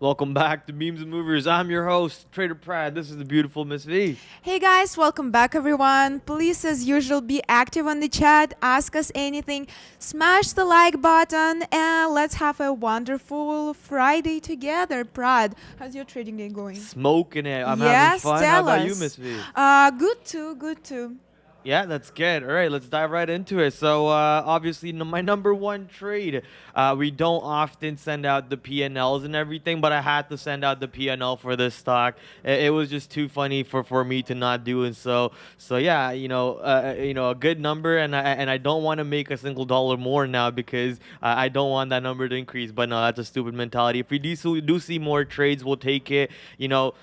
Welcome back to Memes and Movers. I'm your host, Trader Prad. This is the beautiful Miss V. Hey guys, welcome back everyone. Please, as usual, be active on the chat, ask us anything, smash the like button, and let's have a wonderful Friday together. Prad, how's your trading day going? Smoking it. I'm having Yes, fun. How tell about you, us. Miss V? Good too, good too. Yeah, that's good. All right, let's dive right into it. So, obviously, my number one trade. We don't often send out the P&Ls and everything, but I had to send out the P&L for this stock. It was just too funny for me to not do it. So yeah, a good number, and I don't want to make a single dollar more now because I don't want that number to increase. But no, that's a stupid mentality. If we do see more trades, we'll take it. You know.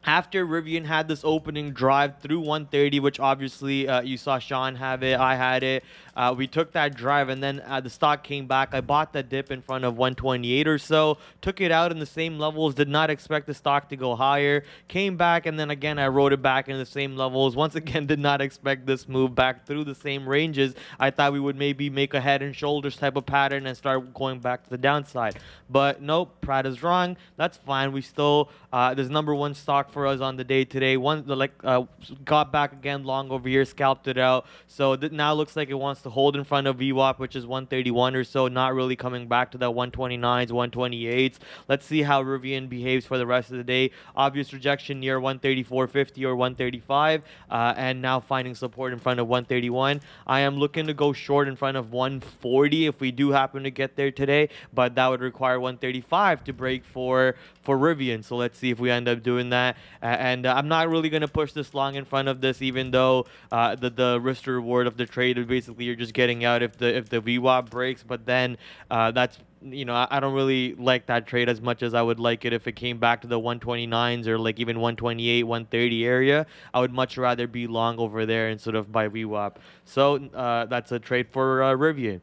After Rivian had this opening drive through 130, which obviously you saw Sean have it, I had it. We took that drive, and then the stock came back. I bought that dip in front of 128 or so, took it out in the same levels, did not expect the stock to go higher, came back, and then again I rode it back in the same levels. Once again, did not expect this move back through the same ranges. I thought we would maybe make a head and shoulders type of pattern and start going back to the downside. But nope, Prad is wrong. That's fine. We still, there's number one stock for us on the day today. Got back again long over here, scalped it out. So now looks like it wants to hold in front of VWAP, which is 131 or so, not really coming back to that 129s, 128s. Let's see how Rivian behaves for the rest of the day. Obvious rejection near 134.50 or 135, and now finding support in front of 131. I am looking to go short in front of 140 if we do happen to get there today, but that would require 135 to break for Rivian. So let's see if we end up doing that. And I'm not really going to push this long in front of this, even though the risk to reward of the trade is basically you're just getting out if the VWAP breaks. But then that's I don't really like that trade as much as I would like it if it came back to the 129s or like even 128, 130 area. I would much rather be long over there instead of by VWAP. So that's a trade for Rivian.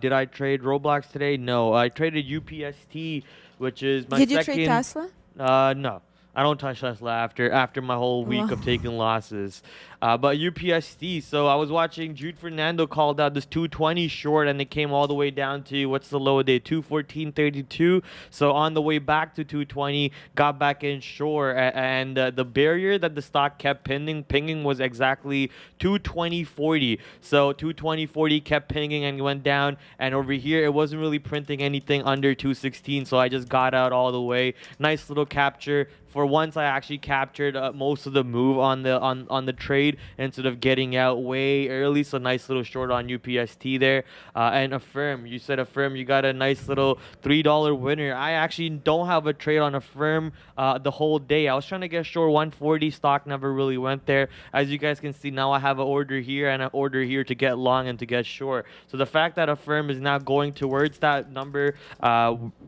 Did I trade Roblox today? No, I traded UPST, which is my Did you trade second. Tesla? No, I don't touch Tesla after my whole week of Well, taking losses. But UPST. So I was watching Jude Fernando called out this 220 short, and it came all the way down to what's the low of day 214.32. So on the way back to 220, got back in short, and the barrier that the stock kept pinging was exactly 220.40. So 220.40 kept pinging and went down, and over here it wasn't really printing anything under 216. So I just got out all the way. Nice little capture. For once, I actually captured most of the move on the trade instead of getting out way early. So nice little short on UPST there. And Affirm, you said Affirm, you got a nice little $3 winner. I actually don't have a trade on Affirm the whole day. I was trying to get short 140. Stock never really went there. As you guys can see, now I have an order here and an order here to get long and to get short. So the fact that Affirm is now going towards that number,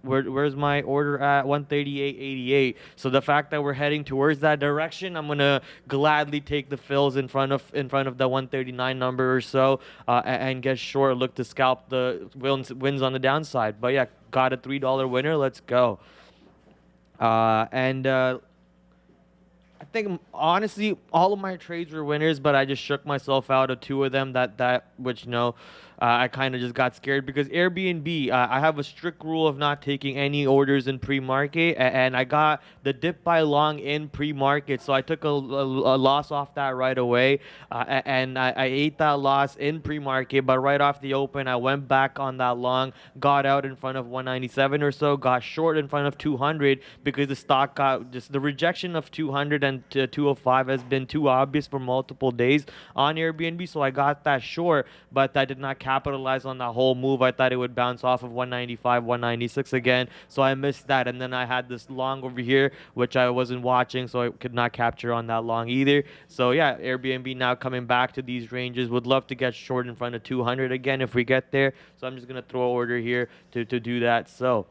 where's my order at? 138.88. So the fact that we're heading towards that direction, I'm gonna gladly take the fills in front of the 139 number or so, and get short. Look to scalp the wins on the downside. But yeah, got a $3 winner. Let's go. And I think honestly all of my trades were winners, but I just shook myself out of two of them that which I kind of just got scared because Airbnb, I have a strict rule of not taking any orders in pre-market, and I got the dip by long in pre-market, so I took a loss off that right away, and I ate that loss in pre-market, but right off the open I went back on that long, got out in front of 197 or so, got short in front of 200 because the stock got just the rejection of 200 and 205 has been too obvious for multiple days on Airbnb, so I got that short, but I did not capitalize on that whole move. I thought it would bounce off of 195, 196 again, so I missed that. And then I had this long over here, which I wasn't watching, so I could not capture on that long either. So yeah, Airbnb now coming back to these ranges. Would love to get short in front of 200 again if we get there. So I'm just gonna throw an order here to do that. So.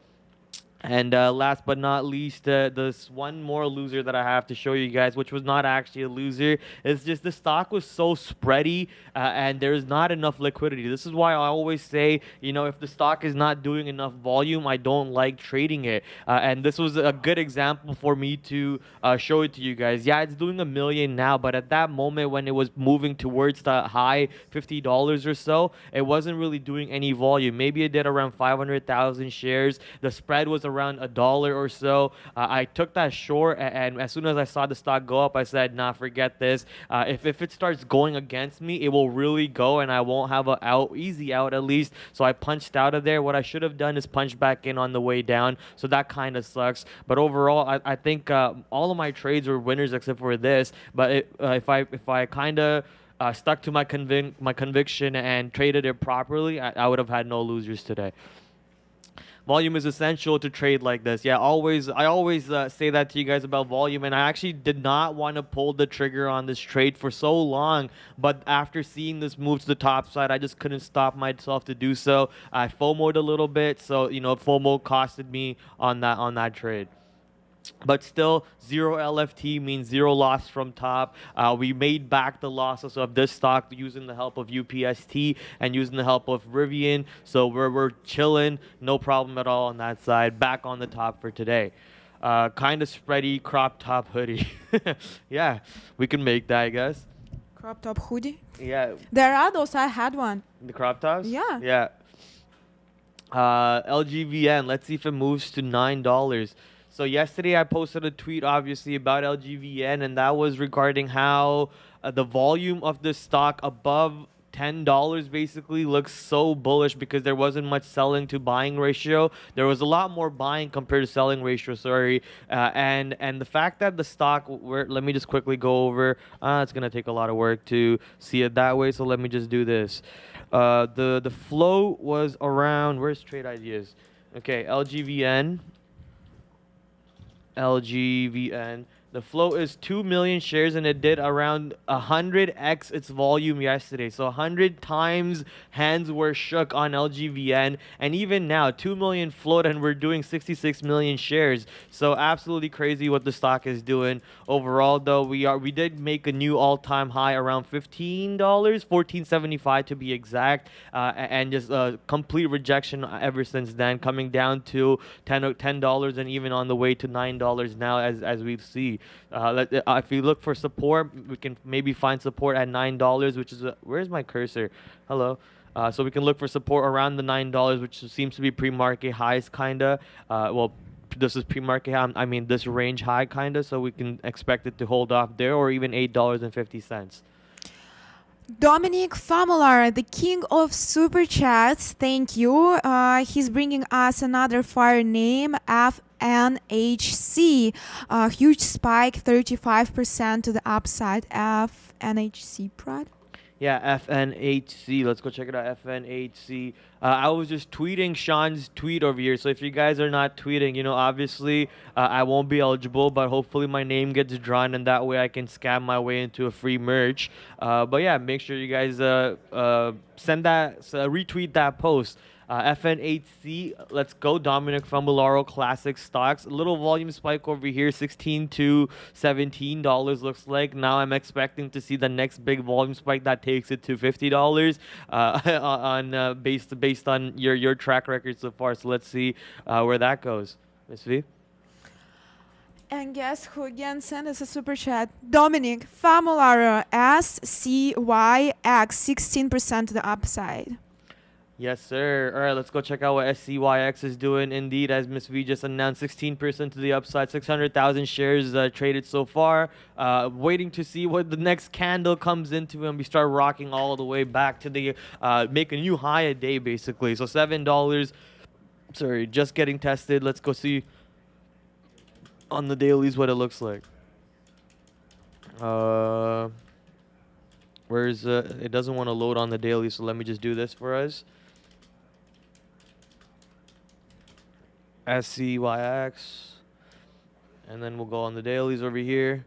And last but not least, this one more loser that I have to show you guys, which was not actually a loser, is just the stock was so spready and there's not enough liquidity. This is why I always say, you know, if the stock is not doing enough volume, I don't like trading it. And this was a good example for me to show it to you guys. Yeah, it's doing 1 million now, but at that moment when it was moving towards the high $50 or so, it wasn't really doing any volume. Maybe it did around 500,000 shares. The spread was around $1 or so. I took that short, and as soon as I saw the stock go up, I said, nah, forget this. If it starts going against me, it will really go, and I won't have an easy out at least. So I punched out of there. What I should have done is punch back in on the way down. So that kind of sucks. But overall, I think all of my trades were winners except for this. But if I kind of stuck to my conviction and traded it properly, I would have had no losers today. Volume is essential to trade like this. Yeah, I always say that to you guys about volume, and I actually did not want to pull the trigger on this trade for so long, but after seeing this move to the top side, I just couldn't stop myself to do so. I FOMO'd a little bit, so you know, FOMO costed me on that trade. But still, 0 LFT means 0 loss from top. We made back the losses of this stock using the help of UPST and using the help of Rivian. So we're chilling, no problem at all on that side. Back on the top for today. Kind of spready crop top hoodie. Yeah, we can make that, I guess. Crop top hoodie. Yeah. There are those. I had one. The crop tops? Yeah. Yeah. LGVN. Let's see if it moves to $9. So yesterday I posted a tweet obviously about LGVN, and that was regarding how the volume of the stock above $10 basically looks so bullish because there wasn't much selling to buying ratio. There was a lot more buying compared to selling ratio, sorry. And the fact that the stock, let me just quickly go over. It's going to take a lot of work to see it that way, so let me just do this. The flow was around, where's trade ideas? Okay, LGVN. The flow is 2 million shares, and it did around 100x its volume yesterday. So 100 times hands were shook on LGVN, and even now 2 million float, and we're doing 66 million shares. So absolutely crazy what the stock is doing. Overall, though, we did make a new all-time high around $15, $14.75 to be exact, and just a complete rejection ever since then, coming down to $10 and even on the way to $9 now, as we see. If you look for support, we can maybe find support at $9, which is where's my cursor? Hello. So we can look for support around the $9, which seems to be pre-market highs, kinda. Well, this is pre-market high. I mean, this range high, kinda. So we can expect it to hold off there, or even $8.50. Dominic Famular, the king of super chats, thank you. He's bringing us another fire name, FNHC. Huge spike, 35% to the upside. FNHC, Prad? Yeah, FNHC. Let's go check it out. FNHC. I was just tweeting Sean's tweet over here. So if you guys are not tweeting, you know, obviously I won't be eligible, but hopefully my name gets drawn, and that way I can scam my way into a free merch. But yeah, make sure you guys retweet that post. FNHC, let's go. Dominic Famularo Classic Stocks. A little volume spike over here, $16 to $17 looks like. Now I'm expecting to see the next big volume spike that takes it to $50 based on your track record so far. So let's see where that goes. Miss V? And guess who again sent us a super chat? Dominic Famularo, SCYX, 16% to the upside. Yes, sir. All right, let's go check out what SCYX is doing. Indeed, as Miss V just announced, 16% to the upside, 600,000 shares traded so far. Waiting to see what the next candle comes into, and we start rocking all the way back to the make a new high a day, basically. So $7. Sorry, just getting tested. Let's go see on the dailies what it looks like. Where's it doesn't want to load on the daily, so let me just do this for us. SCYX, and then we'll go on the dailies over here,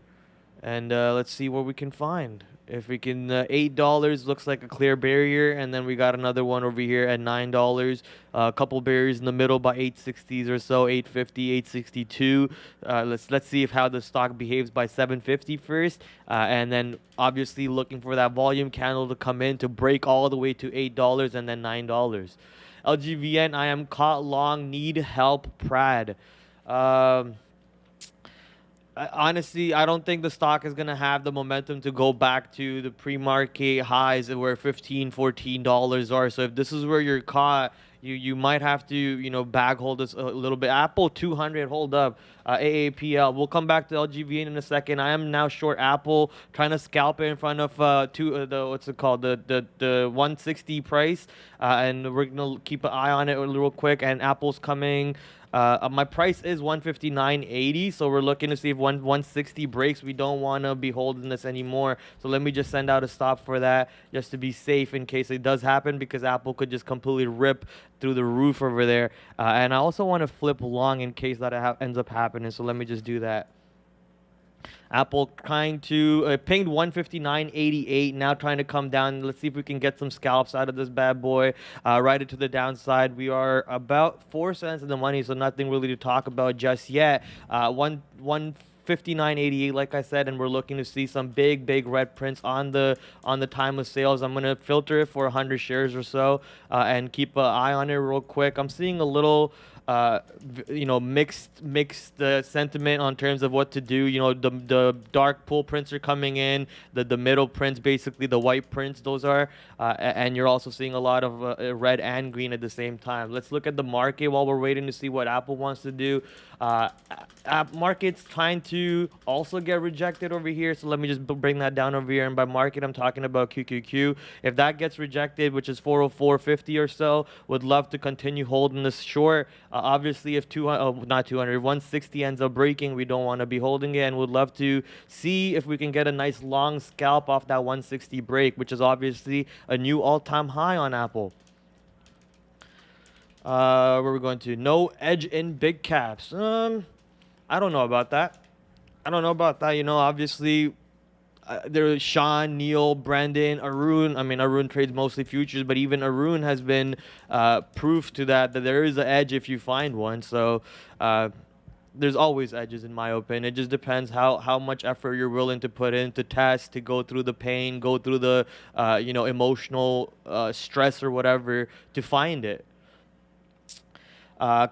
and let's see what we can find. If we can, $8 looks like a clear barrier, and then we got another one over here at $9. A couple barriers in the middle by 860s or so, 850, 862. Let's see if how the stock behaves by 750 first, and then obviously looking for that volume candle to come in to break all the way to $8 and then $9. LGVN, I am caught long, need help, Prad. Honestly, I don't think the stock is going to have the momentum to go back to the pre-market highs where $15, $14 are. So if this is where you're caught, you might have to, bag hold this a little bit. Apple 200, hold up. AAPL. We'll come back to LGVN in a second. I am now short Apple, trying to scalp it in front of what's it called, the 160 price, and we're gonna keep an eye on it real quick. And Apple's coming. My price is 159.80, so we're looking to see if 160 breaks. We don't want to be holding this anymore, so let me just send out a stop for that just to be safe in case it does happen, because Apple could just completely rip through the roof over there. And I also want to flip long in case that ends up happening, so let me just do that. Apple trying to pinged 159.88, now trying to come down. Let's see if we can get some scalps out of this bad boy. Ride it to the downside. We are about 4 cents in the money, so nothing really to talk about just yet. 159.88, like I said, and we're looking to see some big red prints on the timeless sales. I'm gonna filter it for 100 shares or so, and keep an eye on it real quick. I'm seeing a little mixed sentiment on terms of what to do. The dark pool prints are coming in, the middle prints, basically the white prints, those are, and you're also seeing a lot of red and green at the same time. Let's look at the market while we're waiting to see what Apple wants to do. Market's trying to also get rejected over here, so let me just bring that down over here. And by market, I'm talking about QQQ. If that gets rejected, which is 404.50 or so, would love to continue holding this short. Obviously, if 160 ends up breaking, we don't want to be holding it, and would love to see if we can get a nice long scalp off that 160 break, which is obviously a new all-time high on Apple. Where we're going to no edge in big caps. I don't know about that. Obviously, there's Sean, Neil, Brandon, Arun. I mean, Arun trades mostly futures, but even Arun has been proof to that there is an edge if you find one. So there's always edges, in my opinion. It just depends how much effort you're willing to put in to test, to go through the pain, go through the emotional stress or whatever to find it.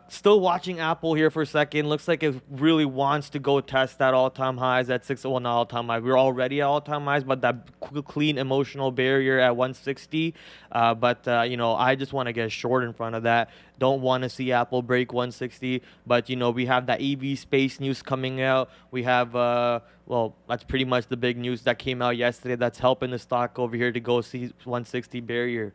Still watching Apple here for a second. Looks like it really wants to go test that all-time highs at not all-time high. We're already at all-time highs, but that clean emotional barrier at 160. I just want to get short in front of that. Don't want to see Apple break 160. But, we have that EV space news coming out. We have, that's pretty much the big news that came out yesterday that's helping the stock over here to go see 160 barrier.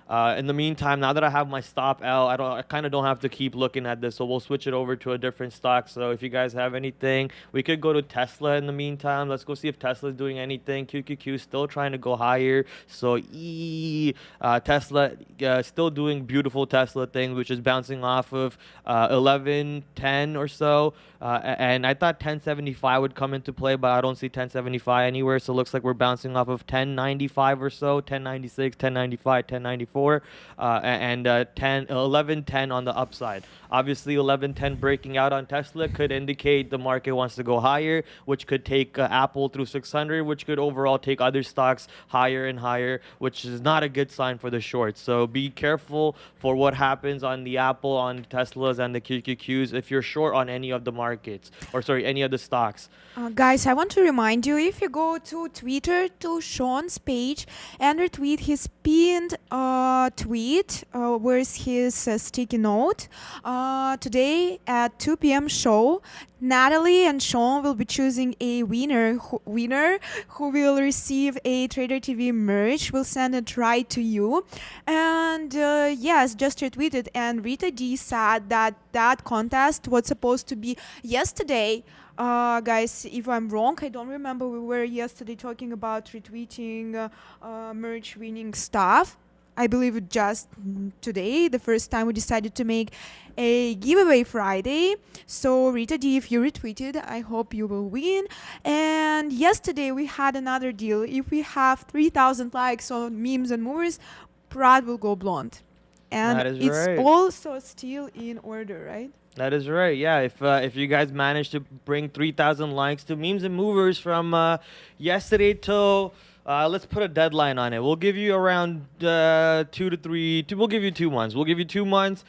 In the meantime, now that I have my stop out, I kind of don't have to keep looking at this, so we'll switch it over to a different stock. So if you guys have anything, we could go to Tesla in the meantime. Let's go see if Tesla's doing anything. QQQ is still trying to go higher. So Tesla still doing beautiful Tesla things, which is bouncing off of 1110 or so. And I thought 1075 would come into play, but I don't see 1075 anywhere. So it looks like we're bouncing off of 1095 or so, 1096, 1095, 1094. And 1110 on the upside. Obviously, 1110 breaking out on Tesla could indicate the market wants to go higher, which could take Apple through 600, which could overall take other stocks higher and higher, which is not a good sign for the shorts. So be careful for what happens on the Apple, on Teslas, and the QQQs if you're short on any of the markets, any of the stocks. Guys, I want to remind you, if you go to Twitter to Sean's page and retweet his pinned tweet, where's his sticky note, today at 2 p.m. show, Natalie and Sean will be choosing a winner who will receive a Trader TV merch. We'll send it right to you. And yes, just retweeted. And Rita D said that contest was supposed to be yesterday. Guys, if I'm wrong, I don't remember. We were yesterday talking about retweeting merch winning stuff. I believe just today, the first time we decided to make a giveaway Friday. So Rita D, if you retweeted, I hope you will win. And yesterday we had another deal. If we have 3,000 likes on memes and movers, Prad will go blonde. And That is it's right. also still in order, right? That is right. Yeah, if you guys manage to bring 3,000 likes to memes and movers from yesterday till let's put a deadline on it. We'll give you around 2 to 3. We'll give you 2 months. We'll give you 2 months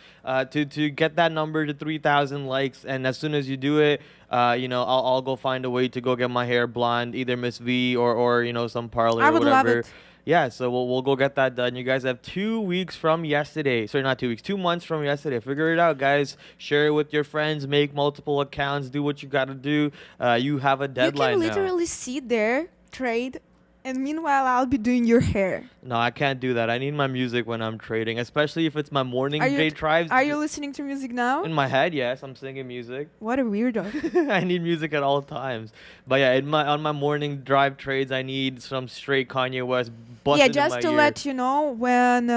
to get that number to 3,000 likes. And as soon as you do it, I'll go find a way to go get my hair blonde, either Miss V or some parlor I or would whatever. love it. Yeah, so we'll go get that done. You guys have 2 weeks from yesterday. Sorry, not 2 weeks. 2 months from yesterday. Figure it out, guys. Share it with your friends. Make multiple accounts. Do what you got to do. You have a deadline You can literally sit there, trade, and meanwhile I'll be doing your hair. No, I can't do that. I need my music when I'm trading, especially if it's my morning day trades. Are you listening to music now? In my head, yes, I'm singing music. What a weirdo. I need music at all times. But yeah, on my morning drive trades, I need some straight Kanye West busted Yeah, in just my to ear. let you know, when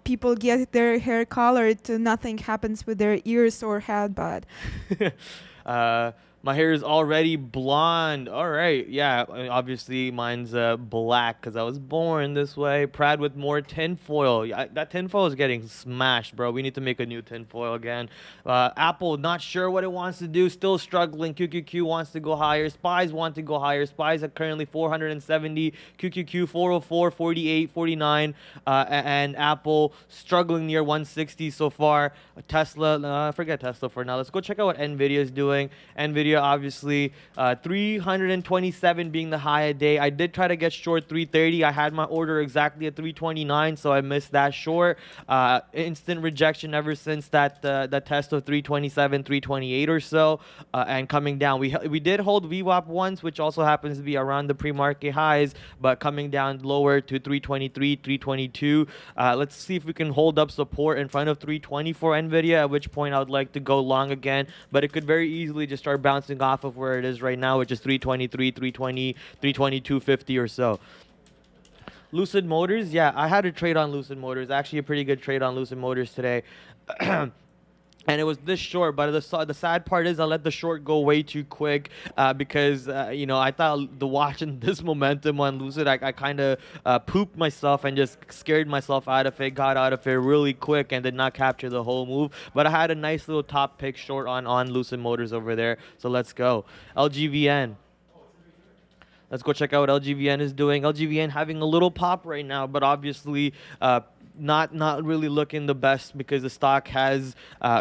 people get their hair colored, nothing happens with their ears or head, but My hair is already blonde. All right. Yeah, obviously mine's black because I was born this way. Prad with more tinfoil. Yeah, that tinfoil is getting smashed, bro. We need to make a new tinfoil again. Apple, not sure what it wants to do. Still struggling. QQQ wants to go higher. Spies want to go higher. Spies are currently 470. QQQ 404, 48, 49. And Apple struggling near 160 so far. Tesla, forget Tesla for now. Let's go check out what Nvidia is doing. Nvidia obviously 327 being the high a day. I did try to get short 330. I had my order exactly at 329, so I missed that short. Instant rejection ever since that test of 327, 328 or so, and coming down. We did hold VWAP once, which also happens to be around the pre-market highs, but coming down lower to 323, 322. Let's see if we can hold up support in front of 320 for Nvidia, at which point I would like to go long again, but it could very easily just start bouncing off of where it is right now, which is 323, 320, 322.50 or so. Lucid Motors, yeah, I had a trade on Lucid Motors. Actually, a pretty good trade on Lucid Motors today. And it was this short, but the sad part is I let the short go way too quick because, I thought watching this momentum on Lucid, I kind of pooped myself and just scared myself out of it, got out of it really quick and did not capture the whole move. But I had a nice little top pick short on Lucid Motors over there. So let's go. LGVN. Let's go check out what LGVN is doing. LGVN having a little pop right now, but obviously not really looking the best because the stock has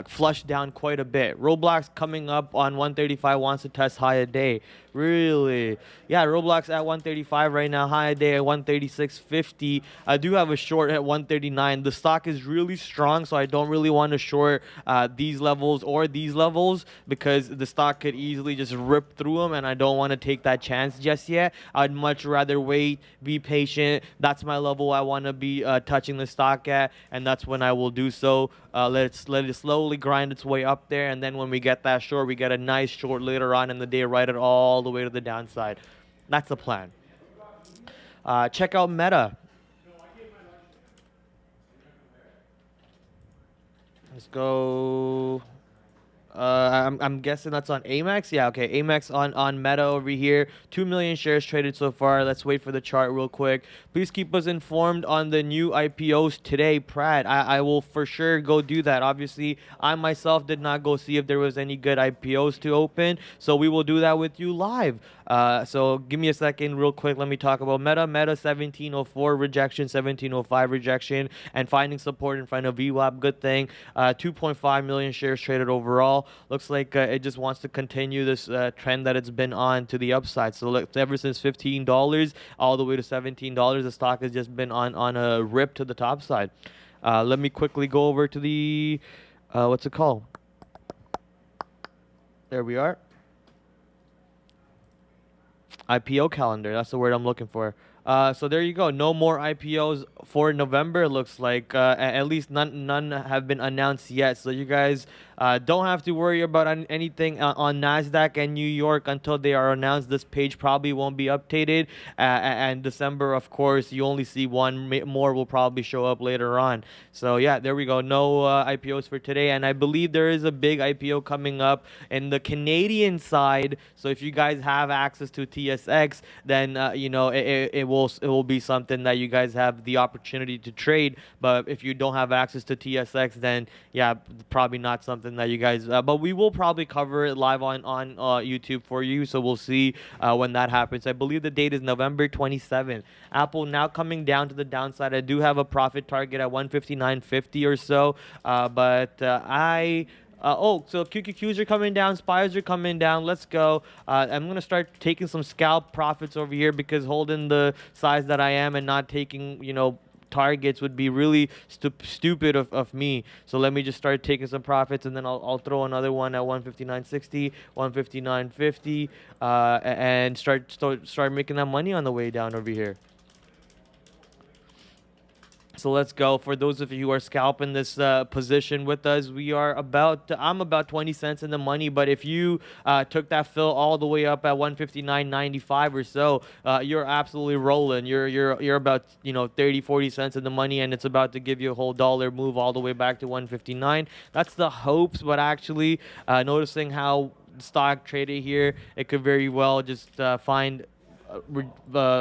flushed down quite a bit. Roblox coming up on 135 wants to test high a day. Really? Yeah, Roblox at 135 right now, high a day at 136.50. I do have a short at 139. The stock is really strong, so I don't really want to short these levels or these levels because the stock could easily just rip through them, and I don't want to take that chance just yet. I'd much rather wait, be patient. That's my level I want to be touching the stock at, and that's when I will do so. Let it slowly grind its way up there, and then when we get that short, we get a nice short later on in the day, right it all the way to the downside. That's the plan. Check out Meta. Let's go. I'm guessing that's on Amex. Yeah, okay. Amex on Meta over here. 2 million shares traded so far. Let's wait for the chart real quick. Please keep us informed on the new IPOs today, Prad. I will for sure go do that. Obviously, I myself did not go see if there was any good IPOs to open, so we will do that with you live. So give me a second real quick. Let me talk about Meta. Meta 1704 rejection, 1705 rejection, and finding support in front of VWAP. Good thing. 2.5 million shares traded overall. Looks like it just wants to continue this trend that it's been on to the upside. So look, ever since $15 all the way to $17, the stock has just been on a rip to the top side. Let me quickly go over to the what's it called? There we are. IPO calendar. That's the word I'm looking for. So there you go. No more IPOs for November. It looks like at least none have been announced yet. So you guys Don't have to worry about anything on NASDAQ and New York until they are announced. This page probably won't be updated. And December, of course, you only see one. More will probably show up later on. So yeah, there we go. No IPOs for today. And I believe there is a big IPO coming up in the Canadian side. So if you guys have access to TSX, then it will be something that you guys have the opportunity to trade. But if you don't have access to TSX, then yeah, probably not something that you guys. But we will probably cover it live on YouTube for you. So we'll see when that happens. I believe the date is November 27th. Apple now coming down to the downside. I do have a profit target at 159.50 or so, so QQQs are coming down, SPYs are coming down. Let's go. I'm going to start taking some scalp profits over here because holding the size that I am and not taking, targets would be really stupid of me. So let me just start taking some profits, and then I'll throw another one at 159.60, 159.50, and start making that money on the way down over here. So let's go. For those of you who are scalping this position with us, I'm about 20 cents in the money. But if you took that fill all the way up at 159.95 or so, you're absolutely rolling. You're about 30, 40 cents in the money, and it's about to give you a whole dollar move all the way back to 159. That's the hopes, but actually noticing how stock traded here, it could very well just find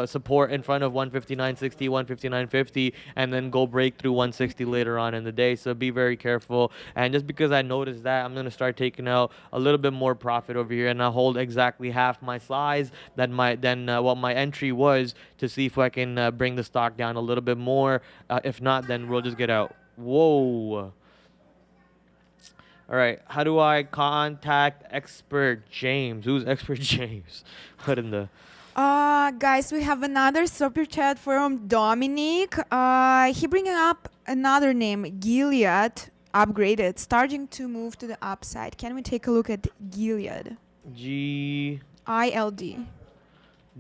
support in front of 159.60, 159.50, and then go break through 160 later on in the day. So be very careful. And just because I noticed that, I'm going to start taking out a little bit more profit over here, and I'll hold exactly half my size than what my entry was, to see if I can bring the stock down a little bit more. If not, then we'll just get out. Whoa. All right, how do I contact Expert James? Who's Expert James? What in the... Guys, we have another super chat from Dominic. He bringing up another name, Gilead, upgraded, starting to move to the upside. Can we take a look at Gilead? G-I-L-D.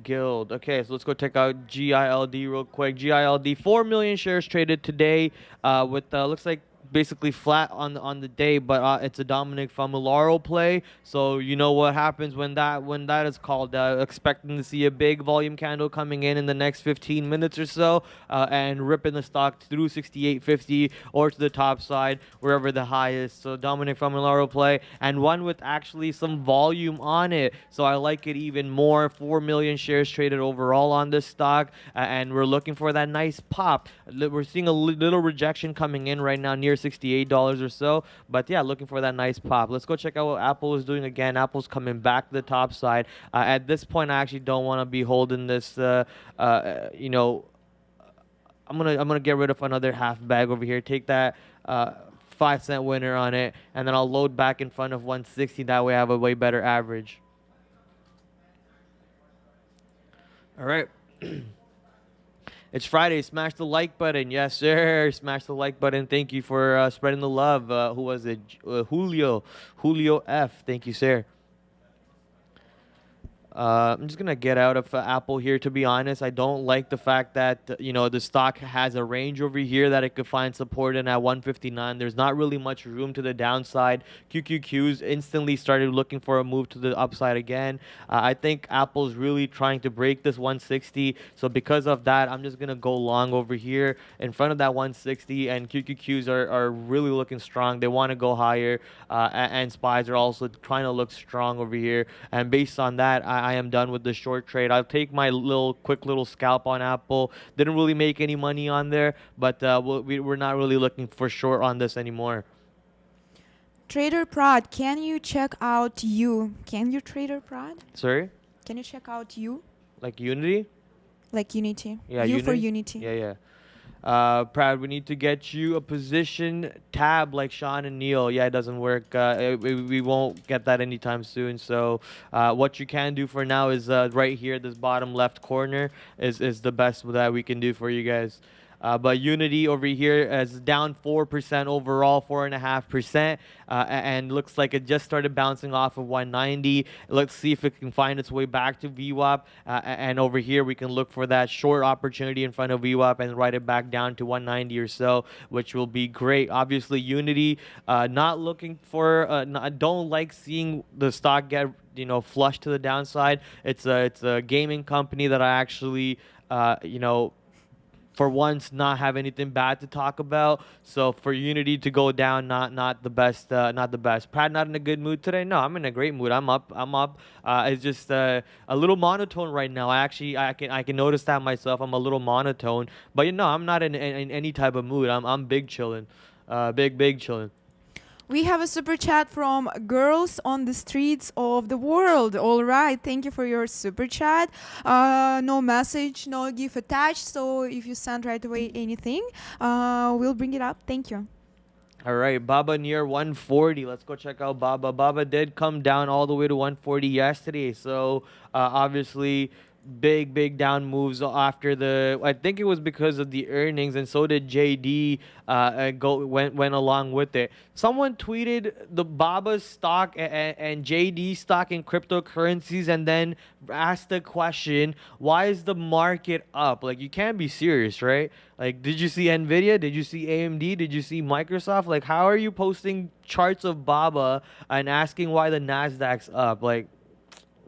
Guild. Okay, so let's go check out GILD real quick. GILD, 4 million shares traded today with, looks like, basically flat on the day, but it's a Dominic Famularo play. So you know what happens when that is called. Expecting to see a big volume candle coming in the next 15 minutes or so, and ripping the stock through 68.50 or to the top side, wherever the high is. So Dominic Famularo play, and one with actually some volume on it. So I like it even more. 4 million shares traded overall on this stock, and we're looking for that nice pop. We're seeing a little rejection coming in right now near $68 or so, but yeah, looking for that nice pop. Let's go check out what Apple is doing again. Apple's coming back to the top side. At this point, I actually don't want to be holding this. I'm gonna get rid of another half bag over here. Take that 5-cent winner on it, and then I'll load back in front of 160. That way, I have a way better average. All right. It's Friday. Smash the like button. Yes, sir. Smash the like button. Thank you for spreading the love. Who was it? Julio F. Thank you, sir. I'm just going to get out of Apple here, to be honest. I don't like the fact that, the stock has a range over here that it could find support in at 159. There's not really much room to the downside. QQQs instantly started looking for a move to the upside again. I think Apple's really trying to break this 160. So because of that, I'm just going to go long over here in front of that 160. And QQQs are really looking strong. They want to go higher. And SPYs are also trying to look strong over here. And based on that, I am done with the short trade. I'll take my quick little scalp on Apple. Didn't really make any money on there, but we're not really looking for short on this anymore. Trader Prad, can you check out you? Can you, Trader Prad? Sorry? Can you check out you? Like Unity? Like Unity. Yeah, you for Unity. Yeah. Prad, we need to get you a position tab like Sean and Neil. Yeah, it doesn't work. We won't get that anytime soon. So what you can do for now is right here, this bottom left corner is the best that we can do for you guys. But Unity over here is down 4% overall, 4.5%, and looks like it just started bouncing off of 190. Let's see if it can find its way back to VWAP. And over here, we can look for that short opportunity in front of VWAP and write it back down to 190 or so, which will be great. Obviously, Unity, not looking for, don't like seeing the stock get flush to the downside. It's a gaming company that I actually for once not have anything bad to talk about. So for Unity to go down, not the best, not the best. Prad not in a good mood today. No, I'm in a great mood. I'm up. It's just a little monotone right now. I can notice that myself. I'm a little monotone, but I'm not in any type of mood. I'm big chilling, big chilling. We have a super chat from Girls on the Streets of the World. All right, thank you for your super chat. No message, no GIF attached. So if you send right away anything, we'll bring it up. Thank you. All right, Baba near 140. Let's go check out Baba. Baba did come down all the way to 140 yesterday. So obviously, big down moves after I think it was because of the earnings, and so did JD went along with it. Someone tweeted the Baba stock and JD stock in cryptocurrencies, and then asked the question, why is the market up? Like, you can't be serious, right? Like, did you see Nvidia? Did you see AMD? Did you see Microsoft? Like, how are you posting charts of Baba and asking why the Nasdaq's up? Like,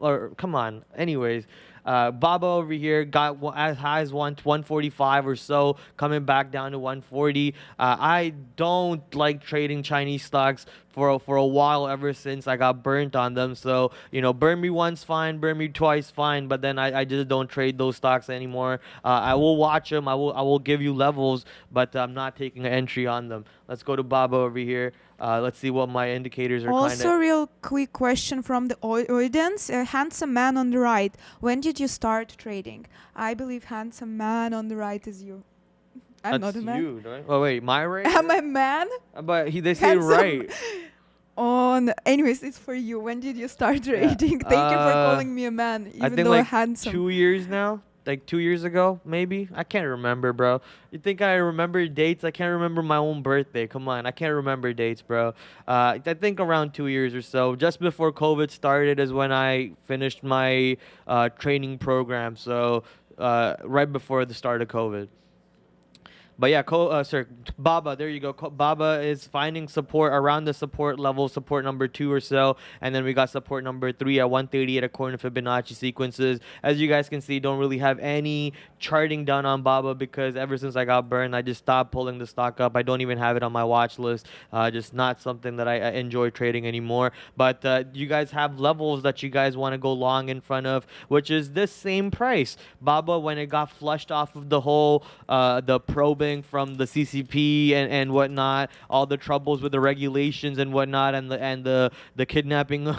or come on. Anyways, Baba over here got as high as 145 or so, coming back down to 140. I don't like trading Chinese stocks for a while, ever since I got burnt on them. So, burn me once, fine. Burn me twice, fine. But then I just don't trade those stocks anymore. I will watch them. I will give you levels, but I'm not taking an entry on them. Let's go to Baba over here. Let's see what my indicators are. Also, real quick question from the audience. Handsome man on the right. When did you start trading? I believe handsome man on the right is you. I'm not a man. You, right? Oh wait, my right? Am I a man? But they say Handsome. Right. Anyways, it's for you. When did you start trading? Thank you for calling me a man, even I think though like handsome. 2 years now. Like 2 years ago, maybe. I can't remember, bro. You think I remember dates? I can't remember my own birthday. Come on, I can't remember dates, bro. I think around 2 years or so. Just before COVID started is when I finished my training program. So right before the start of COVID. But yeah, Baba, there you go. Baba is finding support around the support level, support number 2 or so. And then we got support number 3 at 138 according to Fibonacci sequences. As you guys can see, don't really have any charting done on Baba because ever since I got burned, I just stopped pulling the stock up. I don't even have it on my watch list. Just not something that I enjoy trading anymore. But you guys have levels that you guys want to go long in front of, which is this same price. Baba, when it got flushed off of the whole, the probing from the CCP and whatnot, all the troubles with the regulations and whatnot, and the kidnapping.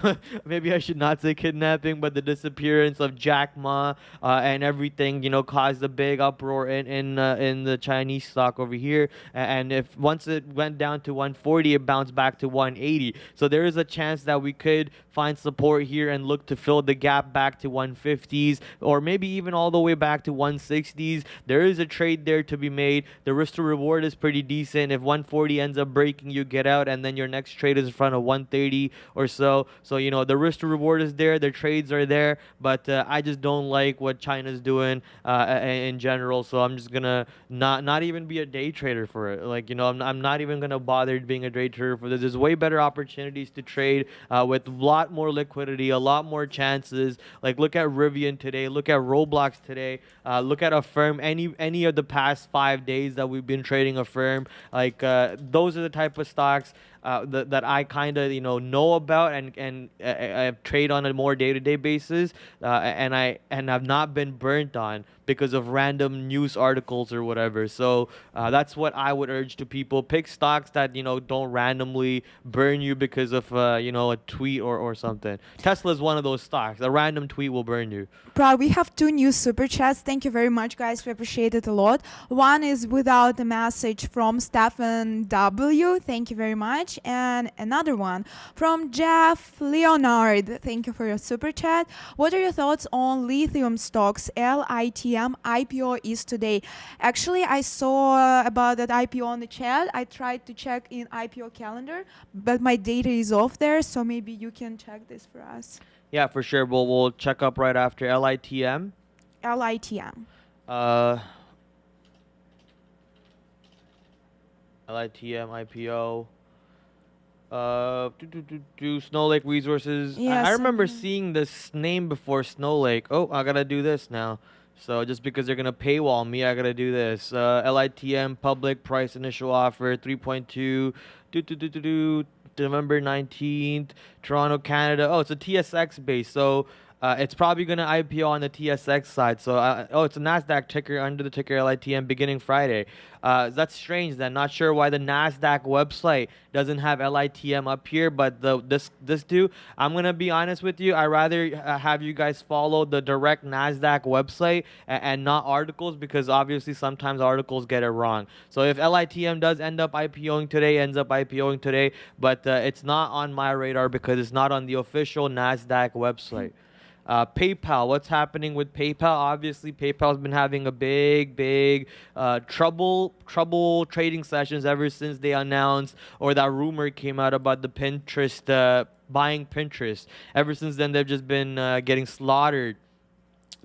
Maybe I should not say kidnapping, but the disappearance of Jack Ma and everything, caused a big uproar in the Chinese stock over here. And if once it went down to 140, it bounced back to 180. So there is a chance that we could find support here and look to fill the gap back to 150s, or maybe even all the way back to 160s. There is a trade there to be made. The risk to reward is pretty decent. If 140 ends up breaking, you get out, and then your next trade is in front of 130 or so. So, the risk to reward is there. The trades are there, but I just don't like what China's doing in general. So I'm just gonna not even be a day trader for it. Like, I'm not even gonna bother being a day trader for this. There's way better opportunities to trade with a lot more liquidity, a lot more chances. Like, look at Rivian today. Look at Roblox today. Look at Affirm. Any of the past 5 days that we've been trading Affirm. Like, those are the type of stocks that I kind of know about and I trade on a more day-to-day basis, and I've not been burnt on because of random news articles or whatever. So that's what I would urge to people: pick stocks that don't randomly burn you because of a tweet or something. Tesla is one of those stocks. A random tweet will burn you. Prad, we have 2 new super chats. Thank you very much, guys. We appreciate it a lot. One is without a message from Stefan W. Thank you very much. much. And another one from Jeff Leonard. Thank you for your super chat. What are your thoughts on lithium stocks? LITM IPO is today. Actually, I saw about that IPO on the chat. I tried to check in IPO calendar, but my data is off there, so maybe you can check this for us. Yeah, for sure. We'll check up right after LITM. LITM. LITM IPO. Snow Lake Resources. Yeah, I remember seeing this name before, Snow Lake. Oh, I gotta do this now. So just because they're gonna paywall me, I gotta do this. LITM public price initial offer 3.2. November 19th, Toronto, Canada. Oh, it's a TSX base. So it's probably going to IPO on the TSX side. So, it's a NASDAQ ticker under the ticker LITM beginning Friday. That's strange then. Not sure why the NASDAQ website doesn't have LITM up here, but this do. I'm going to be honest with you. I'd rather have you guys follow the direct NASDAQ website and not articles, because obviously sometimes articles get it wrong. So if LITM does end up IPOing today, ends up IPOing today, but it's not on my radar because it's not on the official NASDAQ website. PayPal, what's happening with PayPal? Obviously, PayPal's been having a big trouble trading sessions ever since they announced, or that rumor came out about the Pinterest, buying Pinterest. Ever since then, they've just been getting slaughtered.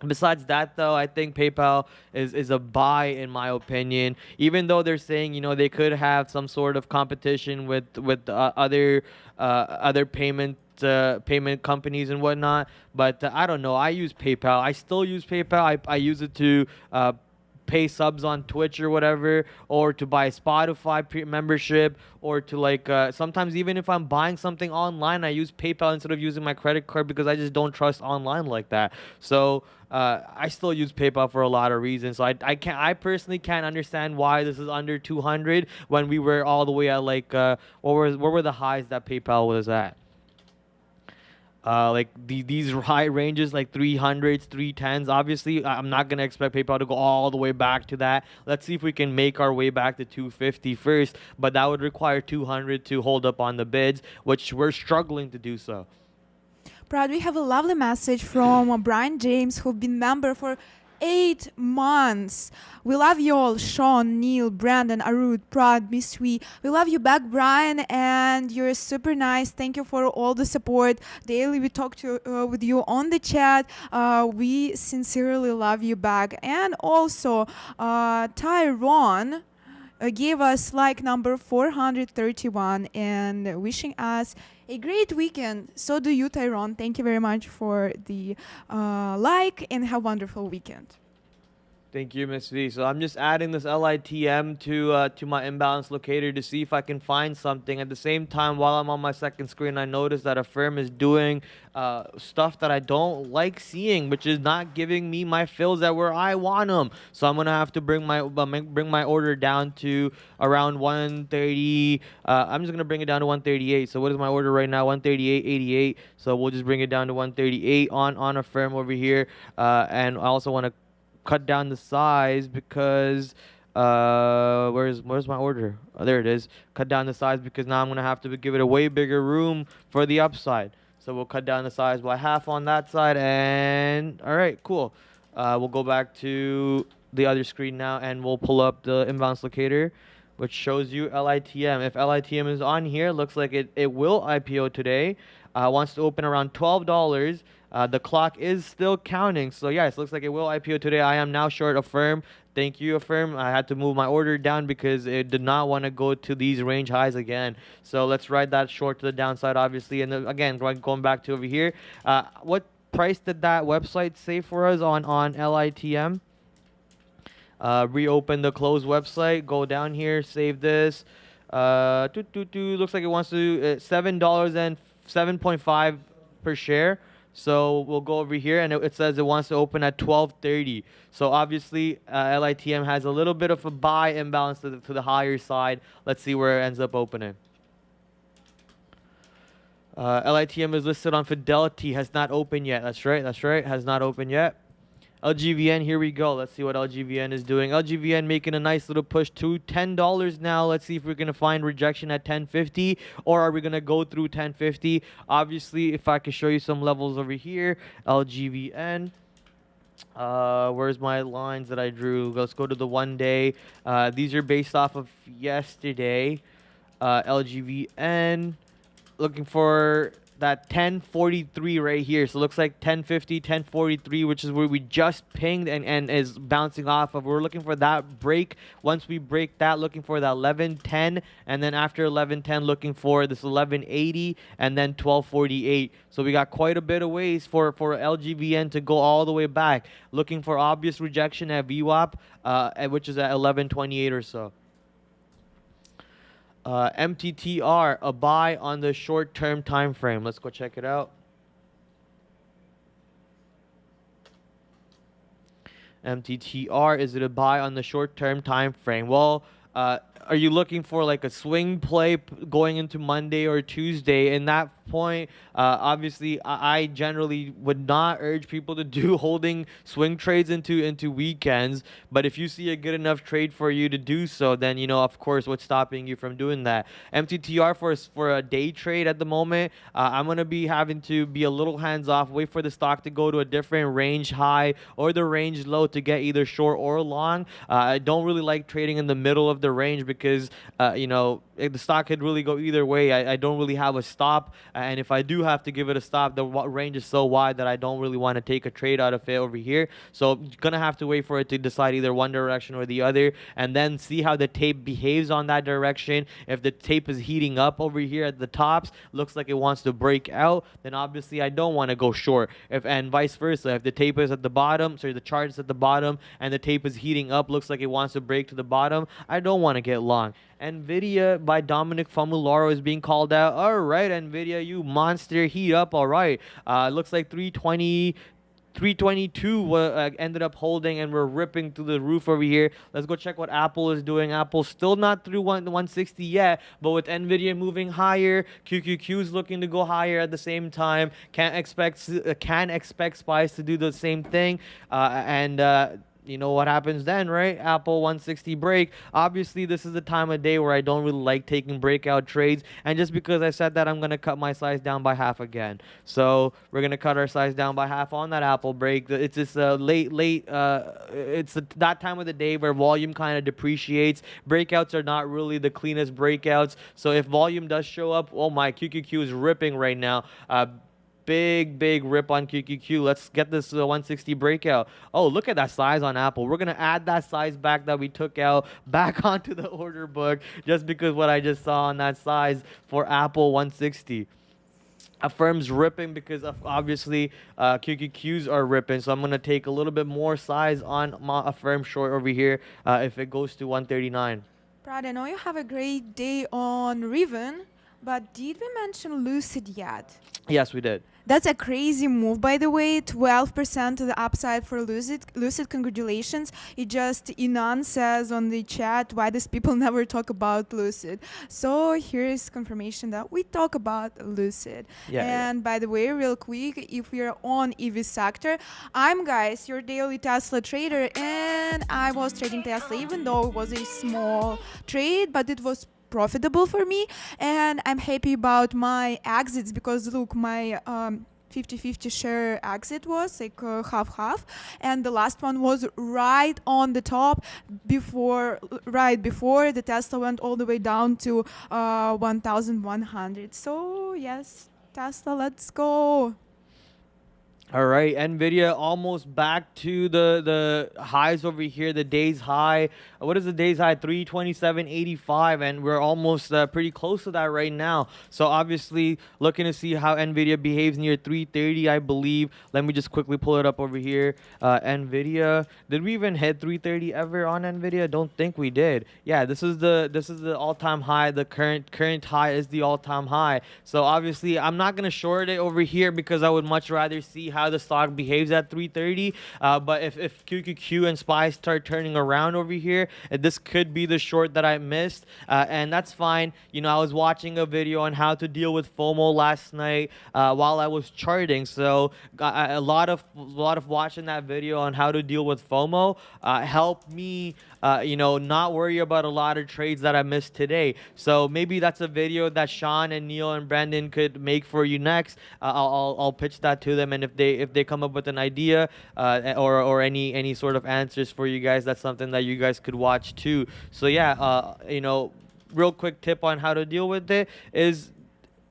Besides that, though, I think PayPal is a buy, in my opinion. Even though they're saying, they could have some sort of competition with other payment companies and whatnot, but I don't know. I use PayPal. I still use PayPal. I use it to pay subs on Twitch or whatever, or to buy Spotify membership, or to sometimes even if I'm buying something online, I use PayPal instead of using my credit card because I just don't trust online like that. So I still use PayPal for a lot of reasons. So I personally can't understand why this is under 200 when we were all the way at what were the highs that PayPal was at? These high ranges, like 300s, 310s. Obviously, I'm not going to expect PayPal to go all the way back to that. Let's see if we can make our way back to 250 first, but that would require 200 to hold up on the bids, which we're struggling to do so. Prad, we have a lovely message from Brian James, who've been member for 8 months. We love you all, Sean, Neil, Brandon, Arud, Prad, Miss We love you back, Brian, and you're super nice. Thank you for all the support. Daily we talk with you on the chat. We sincerely love you back. And also, Tyrone gave us like number 431 and wishing us a great weekend. So do you, Tyrone. Thank you very much for the like, and have a wonderful weekend. Thank you, Miss V. So I'm just adding this LITM to my imbalance locator to see if I can find something. At the same time, while I'm on my second screen, I noticed that a firm is doing stuff that I don't like seeing, which is not giving me my fills at where I want them. So I'm gonna have to bring my order down to around 130. I'm just gonna bring it down to 138. So what is my order right now? 138.88. So we'll just bring it down to 138 on a firm over here. And I also want to cut down the size because where's my order? Oh, there it is. Cut down the size because now I'm gonna have to give it a way bigger room for the upside. So we'll cut down the size by half on that side, and all right, cool. We'll go back to the other screen now, and we'll pull up the imbalance locator, which shows you LITM. If LITM is on here, looks like it will IPO today. Wants to open around $12. The clock is still counting. So yes, looks like it will IPO today. I am now short Affirm. Thank you, Affirm. I had to move my order down because it did not want to go to these range highs again. So let's ride that short to the downside, obviously. And then, again, going back to over here. What price did that website say for us on LITM? Reopen the closed website. Go down here. Save this. Looks like it wants to $7 and 7.5 per share. So we'll go over here, and it says it wants to open at 12:30. So obviously, LITM has a little bit of a buy imbalance to the higher side. Let's see where it ends up opening. LITM is listed on Fidelity. Has not opened yet. That's right. Has not opened yet. LGVN, here we go. Let's see what LGVN is doing. LGVN making a nice little push to $10 now. Let's see if we're going to find rejection at 10.50, or are we going to go through 10.50? Obviously, if I can show you some levels over here, LGVN. Where's my lines that I drew? Let's go to the 1 day. These are based off of yesterday. LGVN looking for that 1043 right here. So it looks like 1050, 1043, which is where we just pinged and is bouncing off of. We're looking for that break. Once we break that, looking for that 1110, and then after 1110, looking for this 1180 and then 1248. So we got quite a bit of ways for LGVN to go all the way back. Looking for obvious rejection at VWAP, which is at 1128 or so. MTTR, a buy on the short-term time frame. Let's go check it out. MTTR, is it a buy on the short-term time frame? Well, are you looking for like a swing play going into Monday or Tuesday? In that point, obviously, I generally would not urge people to do holding swing trades into weekends. But if you see a good enough trade for you to do so, then, you know, of course, what's stopping you from doing that? MTTR for a day trade at the moment, I'm going to be having to be a little hands-off, wait for the stock to go to a different range high or the range low to get either short or long. I don't really like trading in the middle of the range because, you know, if the stock could really go either way. I don't really have a stop, and if I do have to give it a stop, the range is so wide that I don't really want to take a trade out of it over here. So gonna have to wait for it to decide either one direction or the other, and then see how the tape behaves on that direction. If the tape is heating up over here at the tops, looks like it wants to break out, then obviously I don't want to go short. And vice versa, if the tape is at the bottom, sorry, the chart is at the bottom and the tape is heating up, looks like it wants to break to the bottom, I don't want to get long. Nvidia by Dominic Famularo is being called out. All right, Nvidia, you monster, heat up. All right, looks like 322 ended up holding, and we're ripping through the roof over here. Let's go check what Apple is doing. Apple's still not through 160 yet, but with Nvidia moving higher, QQQ is looking to go higher at the same time. Can expect SPYs to do the same thing, you know what happens then, right? Apple 160 break. Obviously, this is the time of day where I don't really like taking breakout trades. And just because I said that, I'm going to cut my size down by half again. So we're going to cut our size down by half on that Apple break. It's this it's that time of the day where volume kind of depreciates. Breakouts are not really the cleanest breakouts. So if volume does show up, oh my, QQQ is ripping right now. Big rip on QQQ. Let's get this 160 breakout. Oh, look at that size on Apple. We're going to add that size back that we took out back onto the order book just because what I just saw on that size for Apple 160. Affirm's ripping because of obviously QQQs are ripping. So I'm going to take a little bit more size on my Affirm short over here if it goes to 139. Prad, I know you have a great day on RIVN, but did we mention Lucid yet? Yes, we did. That's a crazy move, by the way. 12% to the upside for Lucid. Lucid, congratulations. It just Inan says on the chat, why does people never talk about Lucid? So here's confirmation that we talk about Lucid. And by the way, real quick, if we're on EV sector, I'm guys, your daily Tesla trader, and I was trading Tesla, even though it was a small trade, but it was profitable for me, and I'm happy about my exits because look, my 50-50 share exit was like half, and the last one was right on the top right before the Tesla went all the way down to 1,100. So yes, Tesla, let's go. All right, Nvidia almost back to the highs over here, the day's high. What is the day's high? 327.85, and we're almost pretty close to that right now. So obviously looking to see how Nvidia behaves near 330, I believe. Let me just quickly pull it up over here. Nvidia, did we even hit 330 ever on Nvidia? Don't think we did. Yeah, this is the all-time high. The current high is the all-time high. So obviously I'm not gonna short it over here because I would much rather see how how the stock behaves at 3:30. But if QQQ and SPY start turning around over here, this could be the short that I missed, and that's fine. You know, I was watching a video on how to deal with FOMO last night while I was charting, so a lot of watching that video on how to deal with FOMO helped me, you know, not worry about a lot of trades that I missed today. So maybe that's a video that Sean and Neil and Brandon could make for you next. I'll pitch that to them, and if they come up with an idea or any sort of answers for you guys, that's something that you guys could watch too. So yeah, you know, real quick tip on how to deal with it is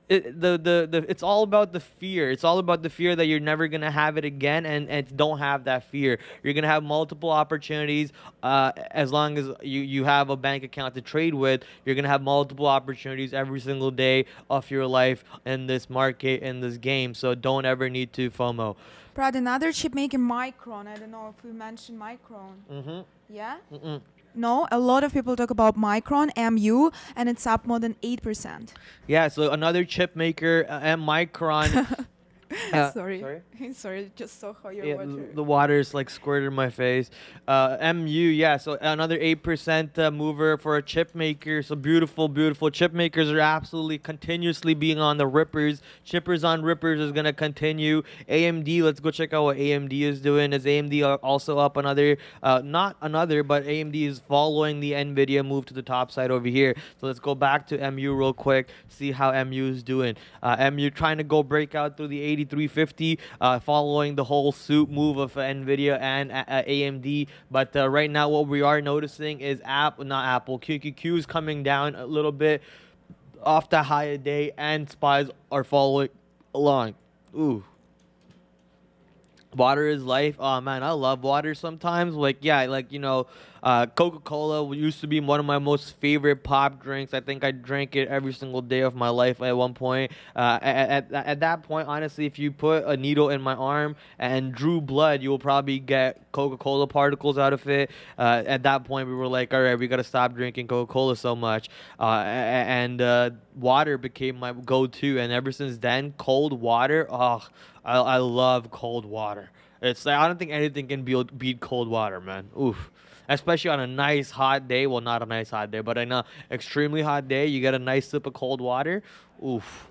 it's all about the fear. It's all about the fear that you're never gonna have it again, and don't have that fear. You're gonna have multiple opportunities as long as you have a bank account to trade with. You're gonna have multiple opportunities every single day of your life in this market, in this game. So don't ever need to FOMO. Prad, another chip making Micron. I don't know if we mentioned Micron. Mm-hmm. Yeah? Mm-mm. No, a lot of people talk about Micron, MU, and it's up more than 8%. Yeah, so another chip maker, Micron. Sorry. Sorry, just saw how your water. The water's like squirted in my face. MU, yeah, so another 8% mover for a chip maker. So beautiful, beautiful. Chip makers are absolutely continuously being on the rippers. Chippers on rippers is going to continue. AMD, let's go check out what AMD is doing. Is AMD also up another, not another, but AMD is following the Nvidia move to the top side over here. So let's go back to MU real quick, see how MU is doing. MU trying to go break out through the 8350, following the whole suit move of Nvidia and AMD. But right now what we are noticing is QQQ is coming down a little bit off the higher day, and SPYs are following along. Ooh. Water is life. Oh man, I love water sometimes. Like, yeah, like, you know, Coca-Cola used to be one of my most favorite pop drinks. I think I drank it every single day of my life at one point. At that point, honestly, if you put a needle in my arm and drew blood, you will probably get Coca-Cola particles out of it. At that point, we were like, all right, we got to stop drinking Coca-Cola so much. Water became my go-to. And ever since then, cold water, oh, I love cold water. It's like, I don't think anything can beat cold water, man. Oof. Especially on a nice hot day. Well, not a nice hot day, but on an extremely hot day, you get a nice sip of cold water. Oof.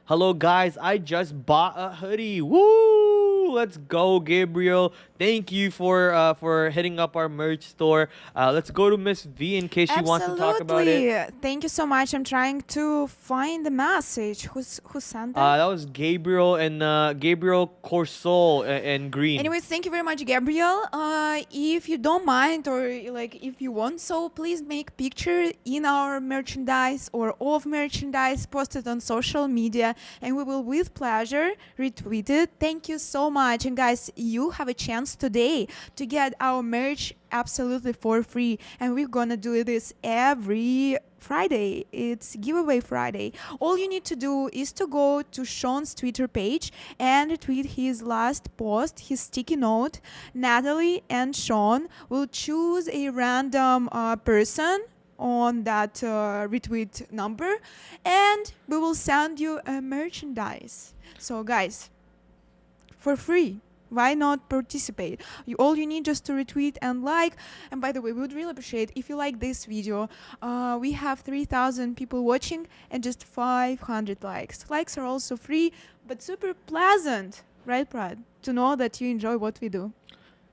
Hello, guys. I just bought a hoodie. Woo! Let's go, Gabriel. Thank you for hitting up our merch store. Let's go to Miss V in case she wants to talk about it. Thank you so much. I'm trying to find the message. Who sent that? That was Gabriel and Gabriel Corsol in green. Anyways, thank you very much, Gabriel. If you don't mind, or like if you want, so please make picture in our merchandise or of merchandise, post it on social media, and we will with pleasure retweet it. Thank you so much. And guys, you have a chance today to get our merch absolutely for free, and we're gonna do this every Friday. It's giveaway Friday. All you need to do is to go to Sean's Twitter page and retweet his last post, his sticky note. Natalie and Sean will choose a random person on that retweet number, and we will send you a merchandise. So guys, for free. Why not participate? All you need just to retweet and like. And by the way, we would really appreciate if you like this video. We have 3,000 people watching and just 500 likes. Likes are also free, but super pleasant, right, Prad? To know that you enjoy what we do.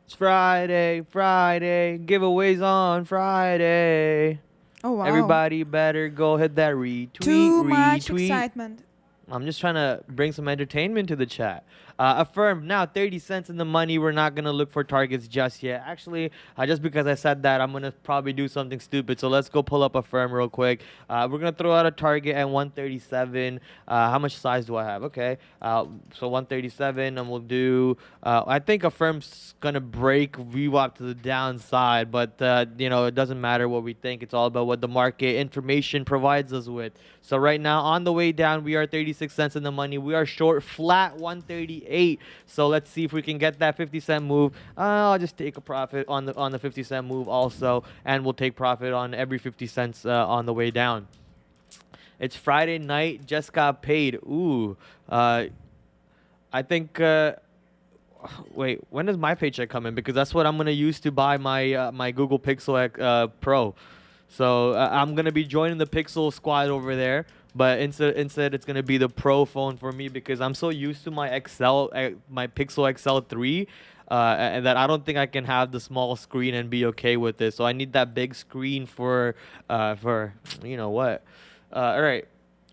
It's Friday, giveaways on Friday. Oh wow! Everybody better go hit that retweet. Too much excitement. I'm just trying to bring some entertainment to the chat. Affirm now 30 cents in the money. We're not going to look for targets just yet. Actually, just because I said that, I'm going to probably do something stupid. So let's go pull up Affirm real quick. We're going to throw out a target at 137. How much size do I have? Okay. So 137, and we'll do, I think Affirm's going to break VWAP to the downside, but, you know, it doesn't matter what we think. It's all about what the market information provides us with. So right now, on the way down, we are 36 cents in the money. We are short flat 138. So let's see if we can get that 50-cent move. I'll just take a profit on the 50-cent move also, and we'll take profit on every 50 cents on the way down. It's Friday night. Just got paid. Ooh. I think. Wait, when does my paycheck come in? Because that's what I'm gonna use to buy my my Google Pixel Pro. So I'm gonna be joining the Pixel squad over there. But instead it's gonna be the Pro phone for me because I'm so used to my my Pixel XL 3, and that I don't think I can have the small screen and be okay with it. So I need that big screen for you know what. All right.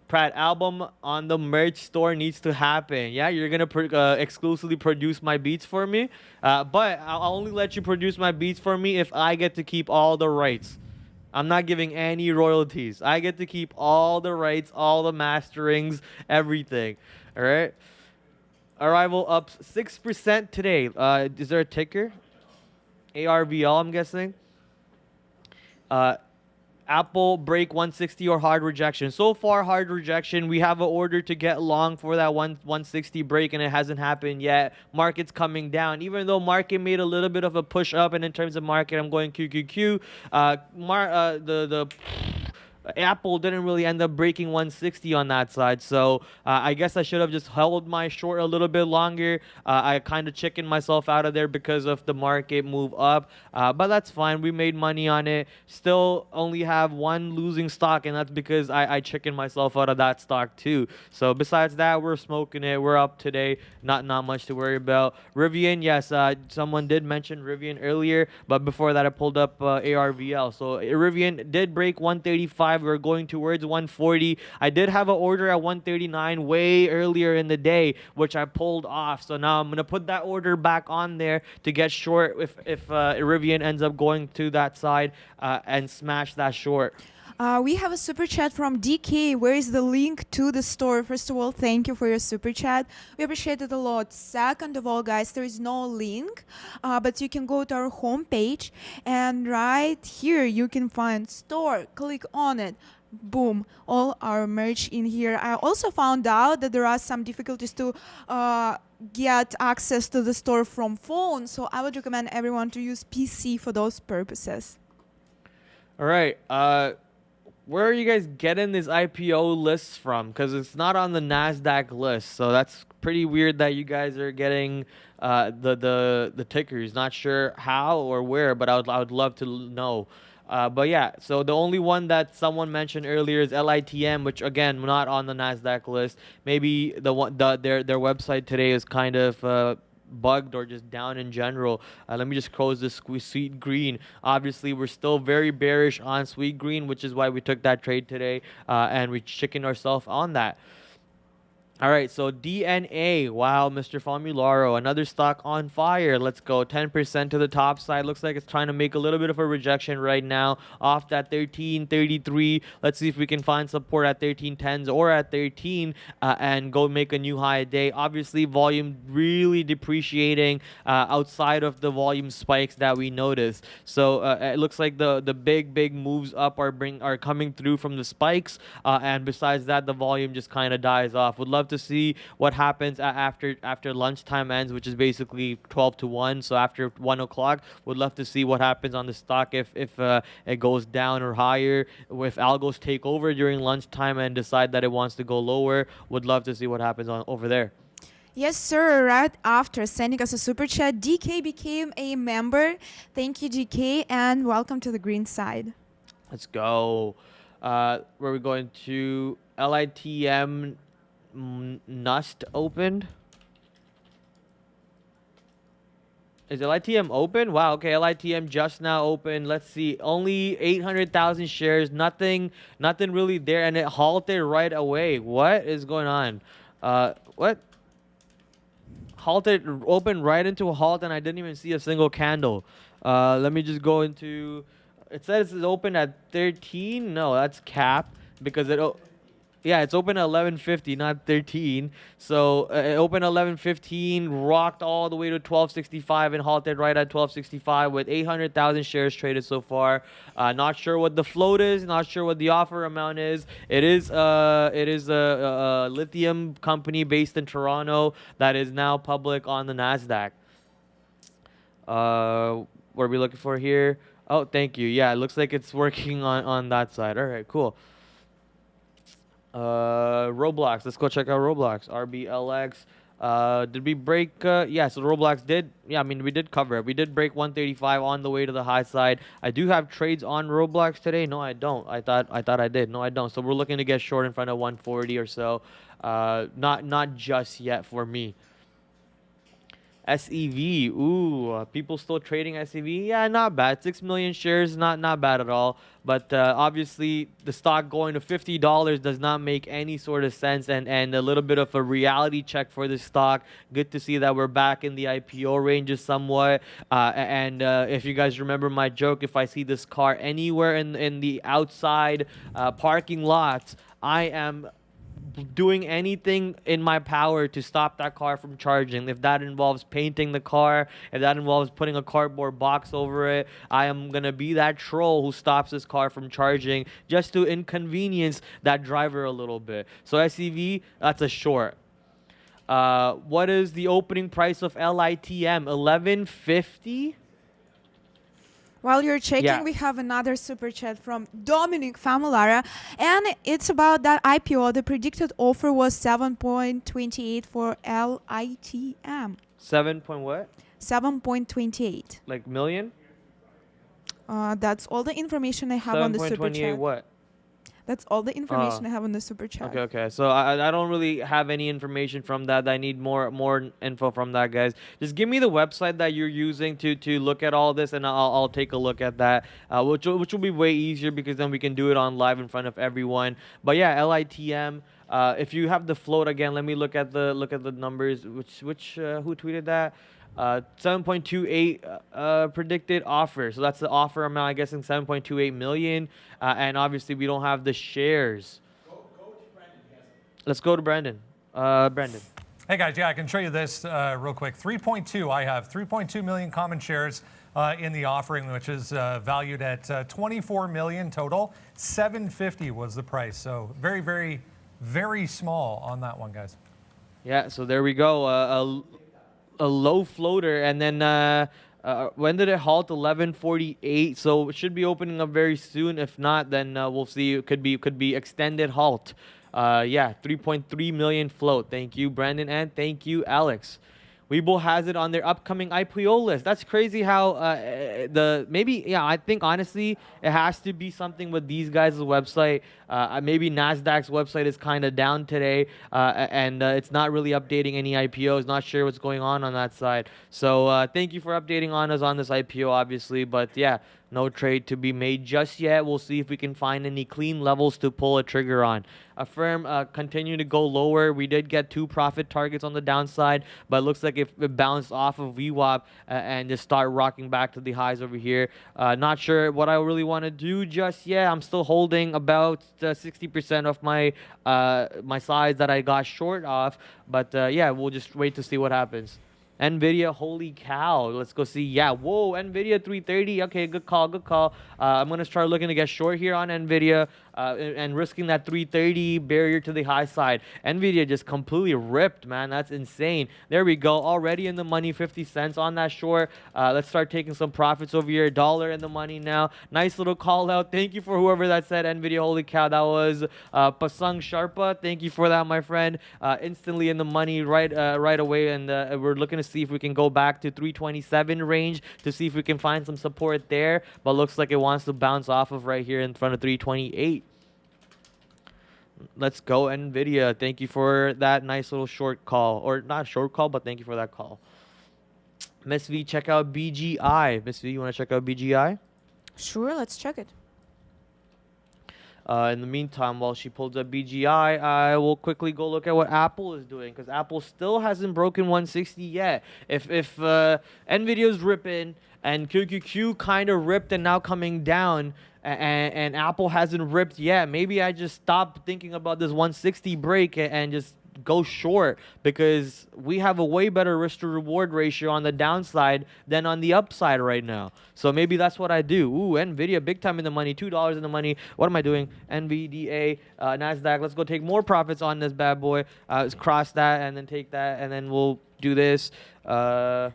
Prad, album on the merch store needs to happen. Yeah, you're gonna exclusively produce my beats for me, but I'll only let you produce my beats for me if I get to keep all the rights. I'm not giving any royalties. I get to keep all the rights, all the masterings, everything. All right. Arrival up 6% today. Is there a ticker? ARVL, I'm guessing. Uh, Apple break 160 or hard rejection. So far, hard rejection. We have an order to get long for that 160 break, and it hasn't happened yet. Market's coming down. Even though market made a little bit of a push up, and in terms of market, I'm going QQQ. The Apple didn't really end up breaking 160 on that side, so I guess I should have just held my short a little bit longer. I kind of chickened myself out of there because of the market move up, but that's fine. We made money on it. Still only have one losing stock, and that's because I chickened myself out of that stock too. So besides that, we're smoking it. We're up today. Not much to worry about. Rivian, yes, someone did mention Rivian earlier, but before that I pulled up ARVL. So Rivian did break 135. We're going towards 140. I did have an order at 139 way earlier in the day, which I pulled off. So now I'm gonna put that order back on there to get short if Rivian ends up going to that side and smash that short. We have a super chat from DK. Where is the link to the store? First of all, thank you for your super chat. We appreciate it a lot. Second of all, guys, there is no link, but you can go to our homepage, and right here you can find store. Click on it. Boom, all our merch in here. I also found out that there are some difficulties to get access to the store from phone, so I would recommend everyone to use PC for those purposes. All right. Where are you guys getting these IPO lists from? Because it's not on the NASDAQ list. So that's pretty weird that you guys are getting the tickers. Not sure how or where, but I would love to know. But yeah, so the only one that someone mentioned earlier is LITM, which again, not on the NASDAQ list. Maybe their website today is kind of bugged or just down in general. Let me just close this sweet green. Obviously, we're still very bearish on sweet green, which is why we took that trade today, and we chickened ourselves on that. All right, so DNA. Wow, Mr. Formularo, another stock on fire. Let's go 10% to the top side. Looks like it's trying to make a little bit of a rejection right now off that 1333. Let's see if we can find support at 1310s or at 13 and go make a new high a day. Obviously, volume really depreciating outside of the volume spikes that we noticed. So it looks like the big moves up are coming through from the spikes, and besides that, the volume just kind of dies off. Would love to see what happens after lunchtime ends, which is basically 12 to 1. So after 1 o'clock, would love to see what happens on the stock if it goes down or higher. If algos take over during lunchtime and decide that it wants to go lower, would love to see what happens over there. Yes, sir. Right after sending us a super chat, DK became a member. Thank you, DK, and welcome to the green side. Let's go. Where are we going to? LITM Nust opened. Is LITM open? Wow, okay, LITM just now opened. Let's see, only 800,000 shares, nothing really there, and it halted right away. What is going on? What? Halted, opened right into a halt, and I didn't even see a single candle. Let me just go into, it says it's open at 13. No, that's cap because yeah, it's open at 1150, not 13. So it opened 1115, rocked all the way to 1265, and halted right at 1265 with 800,000 shares traded so far. Not sure what the float is. Not sure what the offer amount is. It is a lithium company based in Toronto that is now public on the NASDAQ. What are we looking for here? Oh, thank you. Yeah, it looks like it's working on that side. All right, cool. Roblox. Let's go check out Roblox. RBLX. Did we break? Yeah, so Roblox did. Yeah, I mean, we did cover it. We did break 135 on the way to the high side. I do have trades on Roblox today. No, I don't. I thought I did. No, I don't. So we're looking to get short in front of 140 or so. Not just yet for me. SEV, ooh, people still trading SEV? Yeah, not bad. 6 million shares, not bad at all. But obviously, the stock going to $50 does not make any sort of sense, and a little bit of a reality check for the stock. Good to see that we're back in the IPO ranges somewhat. And if you guys remember my joke, if I see this car anywhere in the outside parking lots, I am doing anything in my power to stop that car from charging. If that involves painting the car, if that involves putting a cardboard box over it, I am going to be that troll who stops this car from charging just to inconvenience that driver a little bit. So SEV, that's a short. What is the opening price of LITM? 1150? While you're checking, Yeah. we have another super chat from Dominic Familara, and it's about that IPO. The predicted offer was 7.28 for LITM. 7 point what? 7.28. Like million? That's all the information I have on the super 7.28 chat. what? That's all the information I have on the super chat. Okay. So I don't really have any information from that. I need more info from that, guys. Just give me the website that you're using to look at all this, and I'll take a look at that, which will be way easier because then we can do it on live in front of everyone. But yeah, LITM. If you have the float again, let me look at the numbers. Which who tweeted that? 7.28 predicted offer. So that's the offer amount, I guess, in 7.28 million. And obviously, we don't have the shares. Let's go to Brandon. Brandon. Hey guys, yeah, I can show you this real quick. 3.2, I have 3.2 million common shares in the offering, which is valued at 24 million total. 750 was the price. So very, very, very small on that one, guys. Yeah, so there we go. A low floater, and then when did it halt? 11:48. So it should be opening up very soon. If not, then we'll see. It could be extended halt. Yeah, 3.3 million float. Thank you, Brandon, and thank you, Alex. Webull has it on their upcoming IPO list. That's crazy how I think honestly it has to be something with these guys' website. Maybe NASDAQ's website is kind of down today, and it's not really updating any IPOs. Not sure what's going on that side. So thank you for updating on us on this IPO, obviously. But yeah, no trade to be made just yet. We'll see if we can find any clean levels to pull a trigger on. Affirm continue to go lower. We did get 2 profit targets on the downside, but it looks like if it bounced off of VWAP and just start rocking back to the highs over here. Not sure what I really want to do just yet. I'm still holding about 60% of my my size that I got short off, but yeah, we'll just wait to see what happens. Nvidia, holy cow. Let's go see. Yeah, whoa, Nvidia 330. Okay, good call. I'm going to start looking to get short here on Nvidia and risking that 330 barrier to the high side. Nvidia just completely ripped, man. That's insane. There we go. Already in the money, 50 cents on that short. Let's start taking some profits over here. $1 in the money now. Nice little call out. Thank you for whoever that said Nvidia, holy cow. That was Pasang Sharpa. Thank you for that, my friend. Instantly in the money right away, and we're looking to see if we can go back to 327 range to see if we can find some support there, but looks like it wants to bounce off of right here in front of 328. Let's go, Nvidia. Thank you for that nice little short call, or not short call, but thank you for that call. Miss V, check out BGI. Miss V, you want to check out BGI? Sure, let's check it. In the meantime, while she pulls up BGI, I will quickly go look at what Apple is doing, because Apple still hasn't broken 160 yet. If NVIDIA's ripping and QQQ kind of ripped and now coming down, and Apple hasn't ripped yet, maybe I just stop thinking about this 160 break and just go short, because we have a way better risk to reward ratio on the downside than on the upside right now. So maybe that's what I do. Ooh, Nvidia, big time in the money, $2 in the money. What am I doing? NVDA, NASDAQ. Let's go take more profits on this bad boy. Let's cross that and then take that, and then we'll do this. There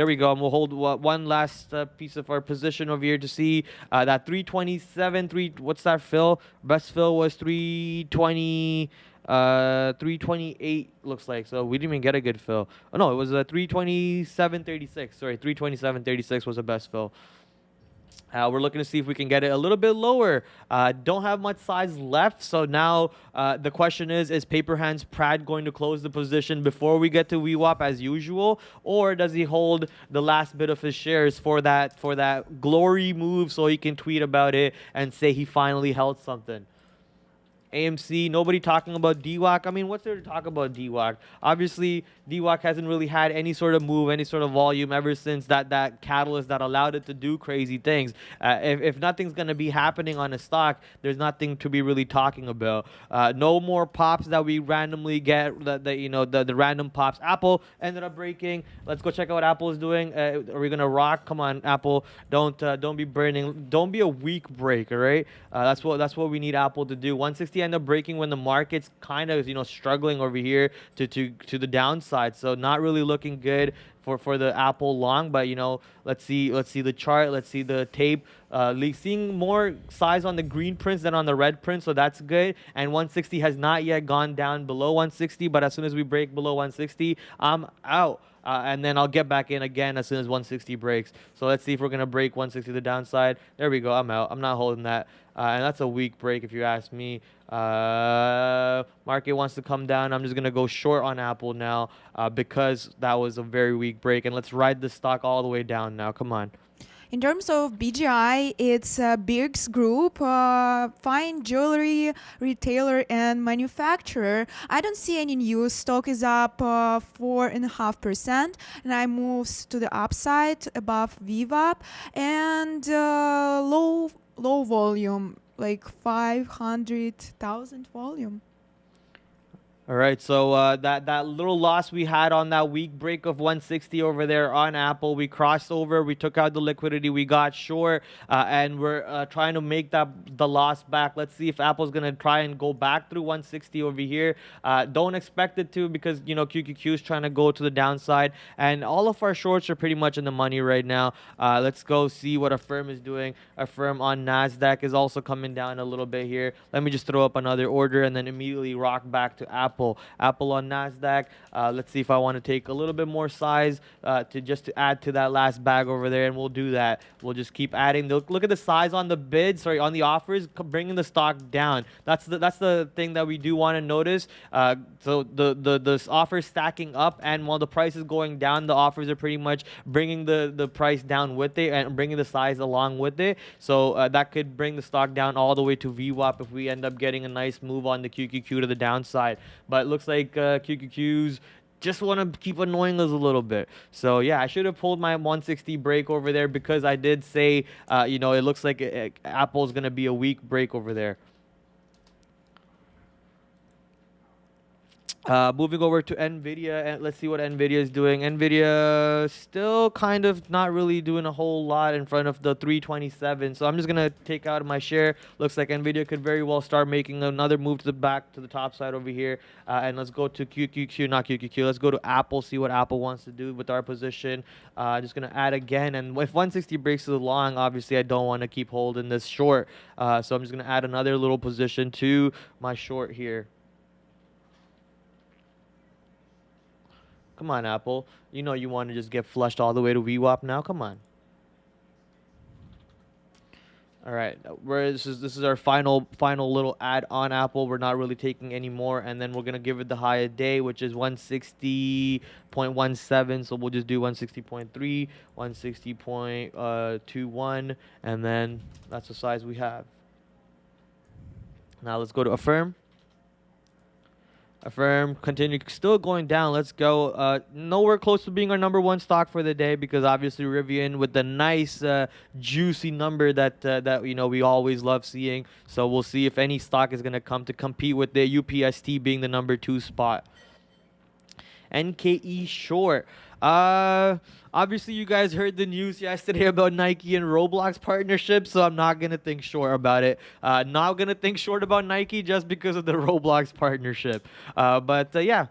we go. And we'll hold one last piece of our position over here to see that 327. What's that fill? Best fill was 320. 328 looks like. So we didn't even get a good fill. Oh no, it was 327.36. Sorry, 327.36 was the best fill. We're looking to see if we can get it a little bit lower. Don't have much size left, so now the question is Paper Hands Prad going to close the position before we get to VWAP as usual, or does he hold the last bit of his shares for that glory move so he can tweet about it and say he finally held something? AMC, nobody talking about DWAC. I mean, what's there to talk about DWAC? Obviously, DWAC hasn't really had any sort of move, any sort of volume ever since that catalyst that allowed it to do crazy things. If nothing's going to be happening on a stock, there's nothing to be really talking about. No more pops that we randomly get, the random pops. Apple ended up breaking. Let's go check out what Apple is doing. Are we going to rock? Come on, Apple. Don't be burning. Don't be a weak break, all right? That's what we need Apple to do. 160 end up breaking when the market's kind of struggling over here to the downside, so not really looking good for the Apple long. But let's see the chart, let's see the tape. Seeing more size on the green prints than on the red print, so that's good. And 160 has not yet gone down below 160, but as soon as we break below 160, I'm out. And then I'll get back in again as soon as 160 breaks. So let's see if we're going to break 160 to the downside. There we go. I'm out. I'm not holding that. And that's a weak break if you ask me. Market wants to come down. I'm just going to go short on Apple now because that was a very weak break. And let's ride the stock all the way down now. Come on. In terms of BGI, it's Birks Group, fine jewelry retailer and manufacturer. I don't see any news. Stock is up 4.5%, and I moves to the upside above VWAP, and low volume, like 500,000 volume. All right, so that little loss we had on that weak break of 160 over there on Apple, we crossed over, we took out the liquidity, we got short, and we're trying to make the loss back. Let's see if Apple's going to try and go back through 160 over here. Don't expect it to, because QQQ is trying to go to the downside, and all of our shorts are pretty much in the money right now. Let's go see what Affirm is doing. Affirm on NASDAQ is also coming down a little bit here. Let me just throw up another order and then immediately rock back to Apple. Apple on NASDAQ. Let's see if I want to take a little bit more size to add to that last bag over there, and we'll do that. We'll just keep adding. Look at the size on the bids, on the offers, bringing the stock down. That's the thing that we do want to notice. So the offers stacking up, and while the price is going down, the offers are pretty much bringing the price down with it and bringing the size along with it. So that could bring the stock down all the way to VWAP if we end up getting a nice move on the QQQ to the downside. But it looks like QQQs just want to keep annoying us a little bit. So yeah, I should have pulled my 160 break over there, because I did say, it looks like Apple's going to be a weak break over there. Moving over to Nvidia, and let's see what Nvidia is doing. Nvidia still kind of not really doing a whole lot in front of the 327, so I'm just gonna take out my share. Looks like Nvidia could very well start making another move to the top side over here. And let's go to not QQQ. Let's go to Apple, see what Apple wants to do with our position. Just gonna add again, and if 160 breaks to the long, obviously I don't want to keep holding this short. So I'm just gonna add another little position to my short here. Come on, Apple. You want to just get flushed all the way to VWAP now. Come on. All right. This is our final little ad on Apple. We're not really taking any more, and then we're gonna give it the high a day, which is 160.17. So we'll just do 160.3, 160.21, and then that's the size we have. Now let's go to Affirm. Affirm continue still going down. Let's go. Nowhere close to being our #1 stock for the day, because obviously Rivian with the nice juicy number that we always love seeing. So we'll see if any stock is gonna come to compete with the UPST being the #2 spot. NKE short. Obviously you guys heard the news yesterday about Nike and Roblox partnership, so I'm not gonna think short about it. Not gonna think short about Nike just because of the Roblox partnership. Yeah.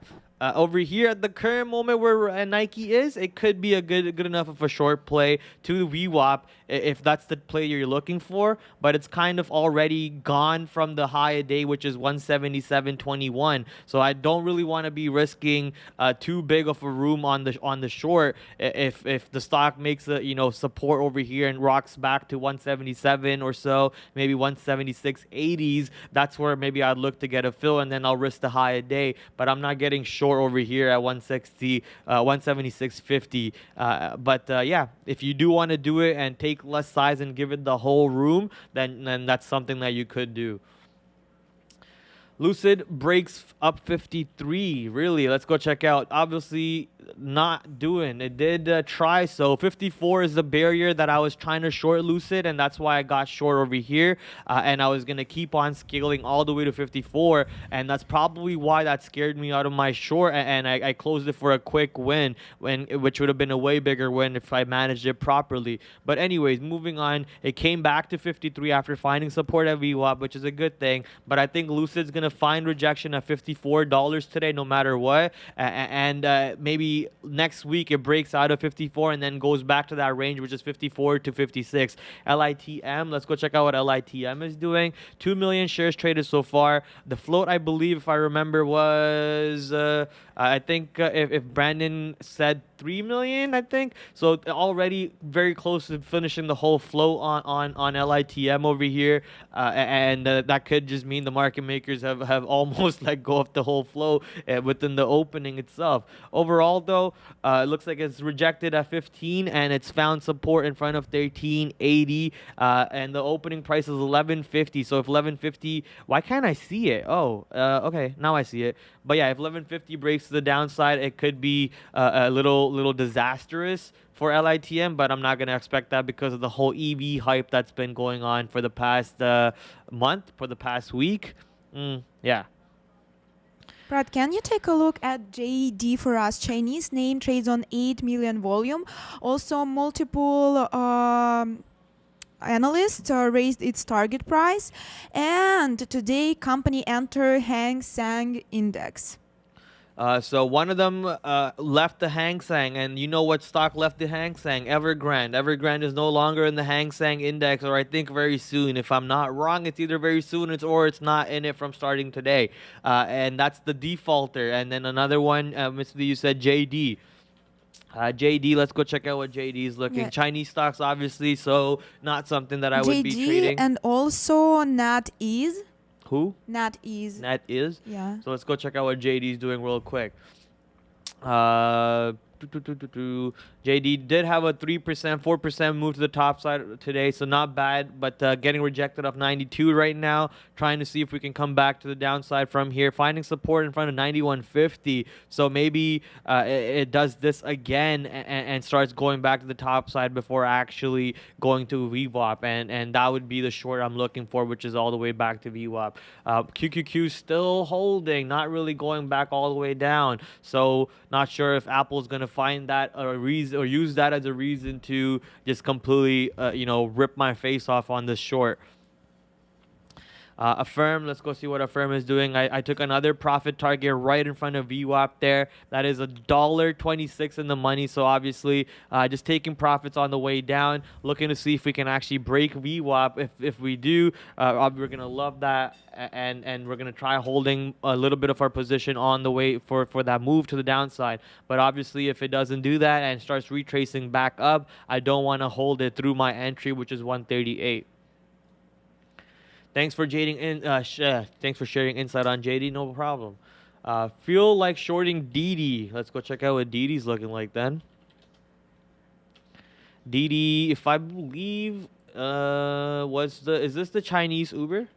Over here at the current moment where Nike is, it could be a good enough of a short play to VWAP if that's the play you're looking for, but it's kind of already gone from the high a day, which is 177.21. So I don't really want to be risking too big of a room on the short. If the stock makes a support over here and rocks back to 177 or so, maybe 176.80s, that's where maybe I'd look to get a fill, and then I'll risk the high a day. But I'm not getting short over here at 160, 176.50. But yeah, if you do want to do it and take less size and give it the whole room, then that's something that you could do. Lucid breaks up 53. Really, let's go check out. Obviously not doing it. Did try. So 54 is the barrier that I was trying to short Lucid, and that's why I got short over here, and I was gonna keep on scaling all the way to 54, and that's probably why that scared me out of my short, and I closed it for a quick win, which would have been a way bigger win if I managed it properly. But anyways, moving on, it came back to 53 after finding support at VWAP, which is a good thing. But I think Lucid's gonna find rejection at $54 today no matter what, and maybe next week it breaks out of 54 and then goes back to that range, which is 54 to 56. LITM, let's go check out what LITM is doing. 2 million shares traded so far. The float, I believe, if I remember, was I think if Brandon said 3 million, I think. So already very close to finishing the whole flow on LITM over here, and that could just mean the market makers have almost let go of the whole flow within the opening itself. Overall though, it looks like it's rejected at 15 and it's found support in front of 1380, and the opening price is 1150. So if 1150, why can't I see it? Oh, okay, now I see it. But yeah, if 1150 breaks to the downside, it could be a little disastrous for LITM, but I'm not going to expect that because of the whole EV hype that's been going on for the past month, for the past week. Yeah. Prad, can you take a look at JD for us? Chinese name trades on 8 million volume. Also, multiple analysts raised its target price, and today company enter Hang Seng index. So one of them left the Hang Seng, and you know what stock left the Hang Seng? Evergrande. Evergrande is no longer in the Hang Seng index, or I think very soon. If I'm not wrong, it's either very soon or it's not in it from starting today. And that's the defaulter. And then another one, Mr. Lee, you said JD. JD, let's go check out what JD is looking. Yeah. Chinese stocks, obviously, so not something that I would be trading. And also NetEase. Who? NetEase. NetEase? Yeah. So let's go check out what JD is doing real quick. JD did have a 3%, 4% move to the top side today, so not bad, but getting rejected off 92 right now, trying to see if we can come back to the downside from here, finding support in front of 91.50, so maybe it does this again and starts going back to the top side before actually going to VWAP, and that would be the short I'm looking for, which is all the way back to VWAP. QQQ still holding, not really going back all the way down, so not sure if Apple's going to find that a reason or use that as a reason to just completely rip my face off on this short. Affirm, let's go see what Affirm is doing. I took another profit target right in front of VWAP there. That is $1.26 in the money. So obviously just taking profits on the way down, looking to see if we can actually break VWAP. If we do, we're going to love that. And we're going to try holding a little bit of our position on the way for that move to the downside. But obviously if it doesn't do that and starts retracing back up, I don't want to hold it through my entry, which is 138. Thanks for thanks for sharing insight on JD. No problem. Feel like shorting DD. Let's go check out what DD's looking like then. DD, if I believe, is this the Chinese Uber?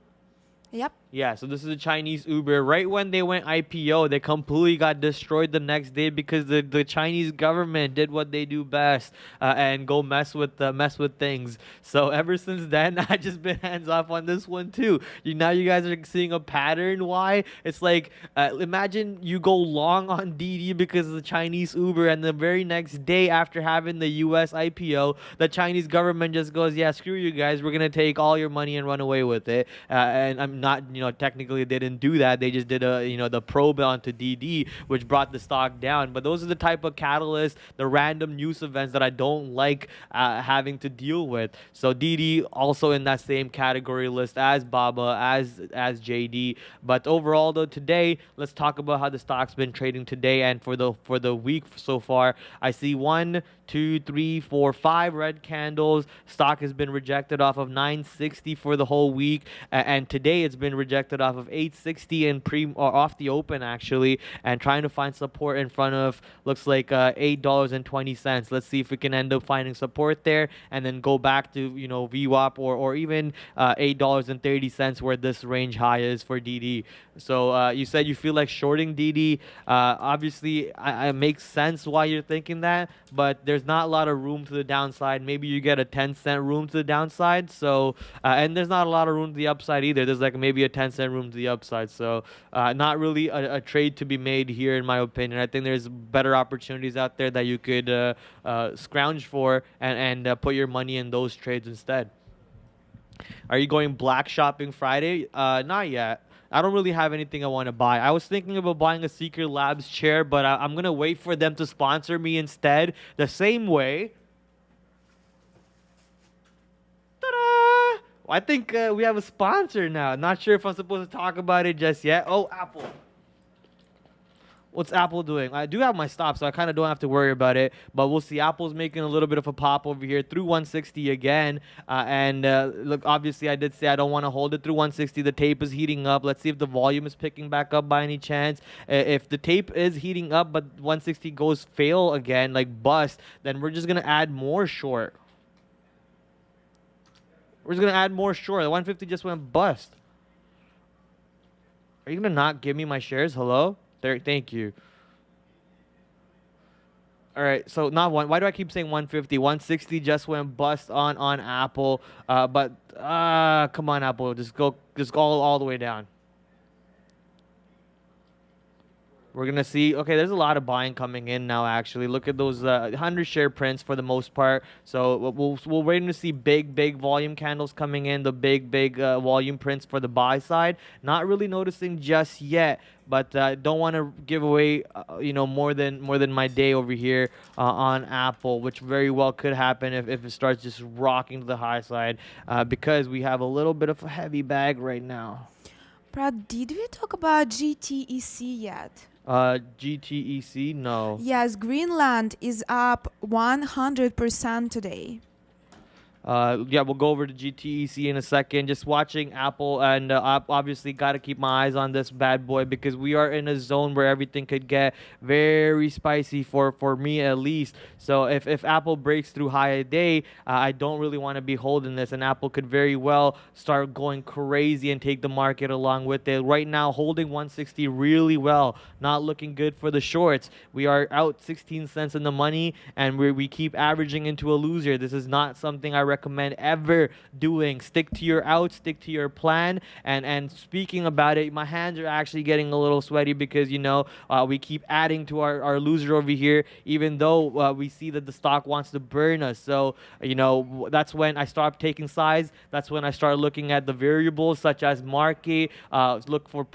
Yep. Yeah, so this is a Chinese Uber. Right when they went IPO, they completely got destroyed the next day because the Chinese government did what they do best and go mess with things. So ever since then, I just been hands off on this one too. Now you guys are seeing a pattern. Why? It's like imagine you go long on DD because of the Chinese Uber, and the very next day after having the US IPO, the Chinese government just goes, yeah, screw you guys. We're gonna take all your money and run away with it. And I'm not technically they didn't do that. They just did the probe onto DD, which brought the stock down. But those are the type of catalysts, the random news events that I don't like having to deal with. So DD also in that same category list as Baba, as JD. But overall though, today let's talk about how the stock's been trading today and for the week so far. I see 1, 2, 3, 4, 5 red candles. Stock has been rejected off of 960 for the whole week, and today it's been rejected off of 860 and off the open actually, and trying to find support in front of looks like $8.20. Let's see if we can end up finding support there and then go back to VWAP or even $8.30 where this range high is for DD. So you said you feel like shorting DD. Obviously, it makes sense why you're thinking that, but there's not a lot of room to the downside. Maybe you get a 10-cent room to the downside. So and there's not a lot of room to the upside either. There's like maybe a 10-cent room to the upside. So not really a trade to be made here, in my opinion. I think there's better opportunities out there that you could scrounge for and put your money in those trades instead. Are you going black shopping Friday? Not yet. I don't really have anything I want to buy. I was thinking about buying a Secret Labs chair, but I'm going to wait for them to sponsor me instead. The same way. Ta-da! I think we have a sponsor now. Not sure if I'm supposed to talk about it just yet. Oh, Apple. What's Apple doing? I do have my stop, so I kind of don't have to worry about it. But we'll see. Apple's making a little bit of a pop over here through 160 again. Look, obviously, I did say I don't want to hold it through 160. The tape is heating up. Let's see if the volume is picking back up by any chance. If the tape is heating up, but 160 goes fail again, like bust, then we're just going to add more short. We're just going to add more short. The 150 just went bust. Are you going to not give me my shares? Hello? There, thank you. All right, so not one. Why do I keep saying 150? 160 just went bust on Apple. But come on, Apple, just go all the way down. We're going to see, okay, there's a lot of buying coming in now, actually. Look at those 100 share prints for the most part. So we're waiting to see big volume candles coming in, the big volume prints for the buy side. Not really noticing just yet, but don't want to give away, more than my day over here on Apple, which very well could happen if it starts just rocking to the high side because we have a little bit of a heavy bag right now. Prad, did we talk about GTEC yet? GTEC? No. Yes, Greenland is up 100% today. Yeah, we'll go over to GTEC in a second. Just watching Apple, and obviously got to keep my eyes on this bad boy because we are in a zone where everything could get very spicy for me at least. So if Apple breaks through high a day, I don't really want to be holding this, and Apple could very well start going crazy and take the market along with it. Right now, holding 160 really well, not looking good for the shorts. We are out 16 cents in the money, and we keep averaging into a loser. This is not something I recommend ever doing. Stick to your out, stick to your plan. And speaking about it, my hands are actually getting a little sweaty because we keep adding to our loser over here, even though we see that the stock wants to burn us. So that's when I start taking size. That's when I start looking at the variables such as market. Look for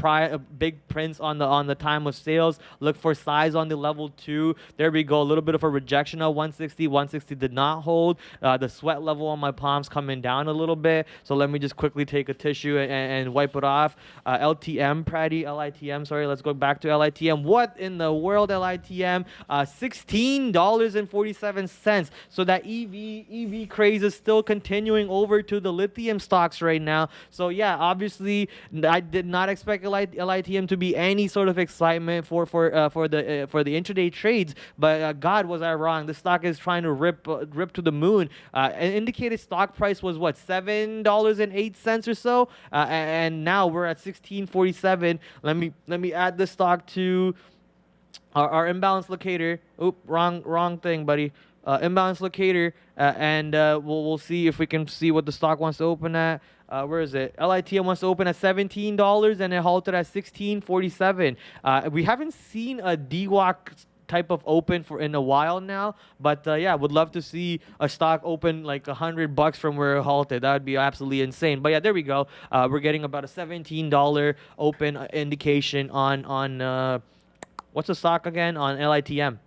big prints on the time of sales. Look for size on the level 2. There we go. A little bit of a rejection of 160. 160 did not hold. The sweat level on my palms coming down a little bit. So let me just quickly take a tissue and wipe it off. LTM, Praddy, LITM, sorry. Let's go back to LITM. What in the world, LITM? $16.47. So that EV craze is still continuing over to the lithium stocks right now. So yeah, obviously I did not expect LITM to be any sort of excitement for the intraday trades, but God, was I wrong. The stock is trying to rip to the moon. Indicated stock price was what, $7.08 or so, and now we're at $16.47. Let me add the stock to our imbalance locator. Oop, wrong thing, buddy. Imbalance locator, and we'll see if we can see what the stock wants to open at. Where is it? LITM wants to open at $17 and it halted at $16.47. We haven't seen a DWAC type of open for in a while now. But yeah, would love to see a stock open like $100 from where it halted. That would be absolutely insane. But yeah, there we go. We're getting about a $17 open indication on what's the stock again? On LITM.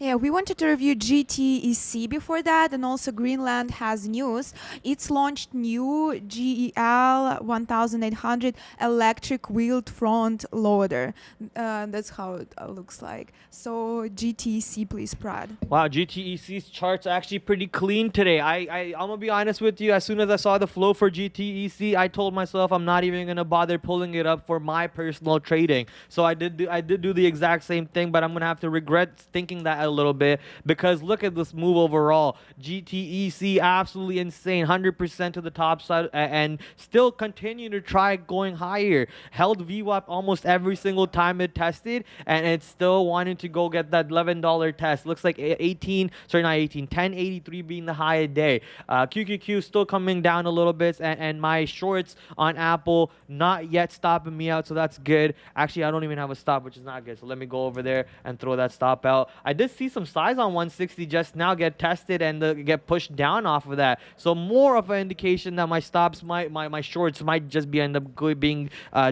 Yeah, we wanted to review GTEC before that, and also Greenland has news. It's launched new GEL 1800 electric wheeled front loader. That's how it looks like. So GTEC, please, Prad. Wow, GTEC's chart's actually pretty clean today. I'm gonna be honest with you. As soon as I saw the flow for GTEC, I told myself I'm not even gonna bother pulling it up for my personal trading. So I did do the exact same thing, but I'm gonna have to regret thinking that a little bit, because look at this move overall. GTEC absolutely insane, 100% to the top side, and still continue to try going higher. Held VWAP almost every single time it tested, and it's still wanting to go get that $11 test. Looks like 1083 being the high of day. QQQ still coming down a little bit, and my shorts on Apple not yet stopping me out, so that's good. Actually, I don't even have a stop, which is not good, so let me go over there and throw that stop out. I did see some size on 160 just now get tested and get pushed down off of that, so more of an indication that my stops, my shorts might just be end up being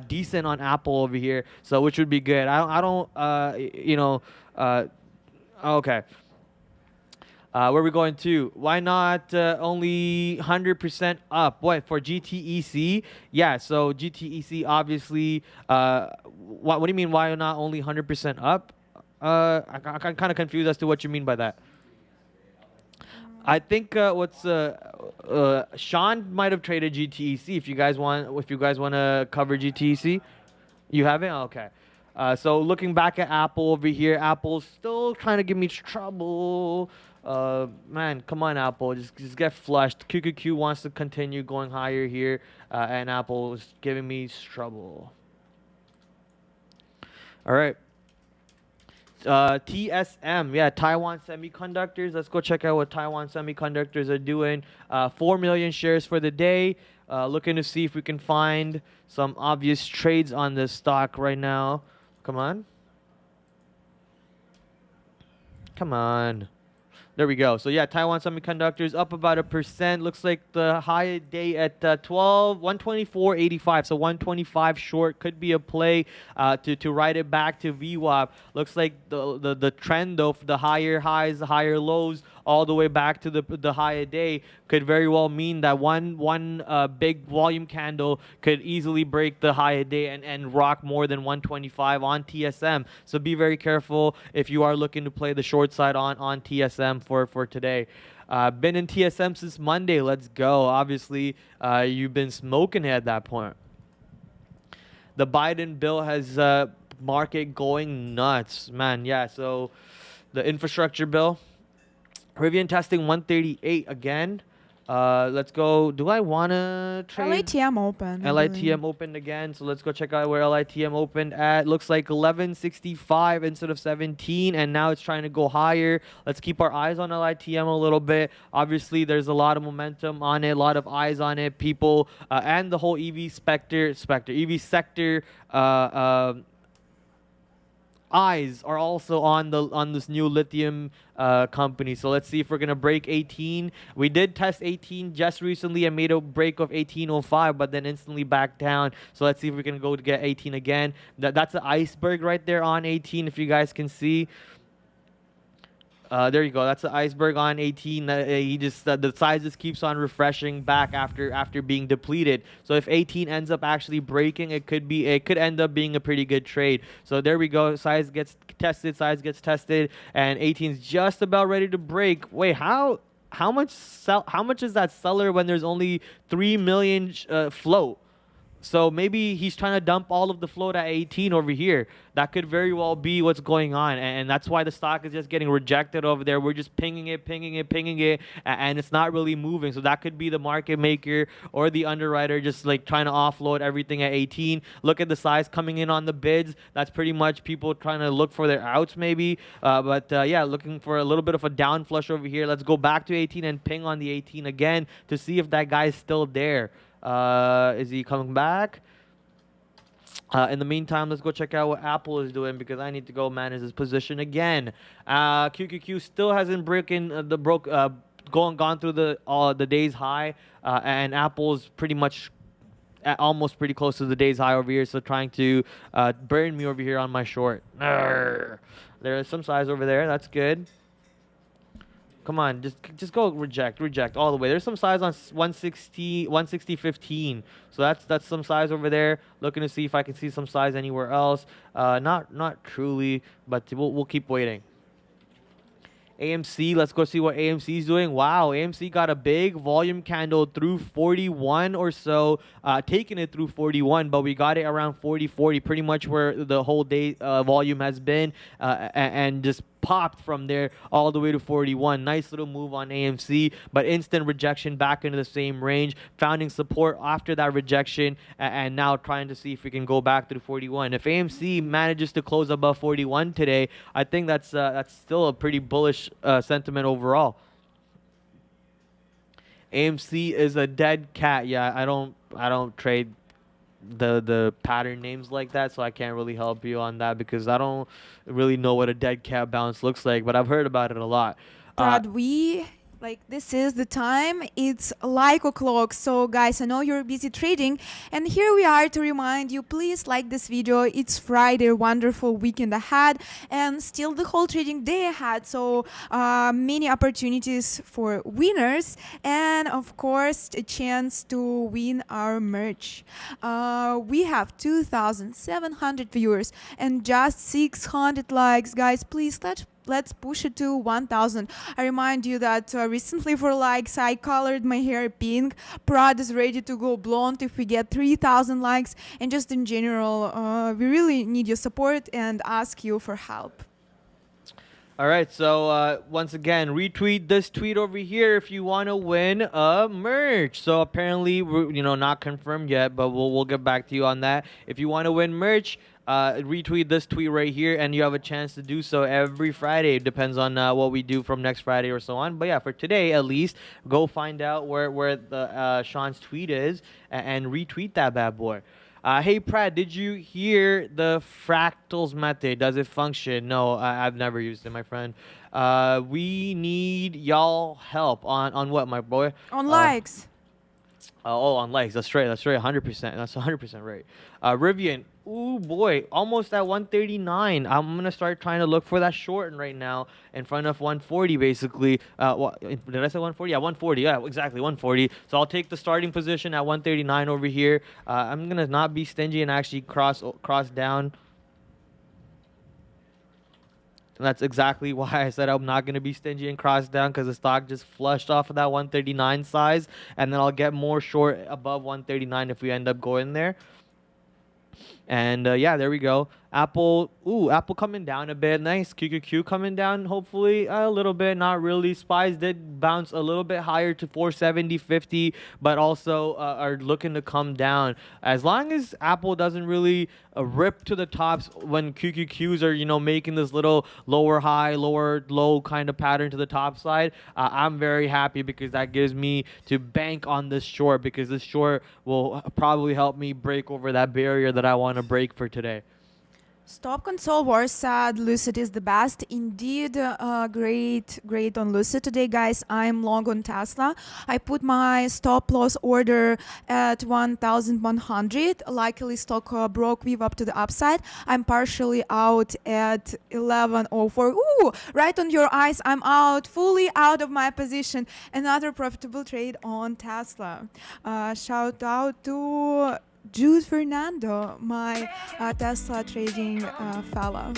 decent on Apple over here, so which would be good. I don't okay. Where are we going to? Why not only 100% up? What, for GTEC? Yeah, so GTEC obviously, what do you mean why not only 100% up? I'm kind of confused as to what you mean by that. I think Sean might have traded GTEC. If you guys want to cover GTEC, you haven't? Okay. So looking back at Apple over here, Apple's still trying to give me trouble. Man, come on, Apple, just get flushed. QQQ wants to continue going higher here, and Apple is giving me trouble. All right. TSM, yeah, Taiwan Semiconductors. Let's go check out what Taiwan Semiconductors are doing. 4 million shares for the day. Looking to see if we can find some obvious trades on this stock right now. Come on. Come on. There we go. So yeah, Taiwan Semiconductors up about 1%. Looks like the high day at 124.85. So 125 short could be a play to ride it back to VWAP. Looks like the trend of the higher highs, the higher lows, all the way back to the higher day could very well mean that one big volume candle could easily break the higher day and rock more than 125 on TSM. So be very careful if you are looking to play the short side on TSM for today. Been in TSM since Monday. Let's go. Obviously, you've been smoking it at that point. The Biden bill has market going nuts, man. Yeah, so the infrastructure bill, Rivian testing 138 again. Let's go. Do I want to trade? LITM open. LITM opened again. So let's go check out where LITM opened at. Looks like 1165 instead of 17. And now it's trying to go higher. Let's keep our eyes on LITM a little bit. Obviously, there's a lot of momentum on it. A lot of eyes on it. People and the whole EV sector, eyes are also on this new lithium company. So let's see if we're gonna break 18. We did test 18 just recently and made a break of 1805, but then instantly back down. So let's see if we can go to get 18 again. That's an iceberg right there on 18, if you guys can see. There you go. That's the iceberg on 18. The size just keeps on refreshing back after being depleted. So if 18 ends up actually breaking, it could end up being a pretty good trade. So there we go. Size gets tested, and 18 is just about ready to break. Wait, how much is that seller when there's only 3 million float? So maybe he's trying to dump all of the float at 18 over here. That could very well be what's going on. And that's why the stock is just getting rejected over there. We're just pinging it, and it's not really moving. So that could be the market maker or the underwriter just like trying to offload everything at 18. Look at the size coming in on the bids. That's pretty much people trying to look for their outs maybe. Yeah, looking for a little bit of a down flush over here. Let's go back to 18 and ping on the 18 again to see if that guy's still there. Is he coming back? In the meantime, let's go check out what Apple is doing because I need to go manage this position again. QQQ still hasn't gone through the day's high, and Apple's pretty much almost pretty close to the day's high over here, so trying to burn me over here on my short. Arrgh. There is some size over there. That's good. Come on, just go reject all the way. There's some size on 160.15. So that's some size over there. Looking to see if I can see some size anywhere else. Not truly, but we'll keep waiting. AMC, let's go see what AMC is doing. Wow, AMC got a big volume candle through 41 or so, taking it through 41, but we got it around 40, pretty much where the whole day volume has been, and just popped from there all the way to 41. Nice little move on AMC, but instant rejection back into the same range, finding support after that rejection, and now trying to see if we can go back to 41. If AMC manages to close above 41 today, I think that's still a pretty bullish sentiment overall. AMC is a dead cat. Yeah, I don't trade the pattern names like that, so I can't really help you on that because I don't really know what a dead cat bounce looks like, but I've heard about it a lot. Brad, this is the time. It's like o'clock. So guys, I know you're busy trading, and here we are to remind you, please like this video. It's Friday, wonderful weekend ahead, and still the whole trading day ahead. So many opportunities for winners, and of course a chance to win our merch. We have 2,700 viewers and just 600 likes. Guys, please let's push it to 1,000. I remind you that recently for likes, I colored my hair pink. Prad is ready to go blonde if we get 3,000 likes. And just in general, we really need your support and ask you for help. All right, so once again, retweet this tweet over here if you want to win a merch. So apparently, we're not confirmed yet, but we'll get back to you on that. If you want to win merch, retweet this tweet right here, and you have a chance to do so every Friday. It depends on what we do from next Friday or so on. But yeah, for today at least, go find out where the Sean's tweet is and retweet that bad boy. Hey Prad, did you hear the fractals method? Does it function? No, I've never used it, my friend. We need y'all help on what, my boy? On likes. On likes. That's right. 100%. That's 100% right. Rivian. Ooh boy, almost at 139. I'm gonna start trying to look for that short right now in front of 140, basically. Did I say 140? Yeah, 140. Yeah, exactly 140. So I'll take the starting position at 139 over here. I'm gonna not be stingy and actually cross down. And that's exactly why I said I'm not going to be stingy and cross down, because the stock just flushed off of that 139 size, and then I'll get more short above 139 if we end up going there. And yeah, there we go. Apple coming down a bit. Nice. QQQ coming down, hopefully a little bit. Not really. Spies did bounce a little bit higher to 470.50, but also are looking to come down. As long as Apple doesn't really rip to the tops when QQQs are, making this little lower high, lower low kind of pattern to the top side, I'm very happy, because that gives me to bank on this short, because this short will probably help me break over that barrier that I want to break for today. Stop Console Wars said Lucid is the best. Indeed, great on Lucid today, guys. I'm long on Tesla. I put my stop loss order at 1,100. Luckily, stock broke weave up to the upside. I'm partially out at 1104. Ooh, right on your eyes. I'm out, fully out of my position. Another profitable trade on Tesla. Shout out to Jude Fernando, my Tesla trading fella.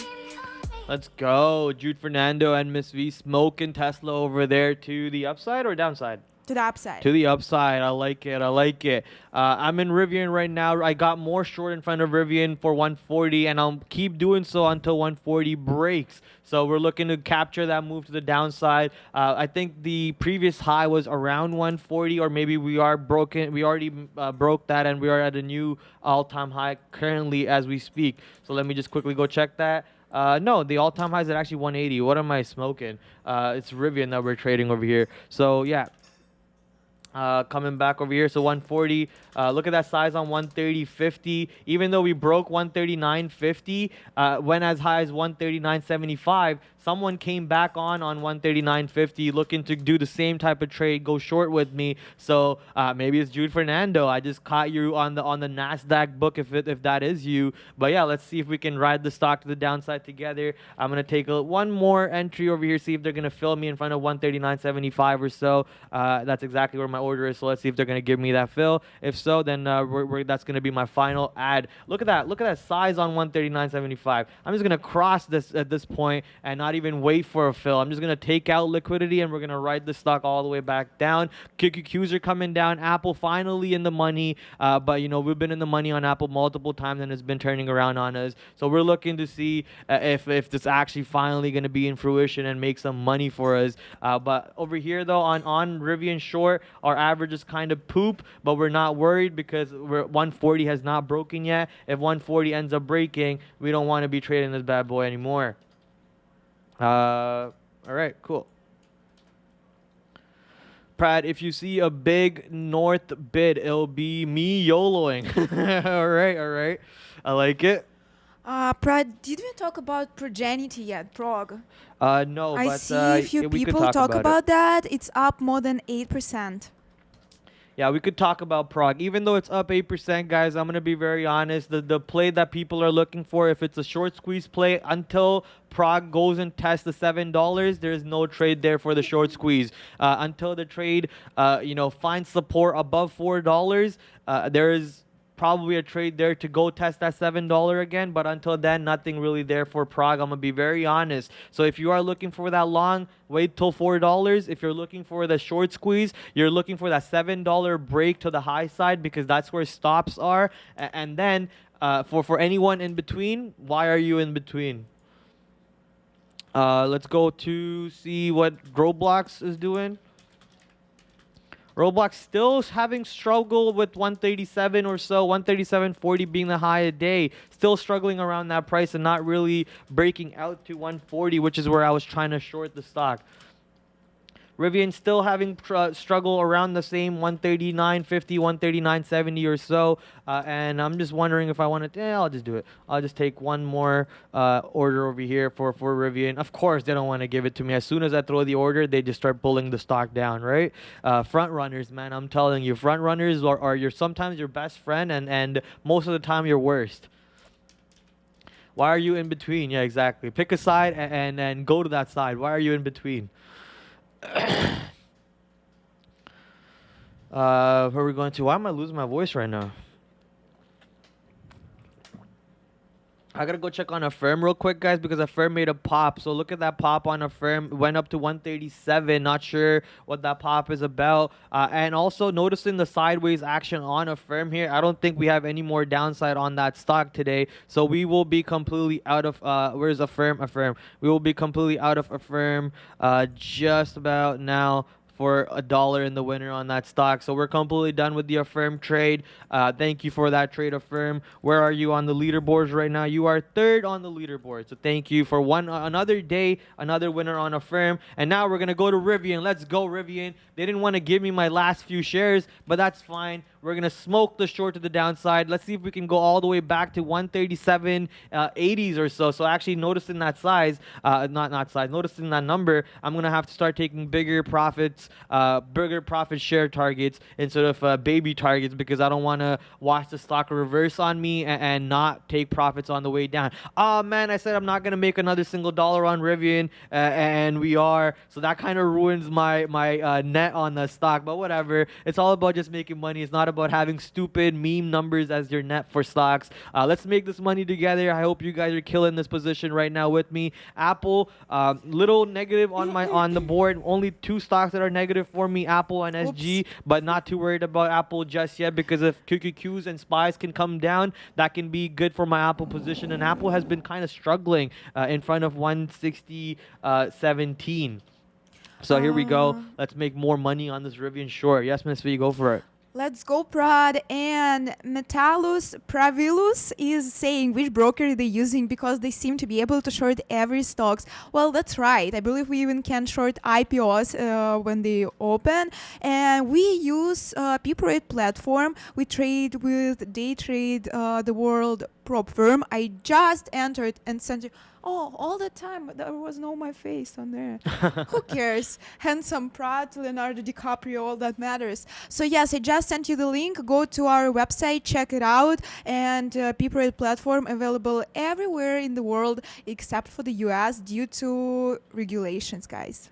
Let's go. Jude Fernando and Miss V smoking Tesla over there to the upside or downside? To the upside. To the upside. I like it. I'm in Rivian right now. I got more short in front of Rivian for 140, and I'll keep doing so until 140 breaks. So we're looking to capture that move to the downside. I think the previous high was around 140, or maybe we already broke that, and we are at a new all-time high currently as we speak. So let me just quickly go check that. No, the all-time high is at actually 180. What am I smoking? It's Rivian that we're trading over here. So yeah. Coming back over here, so 140. Look at that size on 130.50. Even though we broke 139.50, went as high as 139.75. Someone came back on 139.50, looking to do the same type of trade, go short with me. So maybe it's Jude Fernando. I just caught you on the Nasdaq book if that is you. But yeah, let's see if we can ride the stock to the downside together. I'm gonna take one more entry over here, see if they're gonna fill me in front of 139.75 or so. That's exactly where my order is. So let's see if they're gonna give me that fill. If so, then that's gonna be my final ad. Look at that. Look at that size on 139.75. I'm just gonna cross this at this point and not even wait for a fill. I'm just gonna take out liquidity and we're gonna ride the stock all the way back down. QQQs are coming down. Apple finally in the money, but you know we've been in the money on Apple multiple times and it's been turning around on us. So we're looking to see if this actually finally gonna be in fruition and make some money for us. But over here though on Rivian short, our average is kind of poop, but we're not worried because 140 has not broken yet. If 140 ends up breaking, we don't want to be trading this bad boy anymore. All right, cool. Prad, if you see a big north bid, it'll be me YOLOing. All right. I like it. Prad, did we talk about Progenity yet, Prog? No, I but see a few we could people talk about about that. It's up more than 8%. Yeah, we could talk about Prague. Even though it's up 8%, guys, I'm going to be very honest. The play that people are looking for, if it's a short squeeze play, until Prague goes and tests the $7, there's no trade there for the short squeeze. Until the trade, finds support above $4, there is probably a trade there to go test that $7 again, but until then, nothing really there for Prague. I'm gonna be very honest. So if you are looking for that long, wait till $4. If you're looking for the short squeeze, you're looking for that $7 break to the high side because that's where stops are. And then for anyone in between, why are you in between? Let's go to see what Roblox is doing. Roblox still having struggle with 137 or so, 137.40 being the high a day. Still struggling around that price and not really breaking out to 140, which is where I was trying to short the stock. Rivian still having struggle around the same 139.50, 139.70 or so. And I'm just wondering if I want to, I'll just do it. I'll just take one more order over here for Rivian. Of course, they don't want to give it to me. As soon as I throw the order, they just start pulling the stock down, right? Front runners, man, I'm telling you, front runners are sometimes your best friend and most of the time your worst. Why are you in between? Yeah, exactly. Pick a side and go to that side. Why are you in between? Where are we going to? Why am I losing my voice right now? I gotta go check on Affirm real quick, guys, because Affirm made a pop. So look at that pop on Affirm. Went up to 137. Not sure what that pop is about. And also noticing the sideways action on Affirm here. I don't think we have any more downside on that stock today. So we will be completely out of, where's Affirm? Affirm. We will be completely out of Affirm just about now for $1 in the winner on that stock. So we're completely done with the Affirm trade. Thank you for that trade, Affirm. Where are you on the leaderboards right now? You are third on the leaderboard. So thank you for another day, another winner on Affirm. And now we're going to go to Rivian. Let's go, Rivian. They didn't want to give me my last few shares, but that's fine. We're going to smoke the short to the downside. Let's see if we can go all the way back to 137.80s or so. So actually noticing that size, noticing that number, I'm going to have to start taking bigger profits, bigger profit share targets instead of baby targets because I don't want to watch the stock reverse on me and not take profits on the way down. Oh, man, I said I'm not going to make another single dollar on Rivian, and we are. So that kind of ruins my net on the stock, but whatever. It's all about just making money. It's not about having stupid meme numbers as your net for stocks. Let's make this money together. I hope you guys are killing this position right now with me. Apple, little negative on the board. Only two stocks that are negative for me, Apple and SG. Oops. But not too worried about Apple just yet because if QQQs and SPYs can come down, that can be good for my Apple position. And Apple has been kind of struggling in front of 160.17. So here we go. Let's make more money on this Rivian short. Yes, Miss V, go for it. Let's go, Prad. And Metallus Pravilus is saying which broker they're using because they seem to be able to short every stocks. Well, that's right. I believe we even can short IPOs when they open. And we use PeopleRate platform. We trade with Daytrade, the world prop firm. I just entered and sent you. Oh, all the time there was no my face on there. Who cares? Handsome Pratt, Leonardo DiCaprio, all that matters. So yes, I just sent you the link. Go to our website, check it out. And PeopleRate platform available everywhere in the world except for the US due to regulations, guys.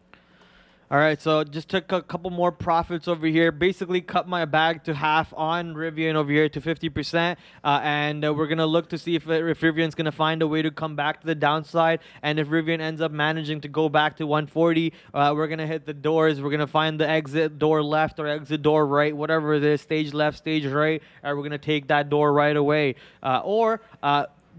All right, so just took a couple more profits over here. Basically, cut my bag to half on Rivian over here to 50%, and we're gonna look to see if Rivian's gonna find a way to come back to the downside. And if Rivian ends up managing to go back to 140, we're gonna hit the doors. We're gonna find the exit door left or exit door right, whatever it is, stage left, stage right, and we're gonna take that door right away. Or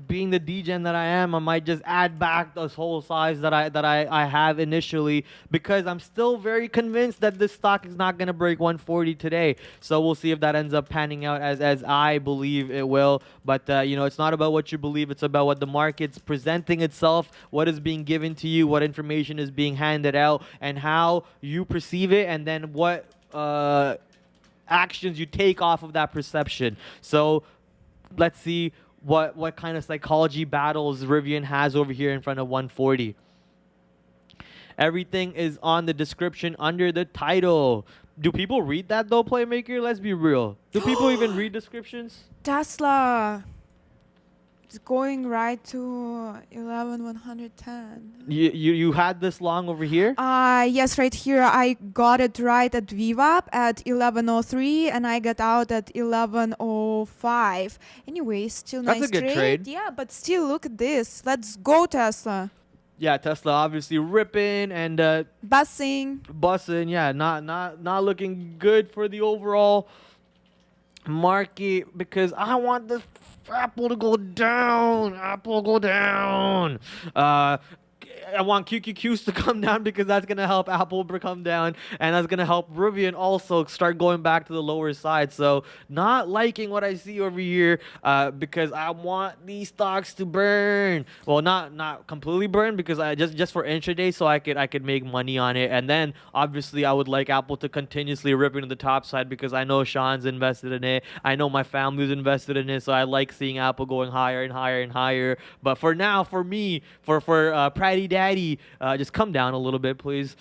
being the degen that I am, I might just add back this whole size that I have initially, because I'm still very convinced that this stock is not going to break 140 today. So we'll see if that ends up panning out as I believe it will. But you know, it's not about what you believe, it's about what the market's presenting itself, what is being given to you, what information is being handed out, and how you perceive it, and then what actions you take off of that perception. So let's see what kind of psychology battles Rivian has over here in front of 140. Everything is on the description under the title. Do people read that though, Playmaker? Let's be real. Do people even read descriptions? Tesla. It's going right to 11,110. You had this long over here? Yes, right here. I got it right at VWAP at 11:03, and I got out at 11:05. Anyway, still nice That's a good trade. Yeah, but still, look at this. Let's go, Tesla. Yeah, Tesla obviously ripping and Bussing. Yeah, not looking good for the overall market, because I want this Apple to go down. Apple go down. I want QQQs to come down because that's going to help Apple come down, and that's going to help Rivian also start going back to the lower side. So not liking what I see over here because I want these stocks to burn. Well, not completely burn, because I just for intraday, so I could make money on it. And then obviously I would like Apple to continuously rip into the top side, because I know Sean's invested in it. I know my family's invested in it, so I like seeing Apple going higher and higher and higher. But for now, for me, for Praddy Daddy, just come down a little bit, please.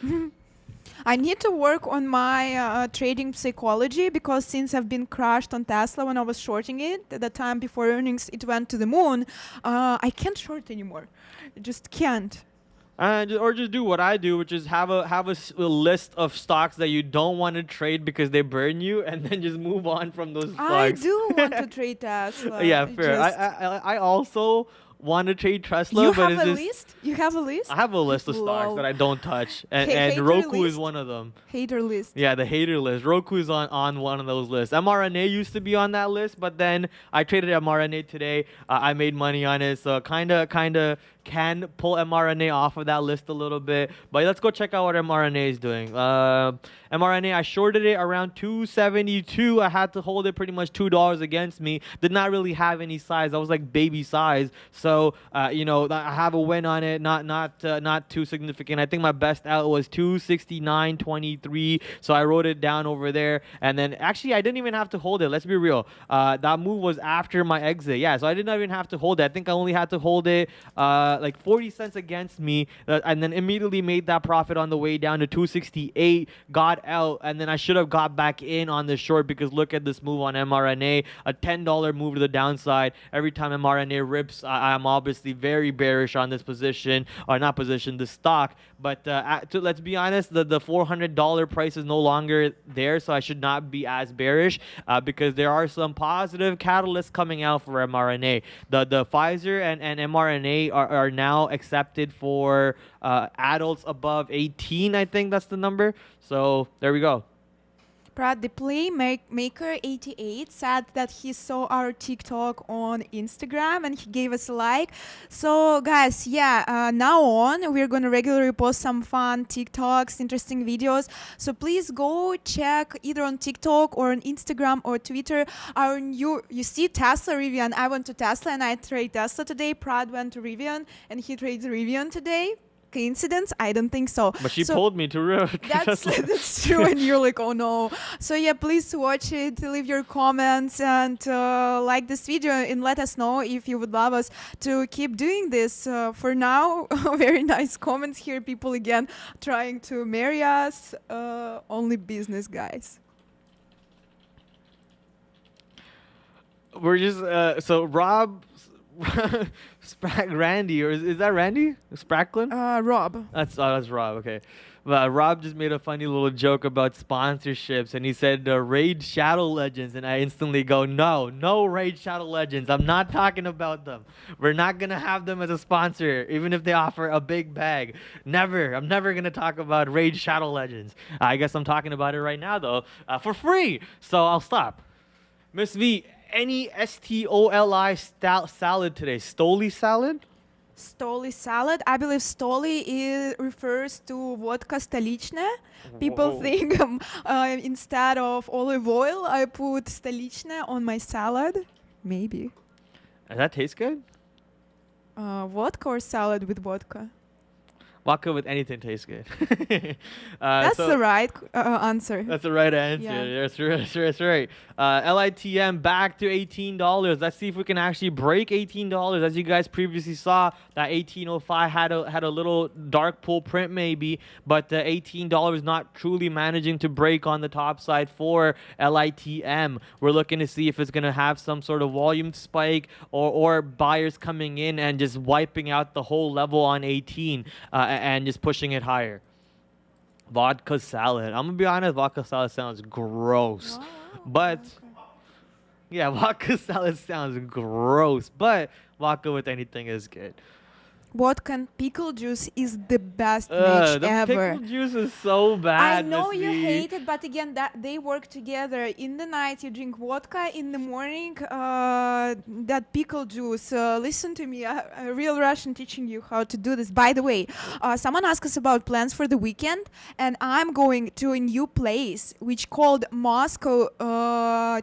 I need to work on my trading psychology, because since I've been crushed on Tesla when I was shorting it, at the time before earnings it went to the moon, I can't short anymore. I just can't. Or just do what I do, which is have a list of stocks that you don't want to trade because they burn you, and then just move on from those stocks. I do want to trade Tesla. Yeah, fair. I also want to trade Tesla. You but have a list? You have a list? I have a list of stocks that I don't touch, and Roku is one of them. Hater list. Yeah, the hater list. Roku is on one of those lists. mRNA used to be on that list, but then I traded mRNA today. I made money on it, so kind of can pull mRNA off of that list a little bit. But let's go check out what mRNA is doing. mRNA, I shorted it around 272. I had to hold it pretty much $2 against me. Did not really have any size. I was like baby size. So you know, I have a win on it. Not too significant. I think my best out was 269.23. So I wrote it down over there. And then actually I didn't even have to hold it. Let's be real. That move was after my exit. Yeah, so I did not even have to hold it. I think I only had to hold it like 40 cents against me, and then immediately made that profit on the way down to 268, got out, and then I should have got back in on the short, because look at this move on mRNA, a $10 move to the downside. Every time mRNA rips, I'm obviously very bearish on this position, or not position, the stock. But let's be honest, the $400 price is no longer there, so I should not be as bearish because there are some positive catalysts coming out for mRNA. The Pfizer and mRNA are now accepted for adults above 18. I think that's the number. So there we go. Prad, the Playmaker 88 said that he saw our TikTok on Instagram and he gave us a like. So guys, yeah, now on we're gonna regularly post some fun TikToks, interesting videos. So please go check either on TikTok or on Instagram or Twitter our new. You see Tesla Rivian. I went to Tesla and I trade Tesla today. Prad went to Rivian and he trades Rivian today. Coincidence? I don't think so. But she pulled me to that's true, and you're like, oh no. So yeah, please watch it, leave your comments, and like this video, and let us know if you would love us to keep doing this. For now, very nice comments here. People again trying to marry us. Only business guys. We're just so Rob. Randy, or is that Randy? Spracklin? Rob. That's Rob. Okay, Rob just made a funny little joke about sponsorships, and he said Raid Shadow Legends, and I instantly go, no Raid Shadow Legends. I'm not talking about them. We're not gonna have them as a sponsor, even if they offer a big bag. Never. I'm never gonna talk about Raid Shadow Legends. I guess I'm talking about it right now though, for free. So I'll stop. Miss V. Any STOLI salad today? Stoli salad? Stoli salad. I believe stoli refers to vodka stolichne. People think instead of olive oil, I put stolichne on my salad. Maybe. Does that taste good? Vodka or salad with vodka? Vodka with anything tastes good. That's the right answer. That's the right answer. Yeah. That's right. LITM back to $18. Let's see if we can actually break $18. As you guys previously saw, that 1805 had a little dark pull print maybe, but the $18 not truly managing to break on the top side for LITM. We're looking to see if it's going to have some sort of volume spike or buyers coming in and just wiping out the whole level on 18. And just pushing it higher. Vodka salad. I'm gonna be honest, vodka salad sounds gross. Wow, but okay. yeah, vodka salad sounds gross. But vodka with anything is good. Vodka and pickle juice is the best match the ever. Pickle juice is so bad. I know Miss you V. hate it, but again, that they work together. In the night, you drink vodka. In the morning, that pickle juice. Listen to me, a real Russian teaching you how to do this. By the way, someone asked us about plans for the weekend, and I'm going to a new place which called Moscow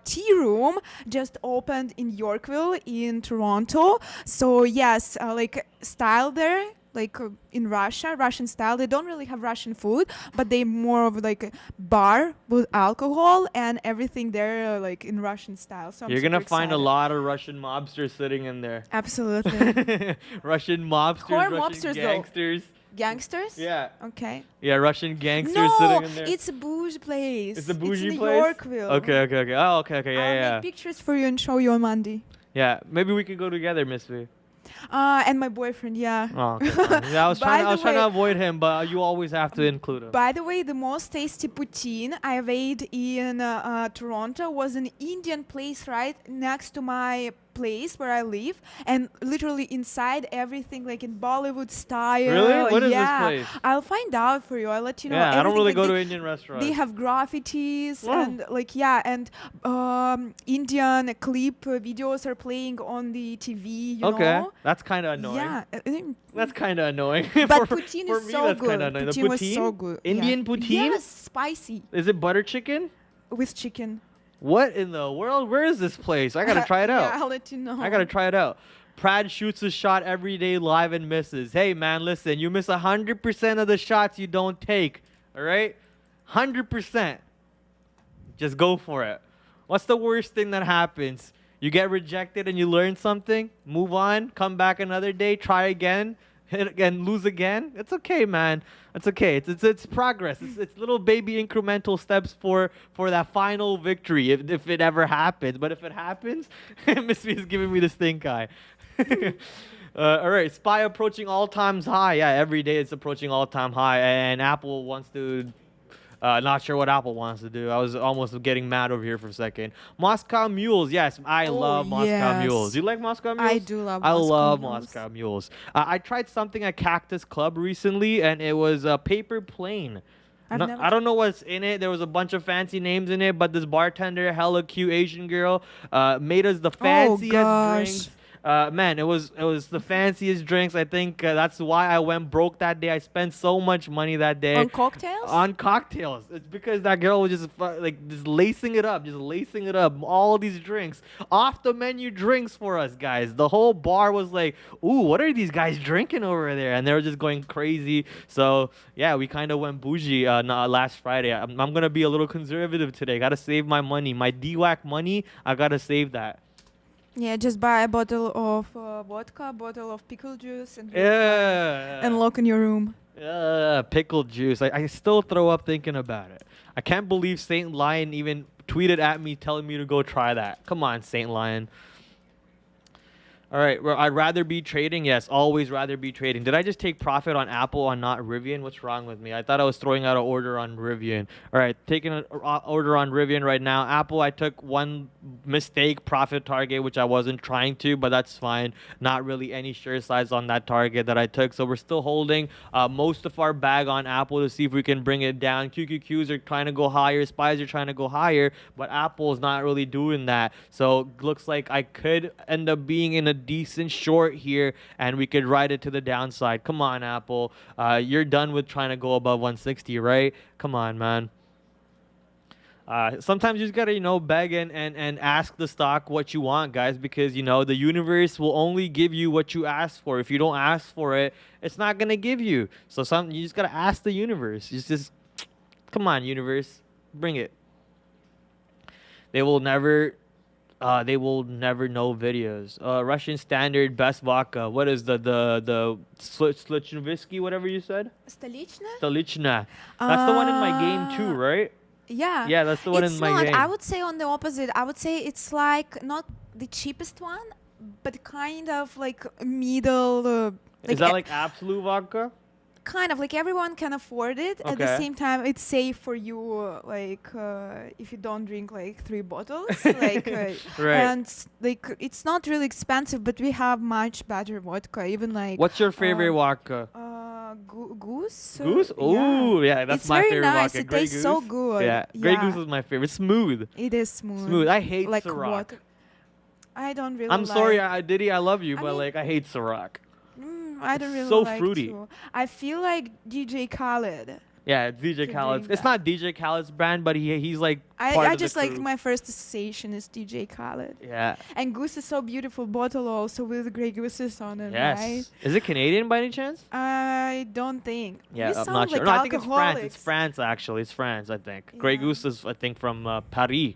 Tea Room, just opened in Yorkville in Toronto. So yes, like style there, like in Russia, Russian style. They don't really have Russian food, but they more of like a bar with alcohol and everything there, like in Russian style. So You're gonna super find a excited. lot of Russian mobsters sitting in there. Absolutely. Russian mobsters, Who are Russian mobsters, though? gangsters. Gangsters? Yeah. Okay. Yeah, Russian gangsters No, sitting in there. it's a bougie place. It's a bougie in place? Yorkville. Okay. Oh, okay. I'll Yeah. make pictures for you and show you on Monday. Yeah, maybe we could go together, Miss V. And my boyfriend, yeah. Oh, okay, fine. Yeah, I was By trying the to way- avoid him, but you always have to include him. By the way, the most tasty poutine I've ate in Toronto was an Indian place right next to my place where I live, and literally inside everything like in Bollywood style. Really? What is this yeah. place? I'll find out for you. I'll let you know. Yeah, I don't Everything, really like, go to they- Indian restaurants. They have graffitis Oh. and like yeah, and Indian clip videos are playing on the TV. You Okay, know? that's kind of annoying. Yeah. That's kind of annoying. But for, poutine for is me, so that's good. kinda annoying. The Poutine was poutine? so good. Indian yeah. poutine? Yes, spicy Is it butter chicken? with chicken. What in the world? Where is this place? I gotta try it out. Yeah, I'll let you know. I gotta try it out. Prad shoots a shot every day live and misses. Hey man, listen, you miss 100% of the shots you don't take. All right, 100%. Just go for it. What's the worst thing that happens? You get rejected and you learn something. Move on. Come back another day. Try again. Hit again. Lose again. It's okay, man. It's okay. It's progress. It's little baby incremental steps for that final victory if it ever happens. But if it happens, Miss V is giving me the stink eye. All right, SPY approaching all-time high. Yeah, every day it's approaching all-time high, and Apple wants to. Not sure what Apple wants to do. I was almost getting mad over here for a second. Moscow Mules. Yes, I love Moscow yes. Mules. You like Moscow Mules? I do love I Moscow love Mules. Moscow Mules. I tried something at Cactus Club recently, and it was a paper plane. I don't know what's in it. There was a bunch of fancy names in it, but this bartender, hella cute Asian girl, made us the fanciest drinks. Man, it was the fanciest drinks. I think that's why I went broke that day. I spent so much money that day on cocktails. On cocktails. It's because that girl was just just lacing it up, all these drinks, off the menu drinks for us guys. The whole bar was like, "Ooh, what are these guys drinking over there?" And they were just going crazy. So yeah, we kind of went bougie last Friday. I'm gonna be a little conservative today. Gotta save my money, my DWAC money. I gotta save that. Yeah, just buy a bottle of vodka, a bottle of pickle juice, and and lock in your room. Pickle juice. I still throw up thinking about it. I can't believe Saint Lion even tweeted at me telling me to go try that. Come on, Saint Lion. All right, well, I'd rather be trading. Yes, always rather be trading. Did I just take profit on Apple and not Rivian? What's wrong with me? I thought I was throwing out an order on Rivian. All right, taking an order on Rivian right now. Apple, I took one mistake profit target, which I wasn't trying to, but that's fine. Not really any share size on that target that I took. So we're still holding most of our bag on Apple to see if we can bring it down. QQQs are trying to go higher. SPYs are trying to go higher, but Apple's not really doing that. So looks like I could end up being in a decent short here, and we could ride it to the downside. Come on, Apple. You're done with trying to go above 160, right? Come on, man. Sometimes you just gotta, beg and ask the stock what you want, guys, because, the universe will only give you what you ask for. If you don't ask for it, it's not gonna give you. So you just gotta ask the universe. Just come on, universe, bring it. They will never know videos. Russian standard best vodka. What is the Slichnovisky, whatever you said? Stolichna. That's the one in my game too, right? Yeah. Yeah, that's the one in my game. I would say on the opposite. I would say it's like not the cheapest one, but kind of like middle. Is that like absolute vodka? Kind of like everyone can afford it. At the same time, it's safe for you, if you don't drink like 3 bottles, right. And it's not really expensive, but we have much better vodka. Even like. What's your favorite vodka? Goose. Goose? Oh, yeah, that's my favorite nice. vodka. It tastes so good. Yeah, Grey Goose is my favorite. Smooth. It is smooth. Smooth. I hate like Ciroc. Water. I don't really. I'm sorry, Diddy, I love you, but I hate Ciroc. I don't really so like fruity. to. I feel like DJ Khaled. Yeah, it's DJ Khaled. It's not DJ Khaled's brand, but he's like I just like my first association is DJ Khaled. Yeah. And Goose is so beautiful bottle also with Grey Gooses on it, yes. right? Is it Canadian by any chance? I don't think. Yeah, we I'm sound not sure. like No, I think it's France. alcoholics. It's France, actually. It's France, I think. Yeah. Grey Goose is, I think, from Paris.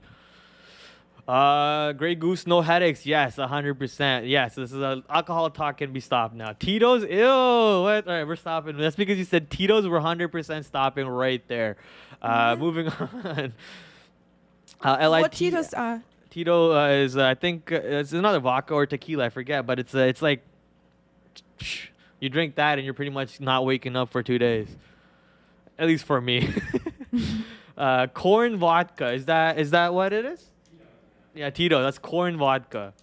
Grey Goose, no headaches. Yes, 100%. Yes, this is alcohol talk can be stopped now. Tito's, ew. What? All right, we're stopping. That's because you said Tito's. We're 100% stopping right there. Moving on. What Tito's are? Tito is, I think, it's another vodka or tequila. I forget, but it's like you drink that and you're pretty much not waking up for 2 days. At least for me. Corn vodka. Is that what it is? Yeah, Tito. That's corn vodka.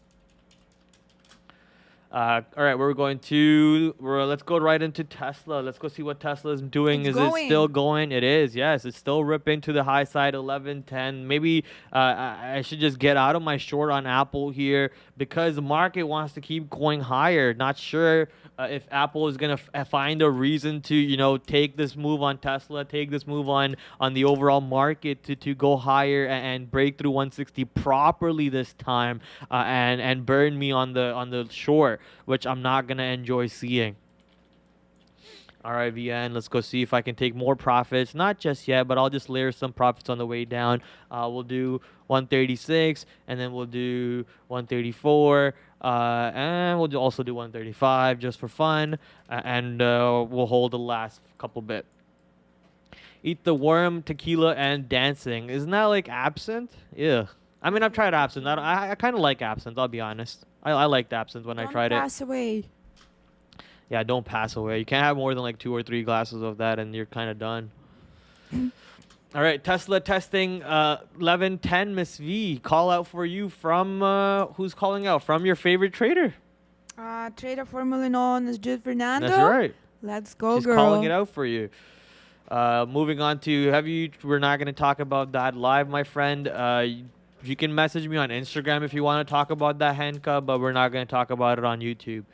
All right, let's go right into Tesla. Let's go see what Tesla is doing. Is it still going? It is. Yes, it's still ripping to the high side, 11.10. Maybe I should just get out of my short on Apple here because the market wants to keep going higher. Not sure if Apple is going to find a reason to, take this move on Tesla, take this move on the overall market to go higher and break through 160 properly this time and burn me on the short, which I'm not going to enjoy seeing. RIVN, let's go see if I can take more profits. Not just yet, but I'll just layer some profits on the way down. We'll do 136, and then we'll do 134, and we'll also do 135 just for fun, and we'll hold the last couple bit. Eat the worm, tequila, and dancing. Isn't that like absinthe? Yeah. I mean, I've tried absinthe. I kind of like absinthe, I'll be honest. I liked absinthe when I tried it. Don't pass away. Yeah, don't pass away. You can't have more than like 2 or 3 glasses of that and you're kind of done. All right, Tesla testing 11.10, Miss V. Call out for you from, who's calling out? From your favorite trader. Trader formerly known as Jude Fernando. That's right. Let's go, She's girl. calling it out for you. Moving on to we're not going to talk about that live, my friend. You can message me on Instagram if you want to talk about that handcuff, but we're not going to talk about it on YouTube.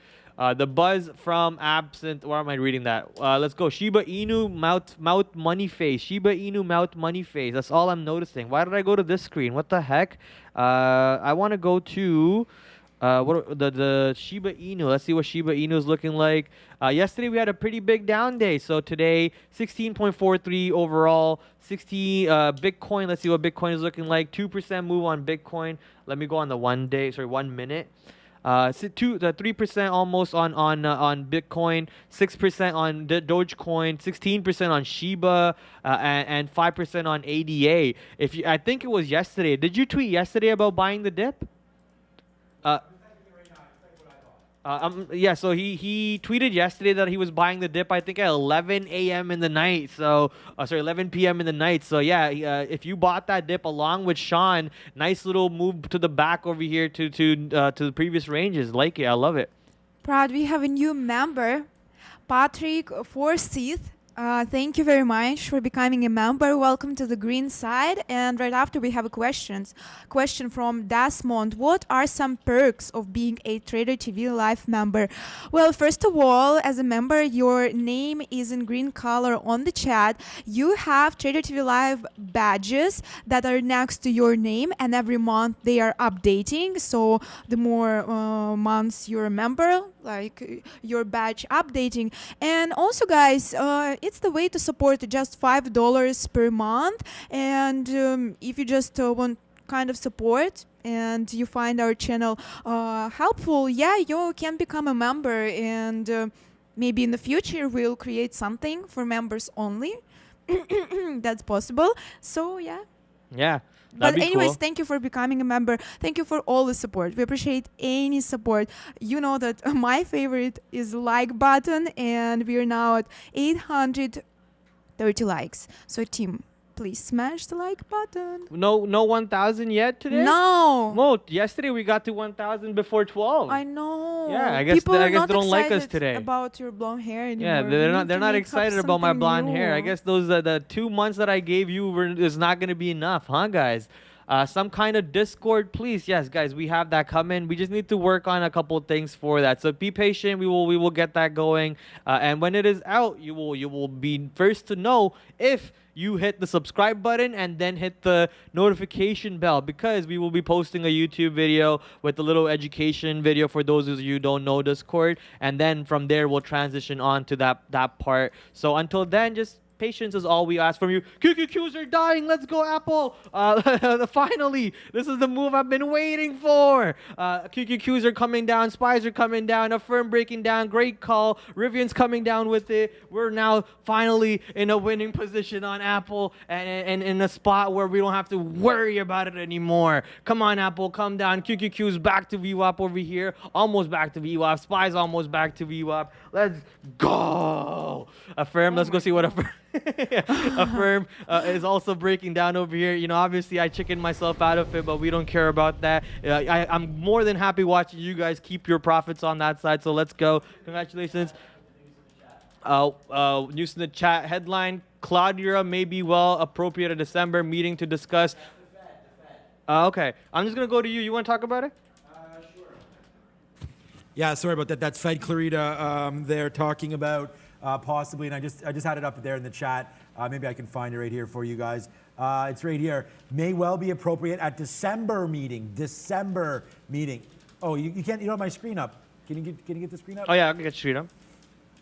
The buzz from absent. Where am I reading that? Let's go. Shiba Inu mouth money face. Shiba Inu mouth money face. That's all I'm noticing. Why did I go to this screen? What the heck? I want to go to the Shiba Inu. Let's see what Shiba Inu is looking like. Yesterday we had a pretty big down day. So today 16.43 overall. 60 Bitcoin. Let's see what Bitcoin is looking like. 2% move on Bitcoin. Let me go on the 1 minute. 3% almost on Bitcoin, 6% on Dogecoin, 16% on Shiba, and 5% on ADA. I think it was yesterday. Did you tweet yesterday about buying the dip? Yeah, so he tweeted yesterday that he was buying the dip, I think at 11 a.m. in the night. So, 11 p.m. in the night. So, yeah, if you bought that dip along with Sean, nice little move to the back over here to the previous ranges. Like it, I love it. Prad, we have a new member, Patrick Forsyth. Thank you very much for becoming a member. Welcome to the green side. And right after we have a question from Desmond. What are some perks of being a Trader TV Live member? Well, first of all, as a member, your name is in green color on the chat. You have Trader TV Live badges that are next to your name, and every month they are updating. So the more months you're a member, like your badge updating. And also, guys, it's the way to support just $5 per month. And if you just want kind of support and you find our channel helpful, yeah, you can become a member. And maybe in the future we'll create something for members only. That's possible. So, yeah. Yeah. But anyways, cool. Thank you for becoming a member. Thank you for all the support. We appreciate any support. You know that my favorite is the like button, and we are now at 830 likes. So, team, please smash the like button. No 1,000 yet today? No. Mo, yesterday we got to 1,000 before 12. I know. Yeah, I guess People they are not don't like us excited today. about your blonde hair anymore. Yeah, they're not excited about my blonde hair. I guess those the 2 months that I gave you is not gonna be enough, huh, guys? Some kind of Discord, please. Yes, guys, we have that coming. We just need to work on a couple of things for that. So be patient. We will get that going. And when it is out, you will be first to know if you hit the subscribe button and then hit the notification bell, because we will be posting a YouTube video with a little education video for those of you who don't know Discord, and then from there we'll transition on to that part. So until then, just patience is all we ask from you. QQQs are dying. Let's go, Apple. Finally, this is the move I've been waiting for. QQQs are coming down. Spies are coming down. Affirm breaking down. Great call. Rivian's coming down with it. We're now finally in a winning position on Apple, and in a spot where we don't have to worry about it anymore. Come on, Apple. Come down. QQQ's back to VWAP over here. Almost back to VWAP. Spies almost back to VWAP. Let's go. Affirm. Let's go see what Affirm. Affirm is also breaking down over here. You know, obviously I chickened myself out of it, but we don't care about that. I'm more than happy watching you guys keep your profits on that side. So let's go. Congratulations. News in the chat headline: Claudia may be well appropriate a December meeting to discuss. Okay, I'm just gonna go to you. You want to talk about it? Sure. Yeah, sorry about that. That's Fed Clarita. They're talking about possibly, and I just had it up there in the chat. Maybe I can find it right here for you guys. It's right here. May well be appropriate at December meeting. December meeting. Oh, you can't. You don't have my screen up. Can you get the screen up? Oh yeah, I can get screen up.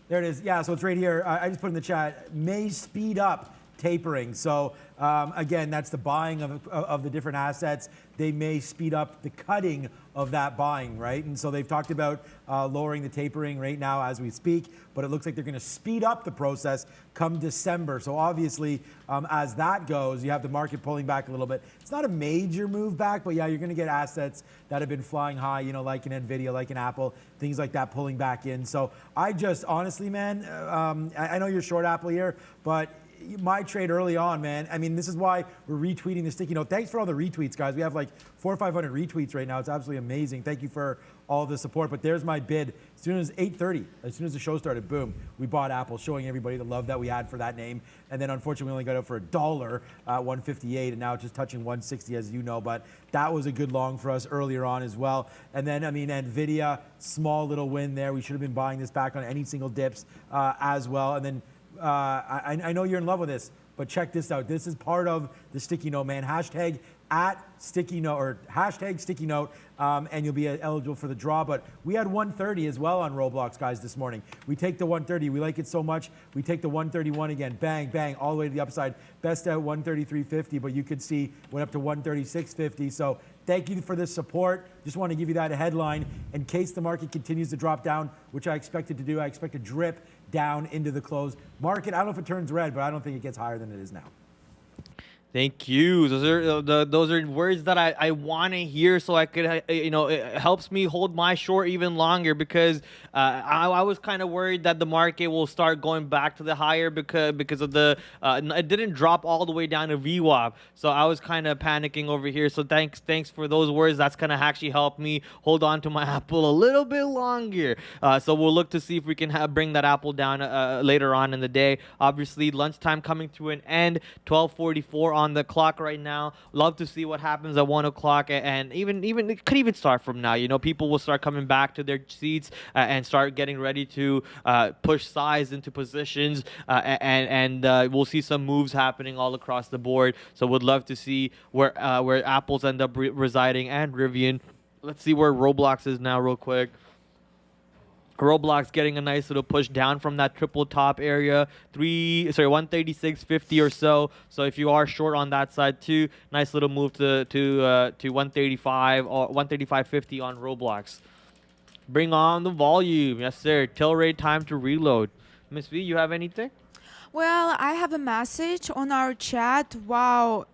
There it is. Yeah, so it's right here. I just put in the chat. May speed up tapering. So again, that's the buying of the different assets. They may speed up the cutting of that buying, right? And so they've talked about lowering the tapering right now as we speak, but it looks like they're going to speed up the process come December. So obviously, as that goes, you have the market pulling back a little bit. It's not a major move back, but yeah, you're going to get assets that have been flying high, you know, like an Nvidia, like an Apple, things like that pulling back in. So I just honestly, man, I know you're short Apple here, but my trade early on, man. I mean, this is why we're retweeting the sticky note. Thanks for all the retweets, guys. We have like 400 or 500 retweets right now. It's absolutely amazing. Thank you for all the support. But there's my bid. As soon as 8:30, as soon as the show started, boom, we bought Apple, showing everybody the love that we had for that name. And then unfortunately, we only got it for $1 at 158, and now it's just touching 160, as you know. But that was a good long for us earlier on as well. And then, I mean, Nvidia, small little win there. We should have been buying this back on any single dips as well. And then I know you're in love with this, but check this out. This is part of the sticky note, man. Hashtag at sticky note, or hashtag sticky note, and you'll be eligible for the draw. But we had 130 as well on Roblox, guys, this morning. We take the 130. We like it so much. We take the 131 again. Bang, bang, all the way to the upside. Best at 133.50, but you could see went up to 136.50. So thank you for this support. Just want to give you that headline in case the market continues to drop down, which I expect it to do. I expect to drip down into the close. Market, I don't know if it turns red, but I don't think it gets higher than it is now. Thank you. Those are words that I want to hear, so I could, it helps me hold my short even longer, because I was kind of worried that the market will start going back to the higher because of the it didn't drop all the way down to VWAP, so I was kind of panicking over here. So thanks for those words. That's gonna actually help me hold on to my Apple a little bit longer. So we'll look to see if we can bring that Apple down later on in the day. Obviously, lunchtime coming to an end. 12:44 on the clock right now. Love to see what happens at 1 o'clock, and even it could even start from now. People will start coming back to their seats and start getting ready to push size into positions, and we'll see some moves happening all across the board. So would love to see where Apples end up residing, and Rivian. Let's see where Roblox is now real quick. Roblox getting a nice little push down from that triple top area, 136.50 or so. So if you are short on that side too, nice little move to 135 or 135.50 on Roblox. Bring on the volume, yes sir. TLRY time to reload. Miss V, you have anything? Well, I have a message on our chat. Wow,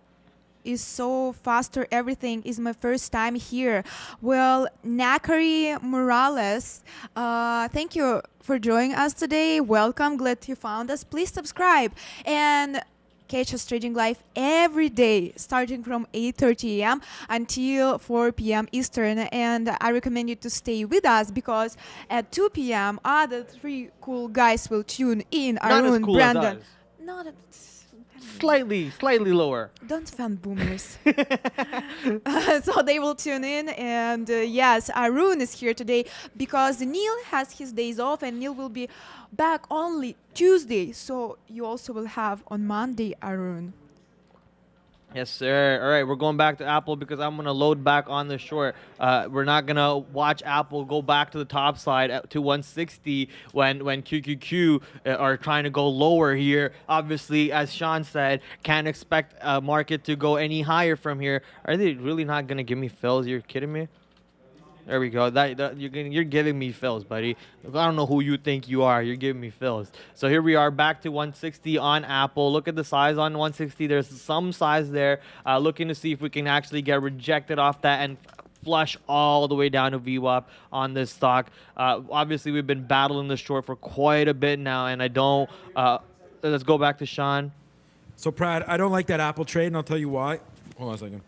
is so faster. Everything is my first time here. Well, Nakari Morales, thank you for joining us today. Welcome. Glad you found us. Please subscribe and catch us trading live every day, starting from 8:30 a.m. until 4 p.m. Eastern. And I recommend you to stay with us, because at 2 p.m. other three cool guys will tune in. Not Arun, as cool Brandon. as us. Not Slightly lower. Don't offend boomers. So they will tune in, and yes, Arun is here today because Neil has his days off, and Neil will be back only Tuesday. So you also will have on Monday, Arun. Yes, sir. All right, we're going back to Apple because I'm going to load back on the short. We're not going to watch Apple go back to the top side to 160 when QQQ are trying to go lower here. Obviously, as Sean said, can't expect a market to go any higher from here. Are they really not going to give me fills? You're kidding me? There we go. You're giving me fills, buddy. I don't know who you think you are. You're giving me fills. So here we are back to 160 on Apple. Look at the size on 160. There's some size there. Looking to see if we can actually get rejected off that and flush all the way down to VWAP on this stock. Obviously, we've been battling the short for quite a bit now, and I don't. Let's go back to Sean. So, Prad, I don't like that Apple trade, and I'll tell you why. Hold on a second.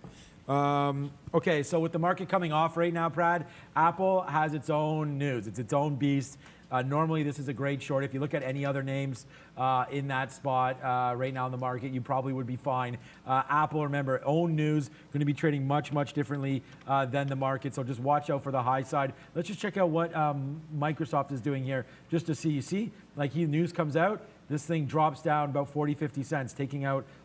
Okay, so with the market coming off right now, Prad, Apple has its own news. It's its own beast. Normally, this is a great short. If you look at any other names in that spot right now in the market, you probably would be fine. Apple, remember, own news, going to be trading much, much differently than the market. So just watch out for the high side. Let's just check out what Microsoft is doing here just to see. You see, like news comes out, this thing drops down about 40, 50 cents,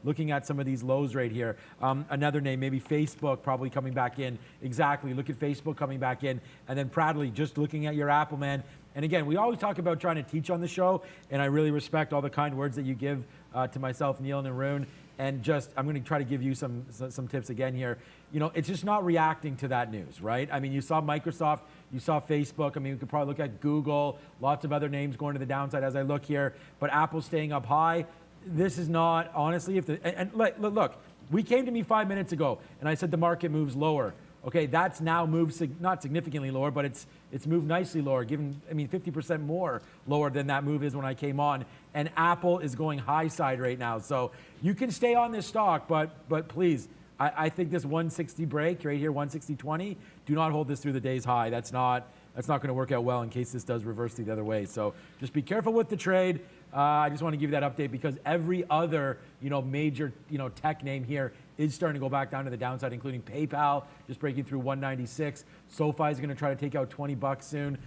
looking at some of these lows right here. Another name, maybe Facebook, probably coming back in. Exactly, look at Facebook coming back in. And then Pradley, just looking at your Apple, man. And again, we always talk about trying to teach on the show, and I really respect all the kind words that you give to myself, Neil, and Arun. And just, I'm going to try to give you some tips again here. It's just not reacting to that news, right? I mean, you saw Microsoft, you saw Facebook. I mean, we could probably look at Google, lots of other names going to the downside as I look here. But Apple's staying up high. This is not, honestly, look, we came to me 5 minutes ago, and I said the market moves lower. Okay, that's now moved not significantly lower, but it's moved nicely lower, given, I mean, 50% more lower than that move is when I came on. And Apple is going high side right now. So you can stay on this stock, but please, I think this 160 break right here, 160.20, do not hold this through the day's high. That's not going to work out well in case this does reverse the other way. So just be careful with the trade. I just want to give you that update because every other, major, tech name here is starting to go back down to the downside, including PayPal, just breaking through 196. SoFi is going to try to take out $20 soon.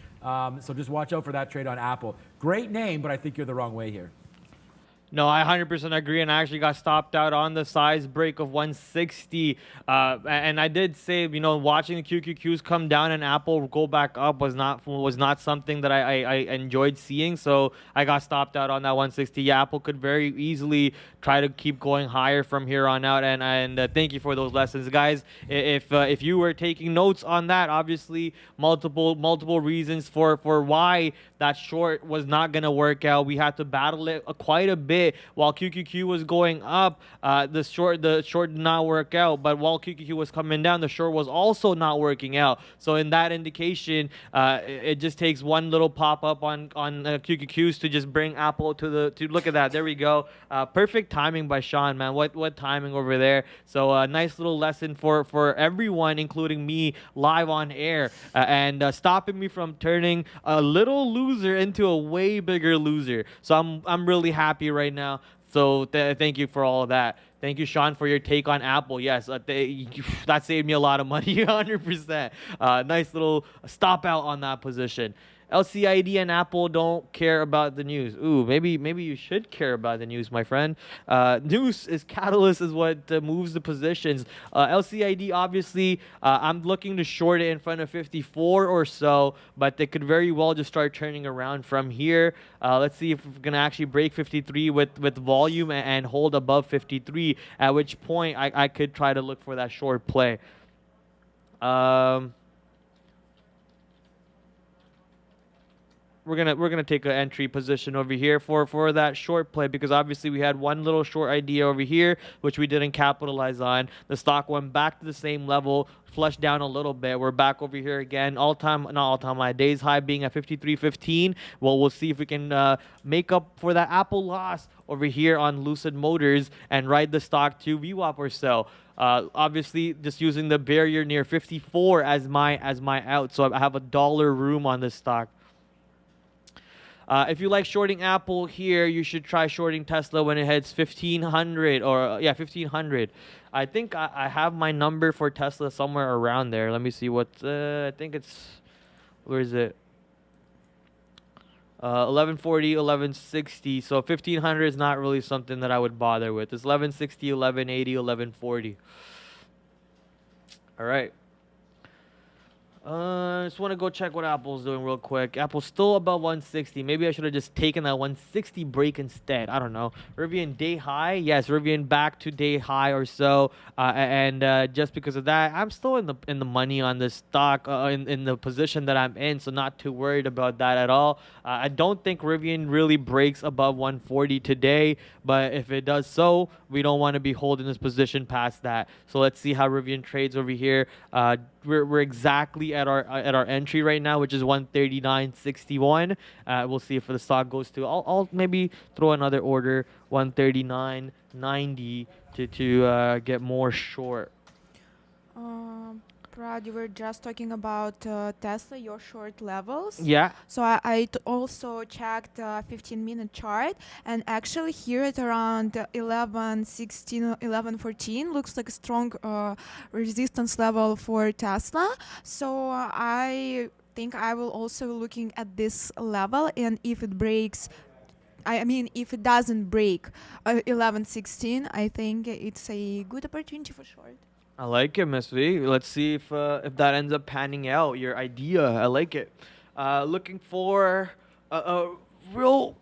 So just watch out for that trade on Apple. Great name, but I think you're the wrong way here. No, I 100% agree, and I actually got stopped out on the size break of 160. And I did say, watching the QQQs come down and Apple go back up was not something that I enjoyed seeing. So I got stopped out on that 160. Yeah, Apple could very easily try to keep going higher from here on out. And thank you for those lessons, guys. If you were taking notes on that, obviously multiple reasons for why that short was not going to work out. We had to battle it quite a bit. While QQQ was going up, the short did not work out. But while QQQ was coming down, the short was also not working out. So in that indication, it just takes one little pop up on QQQs to just bring Apple to look at that. There we go. Perfect timing by Sean, man. What timing over there. So a nice little lesson for everyone, including me, live on air, and stopping me from turning a little loser into a way bigger loser. So I'm really happy right now. So thank you for all of that. Thank you, Sean, for your take on Apple. Yes, that saved me a lot of money, 100%. Nice little stop out on that position. LCID and Apple don't care about the news. Ooh, maybe you should care about the news, my friend. News is catalyst is what moves the positions. LCID, obviously, I'm looking to short it in front of 54 or so, but they could very well just start turning around from here. Let's see if we're going to actually break 53 with volume and hold above 53, at which point I could try to look for that short play. We're gonna take an entry position over here for that short play because obviously we had one little short idea over here which we didn't capitalize on. The stock went back to the same level, flushed down a little bit. We're back over here again. My day's high being at 53.15. Well, we'll see if we can make up for that Apple loss over here on Lucid Motors and ride the stock to VWAP or so. Obviously, just using the barrier near 54 as my out, so I have $1 room on this stock. If you like shorting Apple here, you should try shorting Tesla when it hits 1500 or 1500. I think I have my number for Tesla somewhere around there. Let me see what I think it's. Where is it? 1140, 1160. So 1500 is not really something that I would bother with. It's 1160, 1180, 1140. All right. Just want to go check what Apple's doing real quick. Apple's still above 160. Maybe I should have just taken that 160 break instead. I don't know. Rivian day high. Yes, Rivian back to day high or so. And just because of that, I'm still in the money on this stock, in the position that I'm in. So not too worried about that at all. I don't think Rivian really breaks above 140 today. But if it does so, we don't want to be holding this position past that. So let's see how Rivian trades over here. We're exactly at our entry right now, which is 139.61. We'll see if the stock goes to. I'll maybe throw another order 139.90 to get more short. Prad, you were just talking about Tesla, your short levels. Yeah. So I also checked 15-minute chart, and actually here at around 11.16, 11.14 looks like a strong resistance level for Tesla. So I think I will also looking at this level, and if it breaks, if it doesn't break 11.16, I think it's a good opportunity for short. I like it, Miss V. Let's see if that ends up panning out. Your idea, I like it. Looking for a real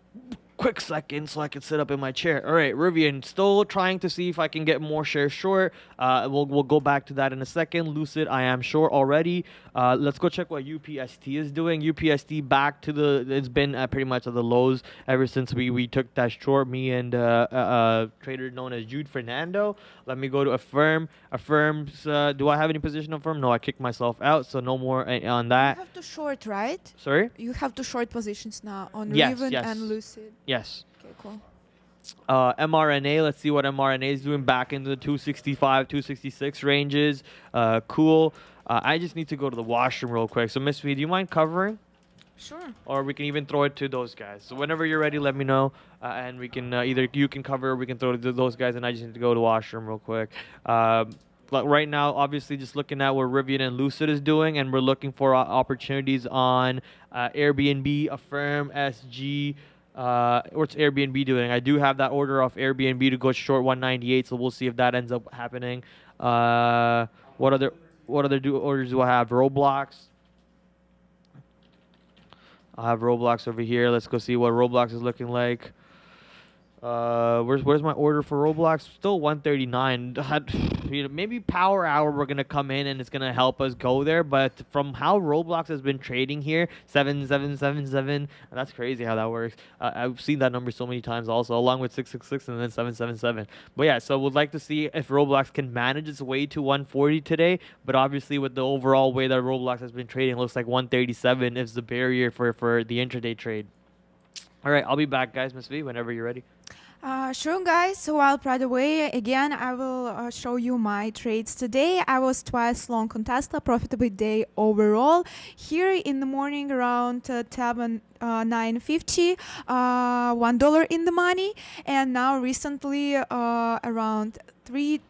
quick second so I can sit up in my chair. All right, Rivian, still trying to see if I can get more shares short. We'll go back to that in a second. Lucid, I am short already. Let's go check what UPST is doing. UPST back to it's been pretty much at the lows ever since we took that short, me and a trader known as Jude Fernando. Let me go to Affirm. Affirm's, do I have any position on Affirm? No, I kicked myself out, so no more on that. You have to short, right? Sorry? You have to short positions now on Yes, RIVN yes. and Lucid. Yes. Okay, cool. mRNA, let's see what mRNA is doing back into the 265, 266 ranges. Cool. I just need to go to the washroom real quick. So, Miss V, do you mind covering? Sure. Or we can even throw it to those guys. So whenever you're ready, let me know. And we can either you can cover or we can throw it to those guys. And I just need to go to the washroom real quick. But right now, obviously, just looking at what Rivian and Lucid is doing. And we're looking for opportunities on Airbnb, Affirm, SG. What's Airbnb doing? I do have that order off Airbnb to go short 198, so we'll see if that ends up happening. What other orders do I have? Roblox. I have Roblox over here. Let's go see what Roblox is looking like. Where's my order for Roblox? Still 139. Maybe Power Hour we're gonna come in and it's gonna help us go there. But from how Roblox has been trading here, 7777. That's crazy how that works. I've seen that number so many times also, along with 666 and then 777. But yeah, so we'd like to see if Roblox can manage its way to 140 today. But obviously, with the overall way that Roblox has been trading, it looks like 137 is the barrier for the intraday trade. All right, I'll be back, guys. Miss V, whenever you're ready. Sure, guys. So while Prad away, again, I will show you my trades today. I was twice long on Tesla, profitable day overall. Here in the morning around 9.50, $1 in the money, and now recently around $3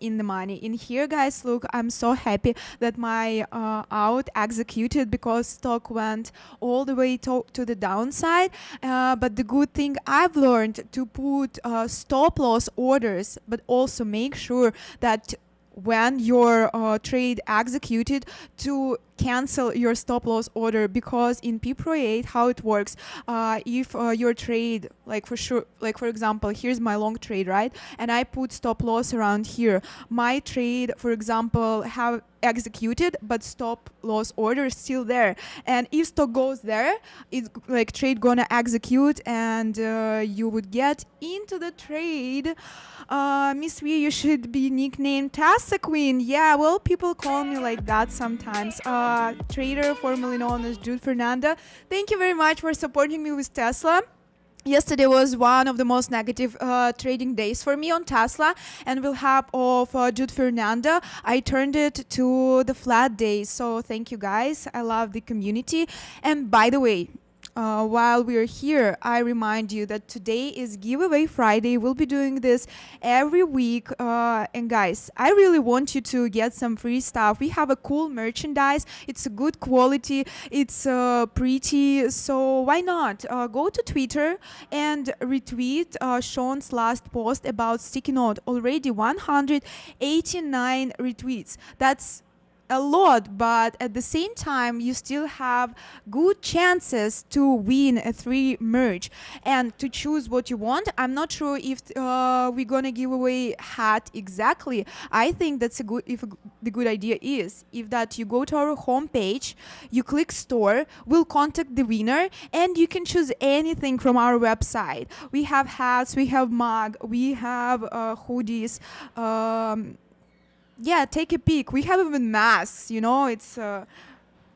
in the money. In here, guys, look, I'm so happy that my out executed because stock went all the way to the downside. But the good thing I've learned to put stop loss orders, but also make sure that when your trade executed to cancel your stop loss order, because in Pro 8 how it works, if your trade, like for example, here's my long trade, right, and I put stop loss around here, my trade, for example, have executed but stop loss order is still there, and if stock goes there, it's like trade gonna execute and you would get into the trade. Miss V, you should be nicknamed Tesla Queen. Yeah, well, people call me like that sometimes. Trader formerly known as Jude Fernando. Thank you very much for supporting me with Tesla. Yesterday was one of the most negative trading days for me on Tesla, and with help of Jude Fernando, I turned it to the flat days. So thank you, guys. I love the community. And by the way, while we're here, I remind you that today is Giveaway Friday. We'll be doing this every week. And guys, I really want you to get some free stuff. We have a cool merchandise. It's a good quality. It's pretty. So why not? Go to Twitter and retweet Sean's last post about sticky note. Already 189 retweets. That's a lot, but at the same time you still have good chances to win a free merch and to choose what you want. I'm not sure if we're gonna give away hat exactly. I think that's the good idea is if that you go to our homepage, you click store, we'll contact the winner, and you can choose anything from our website. We have hats, we have mug, we have hoodies. Yeah, take a peek. We have even masks, you know, it's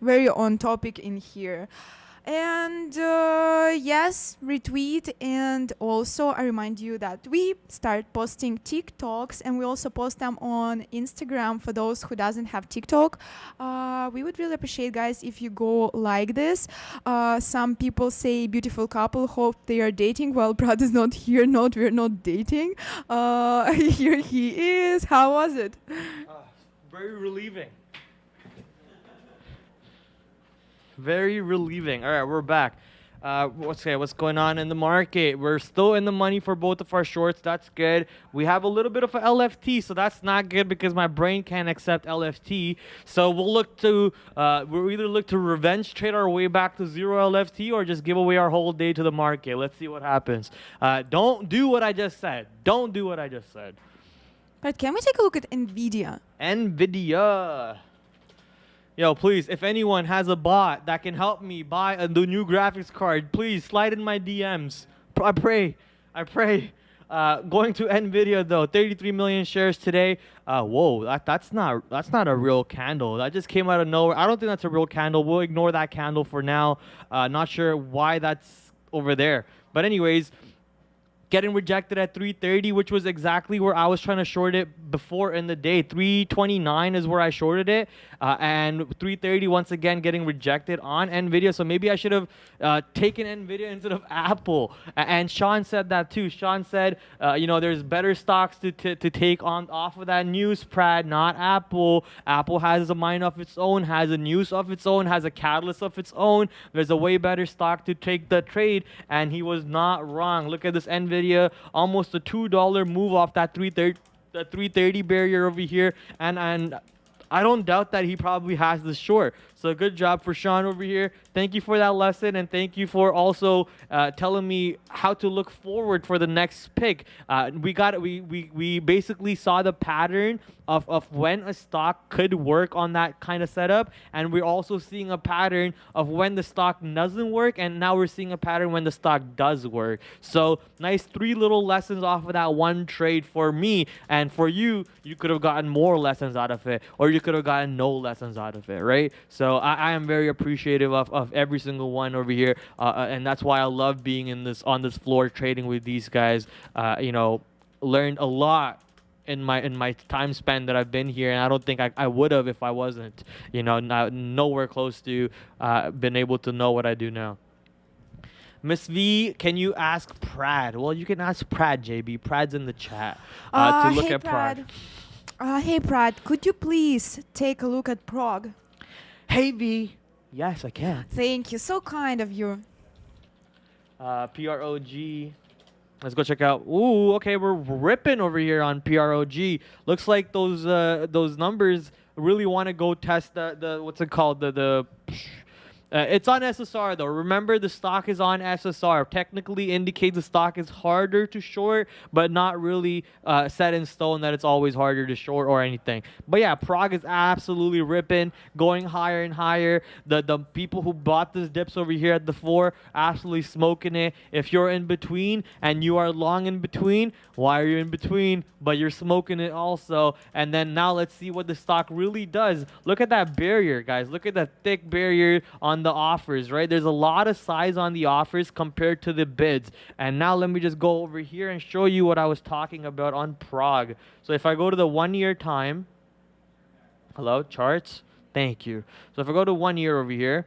very on topic in here. And yes, retweet. And also I remind you that we start posting TikToks, and we also post them on Instagram for those who doesn't have TikTok. We would really appreciate, guys, if you go like this. Some people say beautiful couple, hope they are dating. Well, Brad is not here. No, we're not dating. Here he is. How was it? Very relieving. Very relieving. All right, we're back. What's going on in the market? We're still in the money for both of our shorts. That's good. We have a little bit of a LFT, so that's not good because my brain can't accept LFT. So we'll either look to revenge trade our way back to 0 LFT or just give away our whole day to the market. Let's see what happens. Don't do what I just said. Don't do what I just said. But can we take a look at Nvidia? Nvidia. Yo, please, if anyone has a bot that can help me buy the new graphics card, please slide in my DMs. I pray. Going to Nvidia though, 33 million shares today. Whoa, that's not a real candle. That just came out of nowhere. I don't think that's a real candle. We'll ignore that candle for now. Not sure why that's over there. But anyways, getting rejected at 330, which was exactly where I was trying to short it before in the day. 329 is where I shorted it, and 330 once again getting rejected on Nvidia. So maybe I should have taken Nvidia instead of Apple. And Sean said that too. Sean said, there's better stocks to take on off of that news, Prad, not Apple. Apple has a mind of its own, has a news of its own, has a catalyst of its own. There's a way better stock to take the trade, and he was not wrong. Look at this Nvidia. Almost a $2 move off that 330 barrier over here, and I don't doubt that he probably has the short. So good job for Sean over here. Thank you for that lesson, and thank you for also telling me how to look forward for the next pick. We basically saw the pattern of when a stock could work on that kind of setup, and we're also seeing a pattern of when the stock doesn't work, and now we're seeing a pattern when the stock does work. So nice 3 little lessons off of that one trade for me, and for you could have gotten more lessons out of it, or you could have gotten no lessons out of it, right? So I am very appreciative of every single one over here, and that's why I love being on this floor trading with these guys. Learned a lot in my time span that I've been here, and I don't think I would have if I wasn't, nowhere close to been able to know what I do now. Miss V, can you ask Prad? Well, you can ask Prad, JB. Prad's in the chat to look at Prad. Hey Prad, could you please take a look at Prog? Hey V. Yes, I can. Thank you. So kind of you. PROG. Let's go check out. Ooh, okay, we're ripping over here on PROG. Looks like those numbers really want to go test the what's it called? It's on SSR though. Remember, the stock is on SSR. Technically indicates the stock is harder to short, but not really set in stone that it's always harder to short or anything. But yeah, Prog is absolutely ripping, going higher and higher. The people who bought this dips over here at the 4, absolutely smoking it. If you're in between and you are long in between, why are you in between? But you're smoking it also. And then now let's see what the stock really does. Look at that barrier, guys. Look at that thick barrier on the offers, right? There's a lot of size on the offers compared to the bids. And now let me just go over here and show you what I was talking about on Prog. So if I go to the 1 year time, hello, charts, thank you. So if I go to 1 year over here,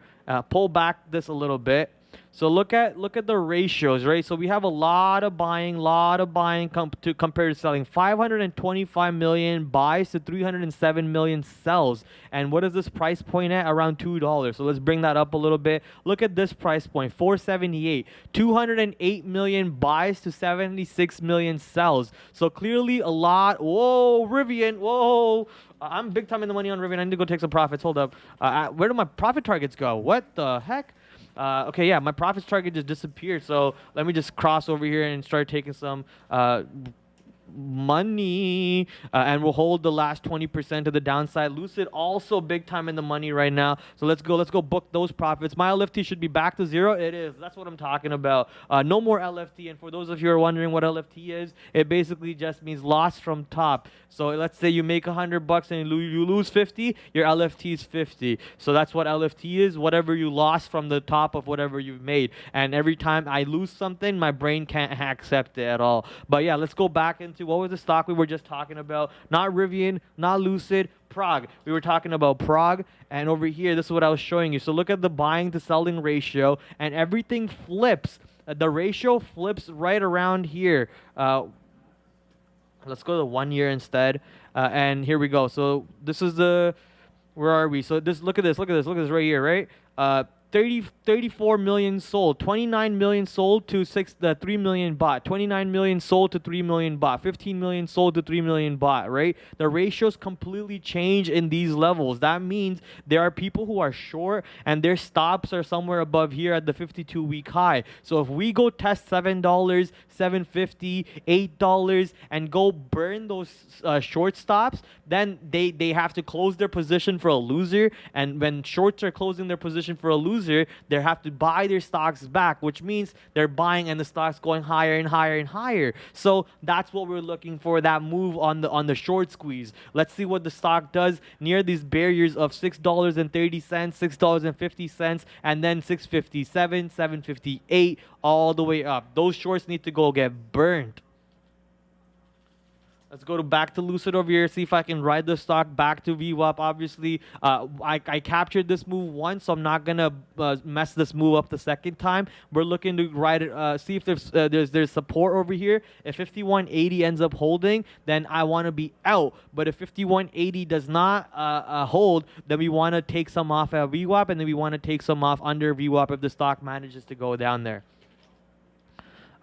pull back this a little bit. So look at the ratios, right? So we have a lot of buying compared to selling. 525 million buys to 307 million sells. And what is this price point at? Around $2. So let's bring that up a little bit. Look at this price point, 478. 208 million buys to 76 million sells. So clearly a lot. Whoa, Rivian, whoa. I'm big time in the money on Rivian. I need to go take some profits. Hold up. Where do my profit targets go? What the heck? Okay, yeah, my profits target just disappeared. So let me just cross over here and start taking some money, and we'll hold the last 20% to the downside. Lucid also big time in the money right now. So let's go book those profits. My LFT should be back to 0. It is. That's what I'm talking about. No more LFT. And for those of you who are wondering what LFT is, it basically just means loss from top. So let's say you make $100 and you lose 50, your LFT is 50. So that's what LFT is, whatever you lost from the top of whatever you've made. And every time I lose something, my brain can't accept it at all. But yeah, let's go back into what was the stock we were just talking about. Not Rivian, not Lucid, Prog. We were talking about Prog, and over here, this is what I was showing you. So look at the buying to selling ratio, and everything flips. The ratio flips right around here. Let's go to 1 year instead, and here we go. So this is the, where are we? So this, look at this right here, right? 34 million sold, 29 million sold to 3 million bought, 29 million sold to 3 million bought, 15 million sold to 3 million bought, right? The ratios completely change in these levels. That means there are people who are short and their stops are somewhere above here at the 52-week high. So if we go test $7, $7.50, $8 and go burn those short stops, then they have to close their position for a loser. And when shorts are closing their position for a loser, they have to buy their stocks back, which means they're buying and the stock's going higher and higher and higher. So that's what we're looking for, that move on the short squeeze. Let's see what the stock does near these barriers of $6.30, $6.50, and then $6.57, $7.58, all the way up. Those shorts need to go get burned. Let's go back to Lucid over here, see if I can ride the stock back to VWAP. Obviously, I captured this move once, so I'm not going to mess this move up the second time. We're looking to ride it, see if there's support over here. If 5180 ends up holding, then I want to be out. But if 5180 does not hold, then we want to take some off at VWAP, and then we want to take some off under VWAP if the stock manages to go down there.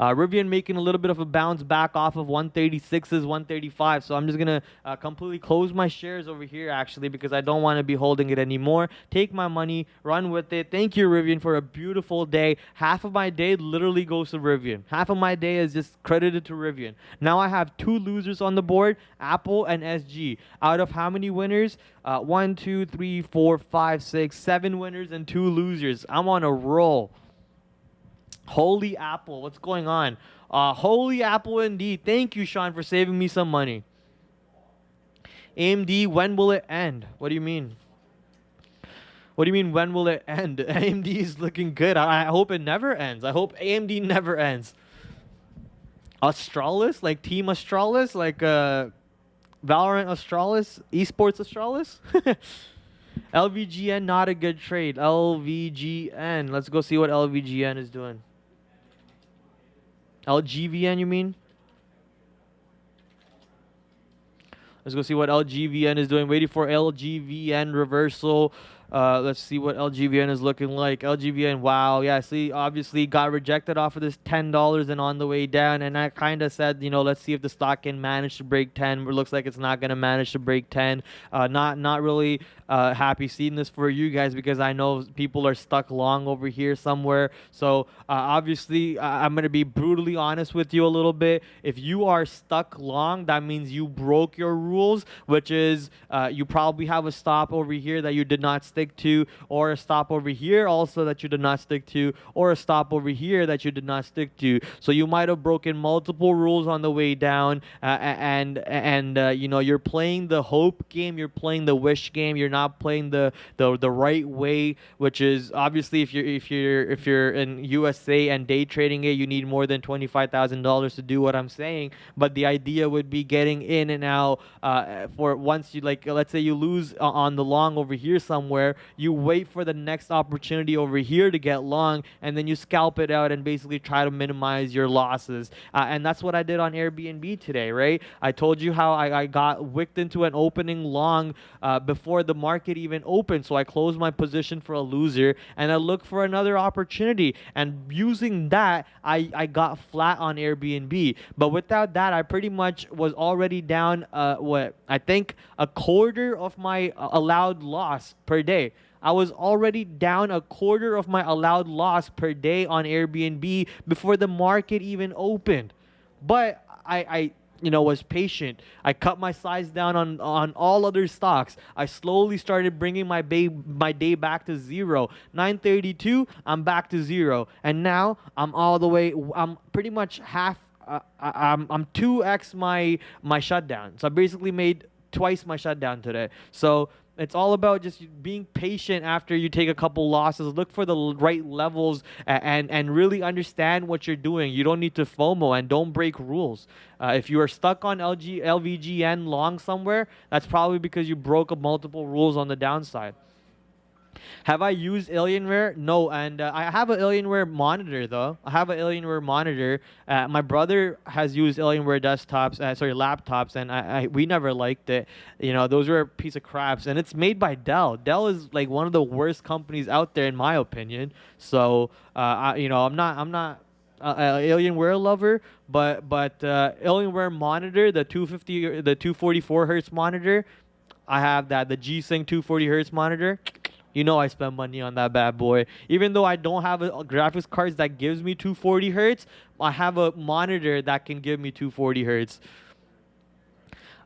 Rivian making a little bit of a bounce back off of 136's 135. So I'm just going to completely close my shares over here, actually, because I don't want to be holding it anymore. Take my money, run with it. Thank you, Rivian, for a beautiful day. Half of my day literally goes to Rivian. Half of my day is just credited to Rivian. Now I have 2 losers on the board, Apple and SG. Out of how many winners? 1, 2, 3, 4, 5, 6, 7 winners and 2 losers. I'm on a roll. Holy Apple, what's going on? Holy Apple indeed. Thank you, Sean, for saving me some money. AMD, when will it end? What do you mean? What do you mean, when will it end? AMD is looking good. I hope it never ends. I hope AMD never ends. Australis, like Team Australis, like Valorant Australis, Esports Australis? LVGN, not a good trade. LVGN. Let's go see what LVGN is doing. LGVN, you mean? Let's go see what LGVN is doing. Waiting for LGVN reversal. Let's see what LGVN is looking like. LGVN, wow. Yeah, see, obviously got rejected off of this $10 and on the way down. And I kind of said, you know, let's see if the stock can manage to break 10. It looks like it's not going to manage to break 10. Not really happy seeing this for you guys, because I know people are stuck long over here somewhere. So obviously, I'm going to be brutally honest with you a little bit. If you are stuck long, that means you broke your rules, which is you probably have a stop over here that you did not stick to, or a stop over here also that you did not stick to, or a stop over here that you did not stick to. So you might have broken multiple rules on the way down, and you know, you're playing the hope game, you're playing the wish game, you're not playing the right way, which is obviously if you're in USA and day trading it, you need more than $25,000 to do what I'm saying. But the idea would be getting in and out for once you, like, let's say you lose on the long over here somewhere, you wait for the next opportunity over here to get long, and then you scalp it out and basically try to minimize your losses. And that's what I did on Airbnb today, right? I told you how I got wicked into an opening long before the market even opened. So I closed my position for a loser, and I looked for another opportunity. And using that, I got flat on Airbnb. But without that, I pretty much was already down, I think a quarter of my allowed loss per day. I was already down a quarter of my allowed loss per day on Airbnb before the market even opened. But I was patient. I cut my size down on all other stocks. I slowly started bringing my day back to zero. 932, I'm back to zero. And now I'm all the way, I'm pretty much half, I'm 2x my shutdown. So I basically made twice my shutdown today. So it's all about just being patient after you take a couple losses. Look for the right levels and really understand what you're doing. You don't need to FOMO, and don't break rules. If you are stuck on LVGN long somewhere, that's probably because you broke up multiple rules on the downside. Have I used Alienware? No, and I have an Alienware monitor though. I have an Alienware monitor. My brother has used Alienware desktops, sorry, laptops, and we never liked it. You know, those were a piece of craps, and it's made by Dell. Dell is like one of the worst companies out there in my opinion. So, you know, I'm not Alienware lover, but Alienware monitor, the 250, the 244 hertz monitor, I have that, the G-Sync 240 hertz monitor. You know I spend money on that bad boy. Even though I don't have a graphics cards that gives me 240 hertz, I have a monitor that can give me 240 hertz.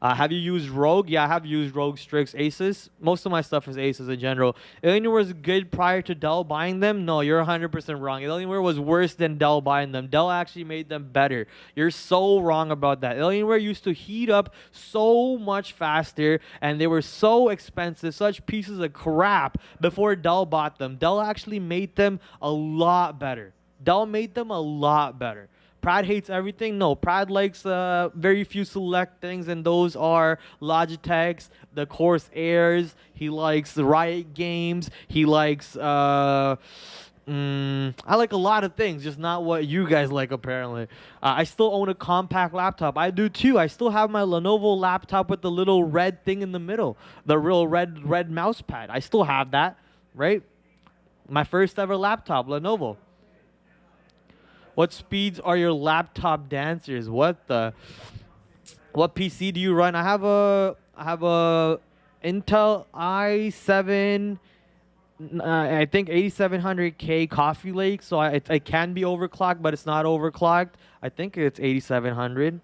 Have you used Rogue? Yeah, I have used Rogue, Strix, Asus. Most of my stuff is Asus in general. Alienware was good prior to Dell buying them. No, you're 100% wrong. Alienware was worse than Dell buying them. Dell actually made them better. You're so wrong about that. Alienware used to heat up so much faster, and they were so expensive, such pieces of crap before Dell bought them. Dell actually made them a lot better. Dell made them a lot better. Prad hates everything. No, Prad likes very few select things, and those are Logitech's, the Corsairs. He likes the Riot games. He likes I like a lot of things, just not what you guys like apparently. I still own a compact laptop. I do too. I still have my Lenovo laptop with the little red thing in the middle, the real red mouse pad. I still have that, right? My first ever laptop, Lenovo. What speeds are your laptop dancers? What PC do you run? I have a Intel i7, I think 8700K Coffee Lake, so it can be overclocked, but it's not overclocked. I think it's 8700.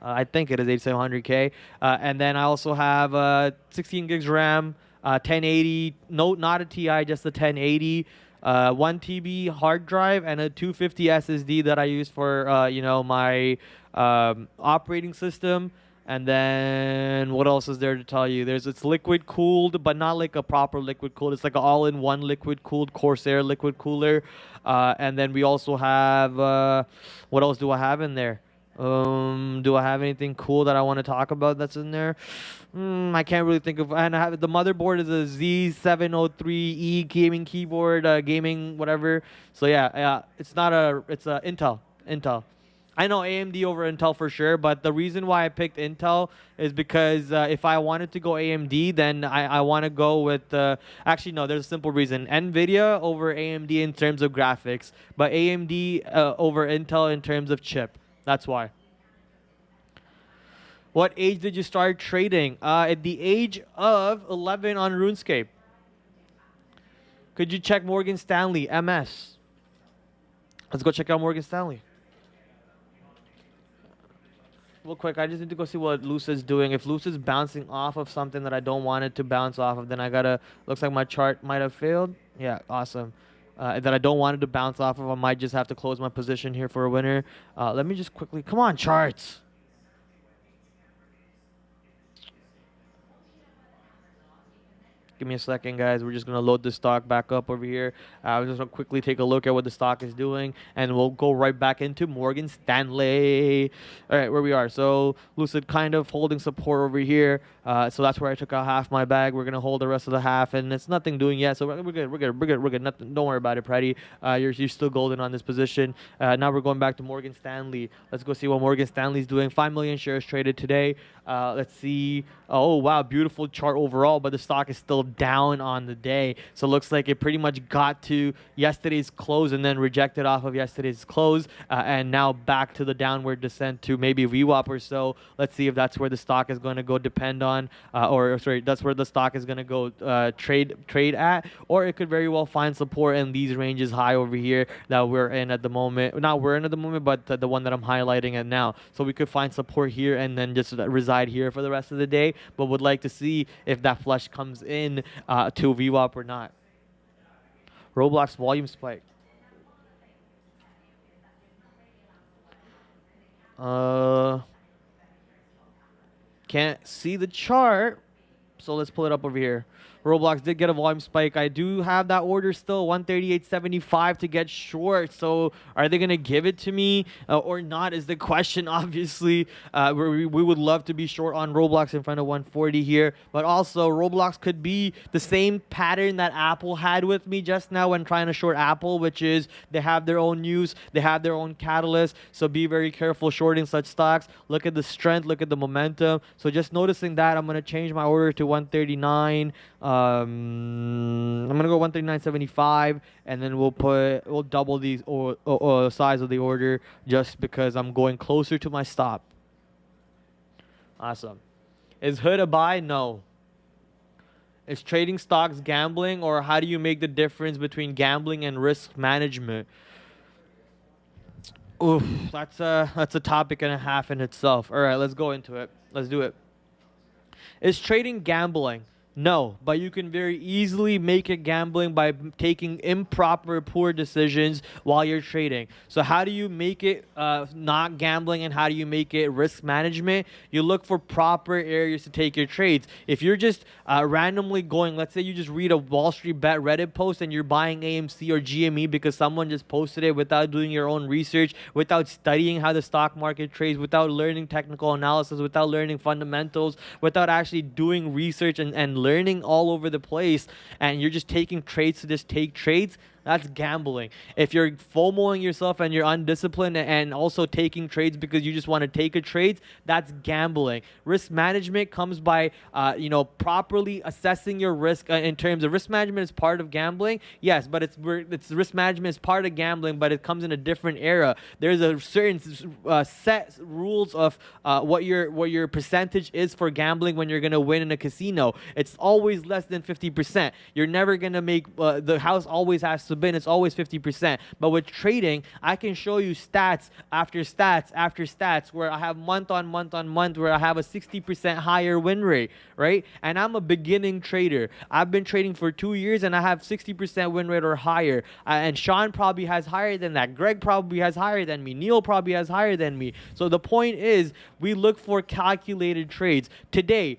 I think it is 8700K. And then I also have 16 gigs RAM, 1080. No, not a Ti, just a 1080. 1 TB hard drive and a 250 SSD that I use for you know, my operating system. And then what else is there to tell you? It's liquid cooled, but not like a proper liquid cooled. It's like an all-in-one liquid cooled Corsair liquid cooler. And then we also have what else do I have in there? Do I have anything cool that I want to talk about that's in there? I can't really think of. And I have the motherboard is a Z703E gaming keyboard, gaming whatever. So yeah, it's not a, it's a Intel. I know AMD over Intel for sure, but the reason why I picked Intel is because if I wanted to go AMD, then I want to go with, actually no, there's a simple reason. Nvidia over AMD in terms of graphics, but AMD over Intel in terms of chip. That's why. What age did you start trading? At the age of 11 on RuneScape. Could you check Morgan Stanley, MS? Let's go check out Morgan Stanley. Real quick, I just need to go see what Lucid's doing. If Lucid's bouncing off of something that I don't want it to bounce off of, then I gotta, looks like my chart might have failed. Yeah, awesome. That I don't want it to bounce off of, I might just have to close my position here for a winner. Let me just quickly, come on, charts. Give me a second, guys. We're just going to load the stock back up over here. We're just going to quickly take a look at what the stock is doing, and we'll go right back into Morgan Stanley. All right, where we are. So Lucid kind of holding support over here. So that's where I took out half my bag. We're going to hold the rest of the half, and it's nothing doing yet. So we're good. Nothing, don't worry about it, Prady. You're still golden on this position. Now we're going back to Morgan Stanley. Let's go see what Morgan Stanley's doing. 5 million shares traded today. Let's see. Oh, wow. Beautiful chart overall, but the stock is still down on the day. So it looks like it pretty much got to yesterday's close and then rejected off of yesterday's close, and now back to the downward descent to maybe VWAP or so. Let's see if that's where the stock is going to go depend on, or sorry, that's where the stock is going to go trade at, or it could very well find support in these ranges high over here that we're in at the moment. Not we're in at the moment, but the one that I'm highlighting it now. So we could find support here and then just reside here for the rest of the day, but would like to see if that flush comes in to VWAP or not. Roblox volume spike. Can't see the chart, so let's pull it up over here. Roblox did get a volume spike. I do have that order still, 138.75 to get short. So are they going to give it to me or not is the question, obviously. We would love to be short on Roblox in front of 140 here. But also, Roblox could be the same pattern that Apple had with me just now when trying to short Apple, which is they have their own news, they have their own catalyst. So be very careful shorting such stocks. Look at the strength, look at the momentum. So just noticing that, I'm going to change my order to 139. I'm going to go 139.75, and then we'll double the size of the order just because I'm going closer to my stop. Awesome. Is Hood a buy? No. Is trading stocks gambling, or how do you make the difference between gambling and risk management? Oof, that's a topic and a half in itself. All right, let's go into it. Let's do it. Is trading gambling? No, but you can very easily make it gambling by taking improper, poor decisions while you're trading. So how do you make it not gambling, and how do you make it risk management? You look for proper areas to take your trades. If you're just randomly going, let's say you just read a Wall Street Bet Reddit post and you're buying AMC or GME because someone just posted it without doing your own research, without studying how the stock market trades, without learning technical analysis, without learning fundamentals, without actually doing research and learning all over the place, and you're just taking trades to just take trades, that's gambling. If you're FOMOing yourself and you're undisciplined and also taking trades because you just want to take a trade, that's gambling. Risk management comes by, properly assessing your risk in terms of risk management is part of gambling. Yes, but it's risk management is part of gambling, but it comes in a different era. There's a certain set rules of what your percentage is for gambling when you're going to win in a casino. It's always less than 50%. You're never going to make, the house always has to been, it's always 50%. But with trading, I can show you stats after stats after stats where I have month on month on month where I have a 60% higher win rate, right? And I'm a beginning trader. I've been trading for 2 years and I have 60% win rate or higher. And Sean probably has higher than that. Greg probably has higher than me. Neil probably has higher than me. So the point is, we look for calculated trades. Today,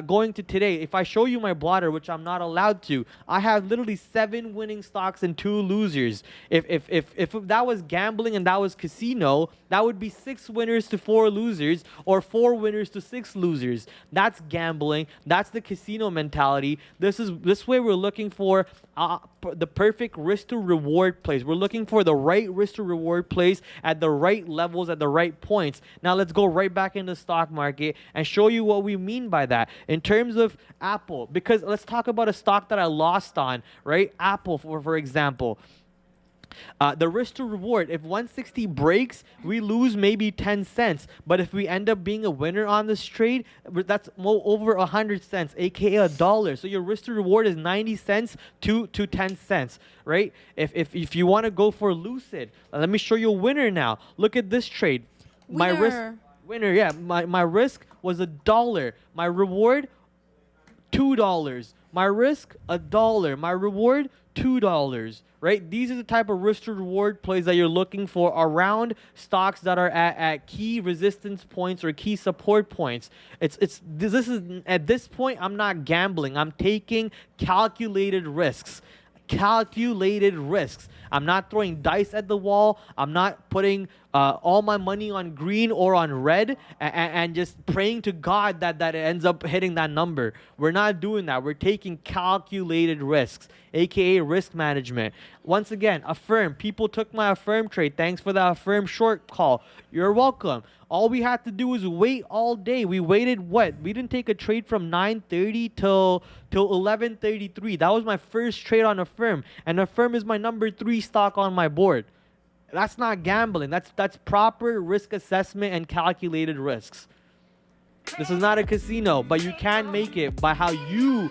going to today, if I show you my blotter, which I'm not allowed to, I have literally 7 winning stocks and 2 losers. If that was gambling and that was casino, that would be 6 winners to 4 losers, or 4 winners to 6 losers. That's gambling. That's the casino mentality. This way we're looking for the perfect risk to reward place. We're looking for the right risk to reward place at the right levels, at the right points. Now let's go right back into the stock market and show you what we mean by that. In terms of Apple, because let's talk about a stock that I lost on, right? Apple, for example. The risk to reward, if 160 breaks, we lose maybe 10 cents. But if we end up being a winner on this trade, that's over 100 cents, aka $1. So your risk to reward is 90 cents to 10 cents, right? If you want to go for Lucid, let me show you a winner now. Look at this trade. My risk, winner, yeah. My risk was $1. My reward, $2. My risk, $1. My reward, $2. Right? These are the type of risk to reward plays that you're looking for around stocks that are at key resistance points or key support points. This is at this point, I'm not gambling. I'm taking calculated risks. Calculated risks. I'm not throwing dice at the wall. I'm not putting all my money on green or on red and just praying to God that it ends up hitting that number. We're not doing that. We're taking calculated risks, aka risk management. Once again, Affirm. People took my Affirm trade. Thanks for the Affirm short call. You're welcome. All we had to do was wait all day. We waited what? We didn't take a trade from 9:30 till 11:33. That was my first trade on Affirm, and Affirm is my number 3 stock on my board. That's not gambling. That's proper risk assessment and calculated risks. This is not a casino, but you can make it by how you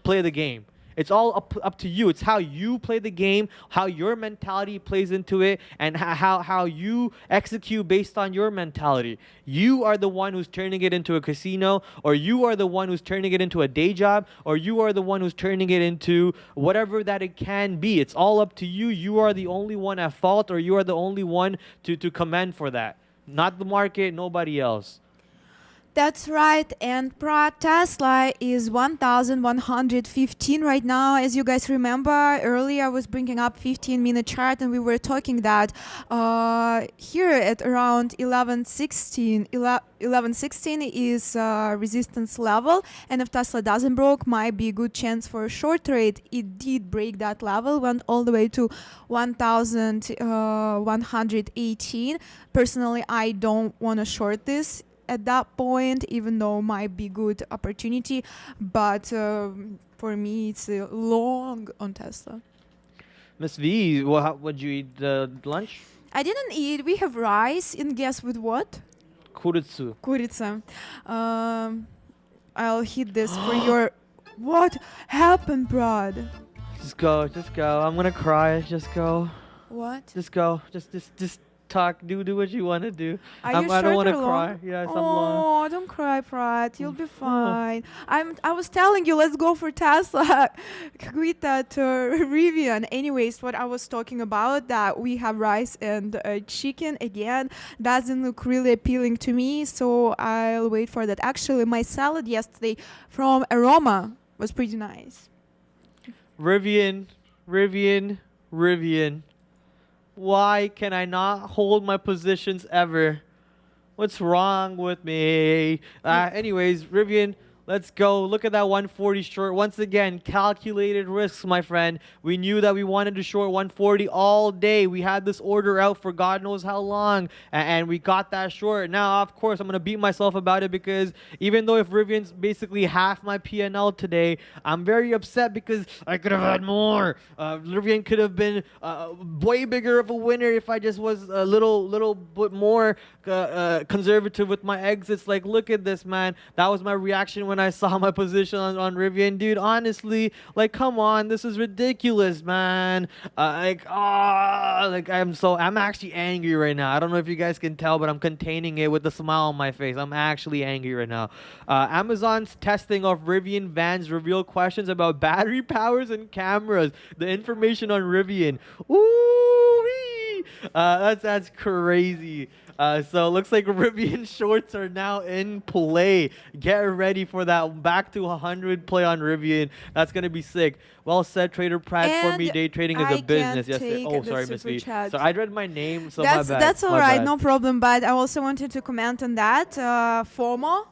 play the game. It's all up to you. It's how you play the game, how your mentality plays into it, and how you execute based on your mentality. You are the one who's turning it into a casino, or you are the one who's turning it into a day job, or you are the one who's turning it into whatever that it can be. It's all up to you. You are the only one at fault, or you are the only one to commend for that. Not the market, nobody else. That's right, and Prad Tesla is 1,115 right now. As you guys remember, earlier I was bringing up 15-minute chart, and we were talking that here at around 1116 is resistance level, and if Tesla doesn't break, might be a good chance for a short trade. It did break that level, went all the way to 1,118. Personally, I don't want to short this at that point, even though might be good opportunity, but for me it's long on Tesla. Miss V, what'd you eat lunch? I didn't eat. We have rice, and guess with what? Kuritsu. Kurica. I'll hit this for your. What happened, Brad? Just go. I'm gonna cry. Just go. What? Just go. Just talk. Do what you want to do. Are you I don't want to cry. Yes, I'm long. Oh, don't cry, Prad. You'll be fine. I was telling you, let's go for Tesla. Quit that Rivian. Anyways, what I was talking about, that we have rice and chicken again, doesn't look really appealing to me, so I'll wait for that. Actually, my salad yesterday from Aroma was pretty nice. Rivian. Why can I not hold my positions ever? What's wrong with me? Anyways, Rivian, let's go. Look at that 140 short. Once again, calculated risks, my friend. We knew that we wanted to short 140 all day. We had this order out for God knows how long, and we got that short. Now, of course, I'm going to beat myself about it, because even though if Rivian's basically half my P&L today, I'm very upset because I could have had more. Rivian could have been way bigger of a winner if I just was a little bit more conservative with my exits. Like, look at this, man. That was my reaction when I saw my position on Rivian. Dude, honestly, like, come on, this is ridiculous, man. I'm actually angry right now. I don't know if you guys can tell, but I'm containing it with a smile on my face. I'm actually angry right now. Amazon's testing of Rivian vans reveal questions about battery powers and cameras. The information on Rivian. Ooh-wee. That's crazy. So it looks like Rivian shorts are now in play. Get ready for that back to 100 play on Rivian. That's going to be sick. Well said, Trader Prad. For me, day trading is a business. Yes. Oh, sorry, Miss V. So I read my name, so my bad. That's all right, no problem. But I also wanted to comment on that. FOMO.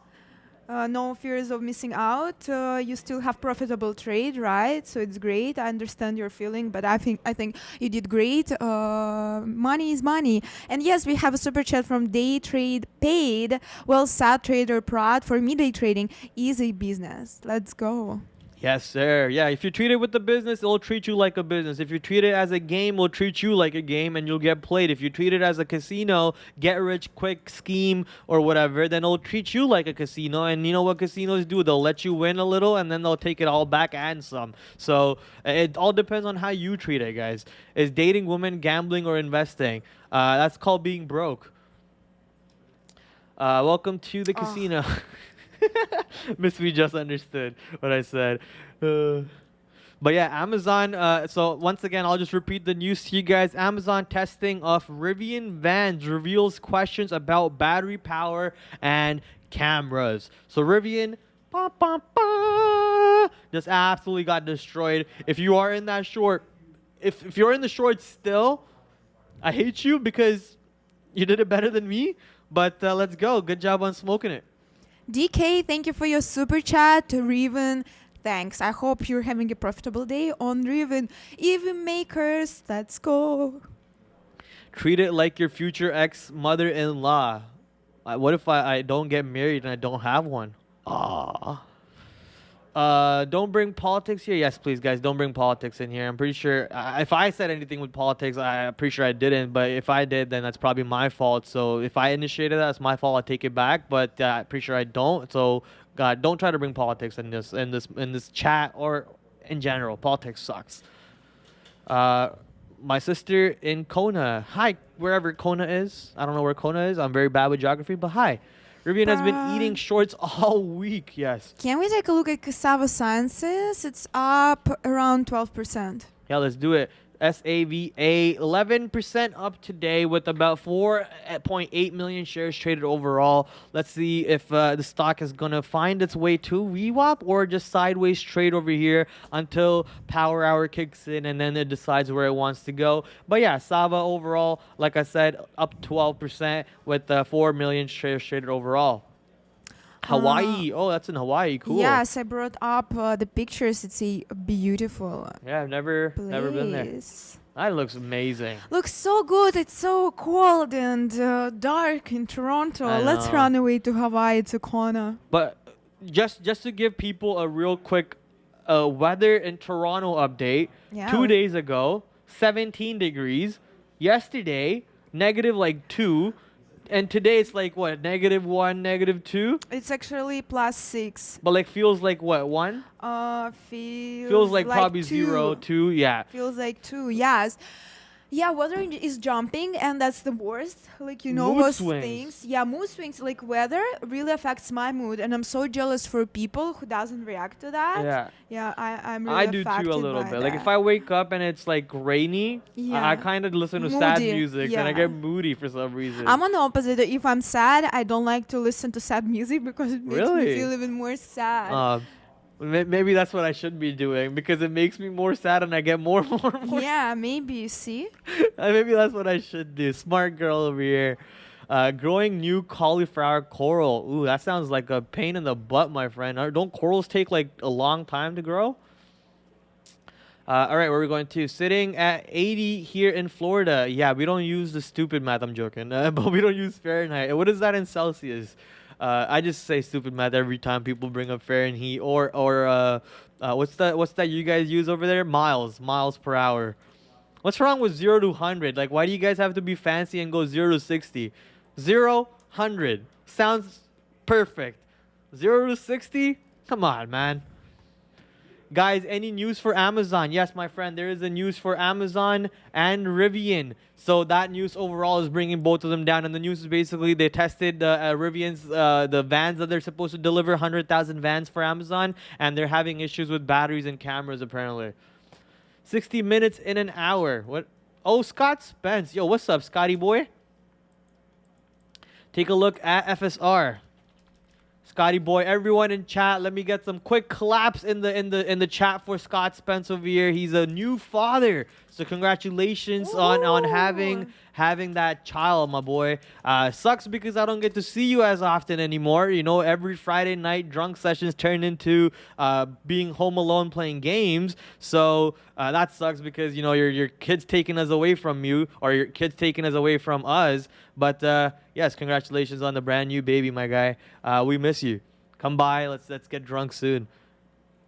No fears of missing out. You still have profitable trade, right? So it's great. I understand your feeling, but I think you did great. Money is money. And yes, we have a super chat from Day Trade Paid. Well said, Trader Prad. For me, day trading is a business. Let's go. Yes, sir. Yeah, if you treat it with the business, it'll treat you like a business. If you treat it as a game, it'll treat you like a game, and you'll get played. If you treat it as a casino, get rich quick scheme or whatever, then it'll treat you like a casino. And you know what casinos do? They'll let you win a little, and then they'll take it all back and some. So it all depends on how you treat it, guys. Is dating women gambling or investing? That's called being broke. Welcome to the casino. Miss V just understood what I said. But yeah, Amazon. So once again, I'll just repeat the news to you guys. Amazon testing of Rivian vans reveals questions about battery power and cameras. So Rivian just absolutely got destroyed. If you are in that short, if you're in the short still, I hate you because you did it better than me. But let's go. Good job on smoking it. DK, thank you for your super chat. RIVN, thanks. I hope you're having a profitable day on RIVN. EV makers, let's go. Treat it like your future ex-mother-in-law. What if I don't get married and I don't have one? Don't bring politics here. Yes, please, guys, don't bring politics in here. I'm pretty sure if I said anything with politics, I'm pretty sure I didn't. But if I did, then that's probably my fault. So if I initiated that, it's my fault. I take it back. But I'm pretty sure I don't. So God, don't try to bring politics in this chat or in general. Politics sucks. My sister in Kona. Hi, wherever Kona is. I don't know where Kona is. I'm very bad with geography, but hi. Rivian has been eating shorts all week, yes. Can we take a look at Cassava Sciences? It's up around 12%. Yeah, let's do it. SAVA 11% up today with about 4.8 million shares traded overall. Let's see if the stock is going to find its way to VWAP or just sideways trade over here until power hour kicks in and then it decides where it wants to go. But yeah, Sava overall, like I said, up 12% with 4 million shares traded overall. Hawaii. Oh, that's in Hawaii. Cool. Yes, I brought up the pictures. It's a beautiful Yeah, I've never been there. place. That looks amazing. Looks so good. It's so cold and dark in Toronto. I Let's know. run away to Hawaii, to Kona. But just to give people a real quick weather in Toronto update. Yeah. 2 days ago, 17 degrees. Yesterday, negative like 2. And today it's like what, -1, -2? It's actually +6. But like feels like what, 1? Feels like probably 2. 0, 2, yeah. Feels like 2, yes. Yeah, weather is jumping, and that's the worst. Like, you know, Mood those swings. things. Yeah, mood swings. Like, weather really affects my mood, and I'm so jealous for people who doesn't react to that. Yeah. Yeah, I'm really I do affected too a little by bit. Like if that. I wake up and it's like rainy, Yeah. I kind of listen to sad Moody, music and I yeah. get moody for some reason. I'm on the opposite. If I'm sad, I don't like to listen to sad music because it makes Really? me feel even more sad. Maybe that's what I should be doing because it makes me more sad and I get more. Yeah, maybe. You see? Maybe that's what I should do. Smart girl over here. Growing new cauliflower coral. Ooh, that sounds like a pain in the butt, my friend. Don't corals take like a long time to grow? All right, where are we going to? Sitting at 80 here in Florida. Yeah, we don't use the stupid math. I'm joking. But we don't use Fahrenheit. What is that in Celsius? I just say stupid math every time people bring up Fahrenheit or what's that you guys use over there? Miles per hour. What's wrong with 0 to 100? Like, why do you guys have to be fancy and go 0 to 60? 0, 100 sounds perfect. 0 to 60? Come on, man. Guys, any news for Amazon? Yes, my friend, there is a news for Amazon and Rivian. So that news overall is bringing both of them down. And the news is basically they tested Rivian's, the vans that they're supposed to deliver, 100,000 vans for Amazon. And they're having issues with batteries and cameras, apparently. 60 minutes in an hour. What? Oh, Scott Spence. Yo, what's up, Scotty boy? Take a look at FSR. Scotty boy, everyone in chat, let me get some quick claps in the chat for Scott Spence over here. He's a new father, so congratulations on having that child, my boy. Sucks because I don't get to see you as often anymore. You know, every Friday night drunk sessions turn into being home alone playing games. So that sucks because you know your kid's taking us away from you, or your kid's taking us away from us. But yes, congratulations on the brand new baby, my guy. We miss you. Come by. Let's get drunk soon.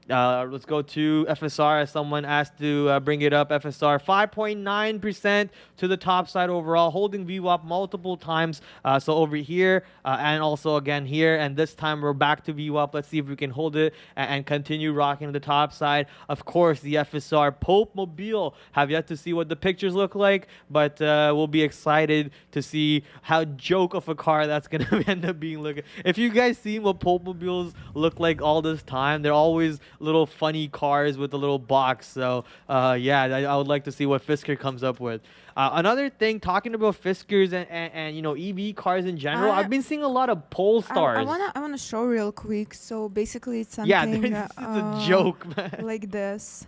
Let's go to FSR as someone asked to bring it up. FSR 5.9% to the top side overall, holding VWAP multiple times. So over here and also again here, and this time we're back to VWAP. Let's see if we can hold it and continue rocking the top side. Of course, the FSR Pope Mobile. Have yet to see what the pictures look like, but we'll be excited to see how joke of a car that's gonna end up being looking. If you guys seen what Pope Mobiles look like all this time, they're always little funny cars with a little box. So yeah, I would like to see what Fisker comes up with. Another thing, talking about Fiskers and you know EV cars in general, I've been seeing a lot of Polestars. I wanna show real quick. So basically, it's something. Yeah, it's a joke, man. Like this.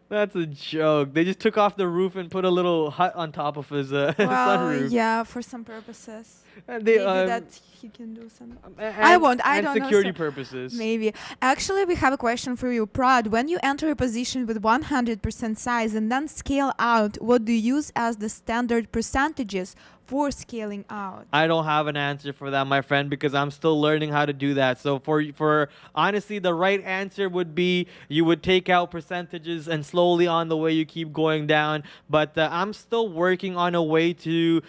That's a joke. They just took off the roof and put a little hut on top of his Well, sunroof. yeah, for some purposes. And they, Maybe that he can do something. I don't know. security purposes. Maybe. Actually, we have a question for you, Prad. When you enter a position with 100% size and then scale out, what do you use as the standard percentages for scaling out? I don't have an answer for that, my friend, because I'm still learning how to do that. So for honestly, the right answer would be you would take out percentages and slowly on the way you keep going down. But I'm still working on a way to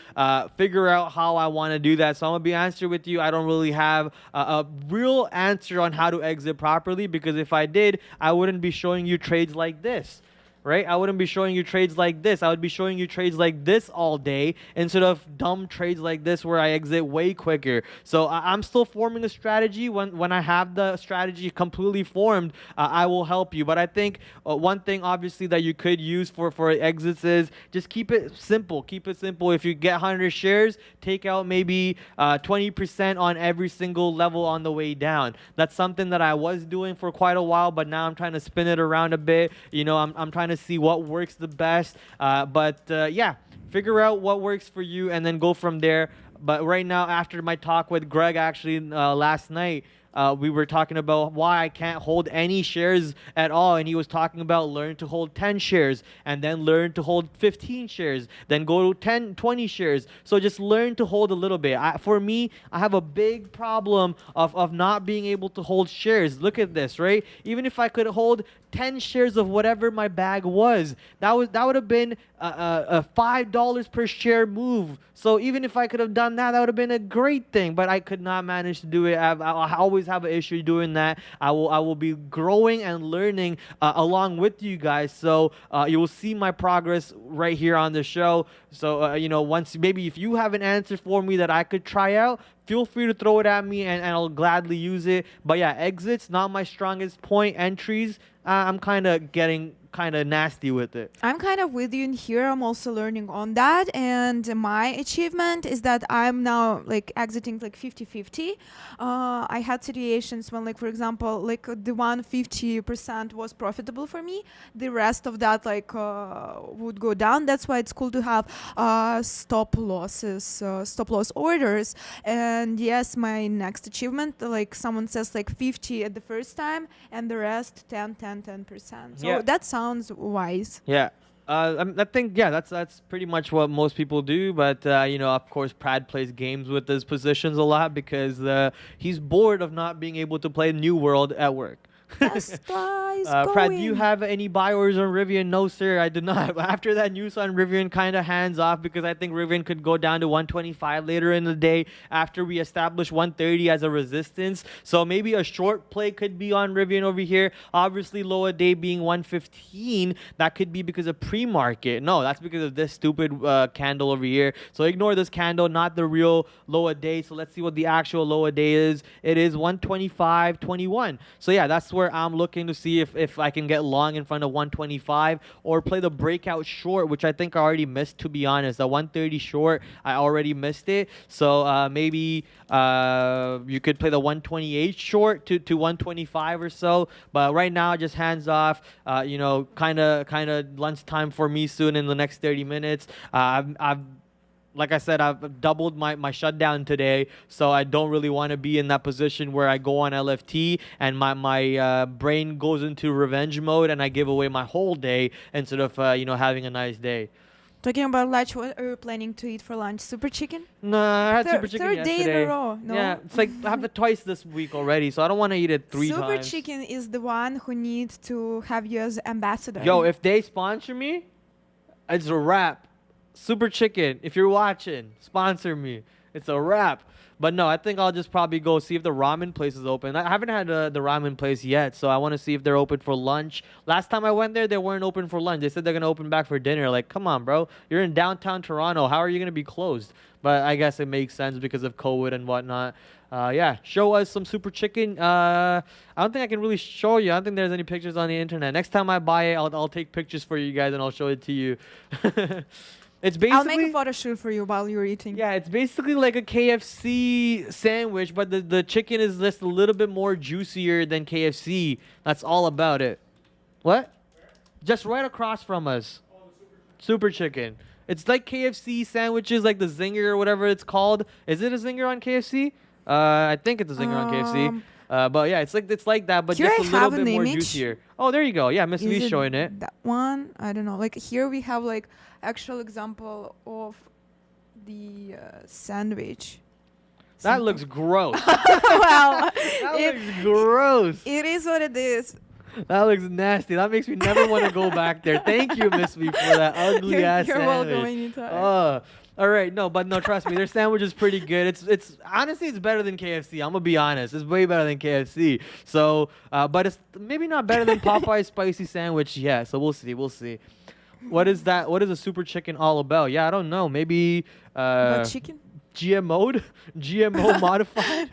figure out how I want to do that. So I'm going to be honest with you. I don't really have a real answer on how to exit properly, because if I did, I wouldn't be showing you trades like this. right? I wouldn't be showing you trades like this. I would be showing you trades like this all day instead of dumb trades like this where I exit way quicker. So I'm still forming a strategy. When I have the strategy completely formed, I will help you. But I think one thing obviously that you could use for exits is just keep it simple. Keep it simple. If you get 100 shares, take out maybe 20% on every single level on the way down. That's something that I was doing for quite a while, but now I'm trying to spin it around a bit. You know, I'm trying to see what works the best. Yeah, figure out what works for you and then go from there. But right now, after my talk with Greg actually last night, we were talking about why I can't hold any shares at all, and he was talking about learn to hold 10 shares and then learn to hold 15 shares, then go to 10, 20 shares. So just learn to hold a little bit. For me, I have a big problem of not being able to hold shares. Look at this, right? Even if I could hold 10 shares of whatever my bag was, that would have been a $5 per share move. So even if I could have done that, that would have been a great thing. But I could not manage to do it. I always have an issue doing that. I will be growing and learning along with you guys. So you will see my progress right here on the show. So you know, once maybe if you have an answer for me that I could try out, feel free to throw it at me and I'll gladly use it. But yeah, exits, not my strongest point. Entries, I'm kind of getting kind of nasty with it. I'm kind of with you in here. I'm also learning on that, and my achievement is that I'm now like exiting like 50-50. I had situations when, like, for example, like the 150% was profitable for me. The rest of that like would go down. That's why it's cool to have stop loss orders. And yes, my next achievement, like someone says like 50 at the first time and the rest 10%. So Yeah. that sounds wise. Yeah. I think, yeah, that's pretty much what most people do. But, you know, of course, Prad plays games with his positions a lot because he's bored of not being able to play New World at work. Yes, guys, Prad, do you have any buy orders on Rivian? No, sir, I do not. After that news on Rivian, kind of hands off because I think Rivian could go down to 125 later in the day after we establish 130 as a resistance. So maybe a short play could be on Rivian over here. Obviously, lower day being 115, that could be because of pre-market. No, that's because of this stupid candle over here. So ignore this candle, not the real lower day. So let's see what the actual lower day is. It is 125.21. So yeah, that's where I'm looking to see if I can get long in front of 125 or play the breakout short, which I think I already missed, to be honest. The 130 short, I already missed it. So maybe you could play the 128 short to 125 or so. But right now, just hands off. You know, kind of lunchtime for me soon in the next 30 minutes. Like I said, I've doubled my shutdown today, so I don't really want to be in that position where I go on LFT and my brain goes into revenge mode and I give away my whole day instead of you know, having a nice day. Talking about lunch, what are you planning to eat for lunch? Super chicken? No, I had super chicken third yesterday. day in a row. No? Yeah, it's like I have it twice this week already, so I don't want to eat it three Super times. chicken is the one who needs to have you as ambassador. Yo, if they sponsor me, it's a wrap. Super Chicken, if you're watching, sponsor me. It's a wrap. But no, I think I'll just probably go see if the ramen place is open. I haven't had the ramen place yet, so I want to see if they're open for lunch. Last time I went there, they weren't open for lunch. They said they're going to open back for dinner. Like, come on, bro. You're in downtown Toronto. How are you going to be closed? But I guess it makes sense because of COVID and whatnot. Yeah, show us some Super Chicken. I don't think I can really show you. I don't think there's any pictures on the internet. Next time I buy it, I'll take pictures for you guys and I'll show it to you. It's basically, I'll make a photo shoot for you while you're eating. yeah, it's basically like a KFC sandwich, but the chicken is just a little bit more juicier than KFC. That's all about it. What? Just right across from us. Super Chicken. It's like KFC sandwiches, like the Zinger or whatever it's called. Is it a Zinger on KFC? I think it's a Zinger on KFC. But yeah, it's like that, but Here just I a little have bit an more image. juicier. Oh, there you go. Yeah, Miss Is V's it showing it. that one? I don't know. Like here we have like actual example of the sandwich. That looks gross. Well, That looks gross. it is what it is. That looks nasty. That makes me never want to go back there. Thank you, Miss V, for that ugly ass You're sandwich. welcome anytime. All right, no, but no, trust me, their sandwich is pretty good. It's honestly it's better than KFC. I'm gonna be honest, it's way better than KFC. So, but it's maybe not better than Popeye's spicy sandwich. Yeah, so we'll see, we'll see. What is that? What is a super chicken all about? Yeah, I don't know. Maybe But chicken? GMO'd, GMO modified.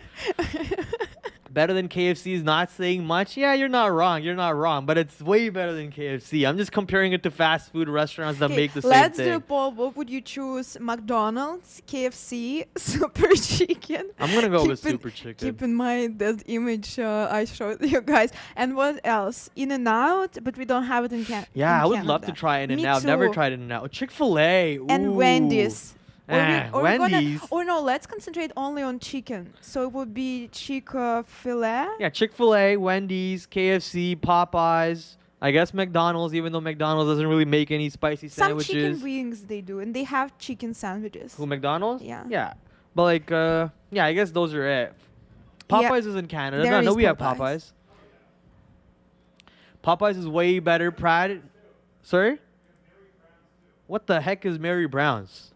Better than KFC is not saying much. Yeah, you're not wrong. You're not wrong. But it's way better than KFC. I'm just comparing it to fast food restaurants that make the same let's thing. do a poll. What would you choose? McDonald's, KFC, Super Chicken? I'm going to go with Super Chicken. Keep in mind that image I showed you guys. And what else? In-N-Out, but we don't have it in Canada. Yeah, I would love to try In-N-Out. Never tried In-N-Out. Chick-fil-A. And Ooh. Wendy's. Wendy's. Or no, let's concentrate only on chicken. So it would be Chick-fil-A. Yeah, Chick-fil-A, Wendy's, KFC, Popeyes. I guess McDonald's, even though McDonald's doesn't really make any spicy sandwiches. Some chicken wings they do, and they have chicken sandwiches. Who, McDonald's? Yeah. Yeah. But like, yeah, I guess those are it. Popeyes is in Canada. No, we have Popeyes. Popeyes is way better. Prad. Sorry? What the heck is Mary Brown's?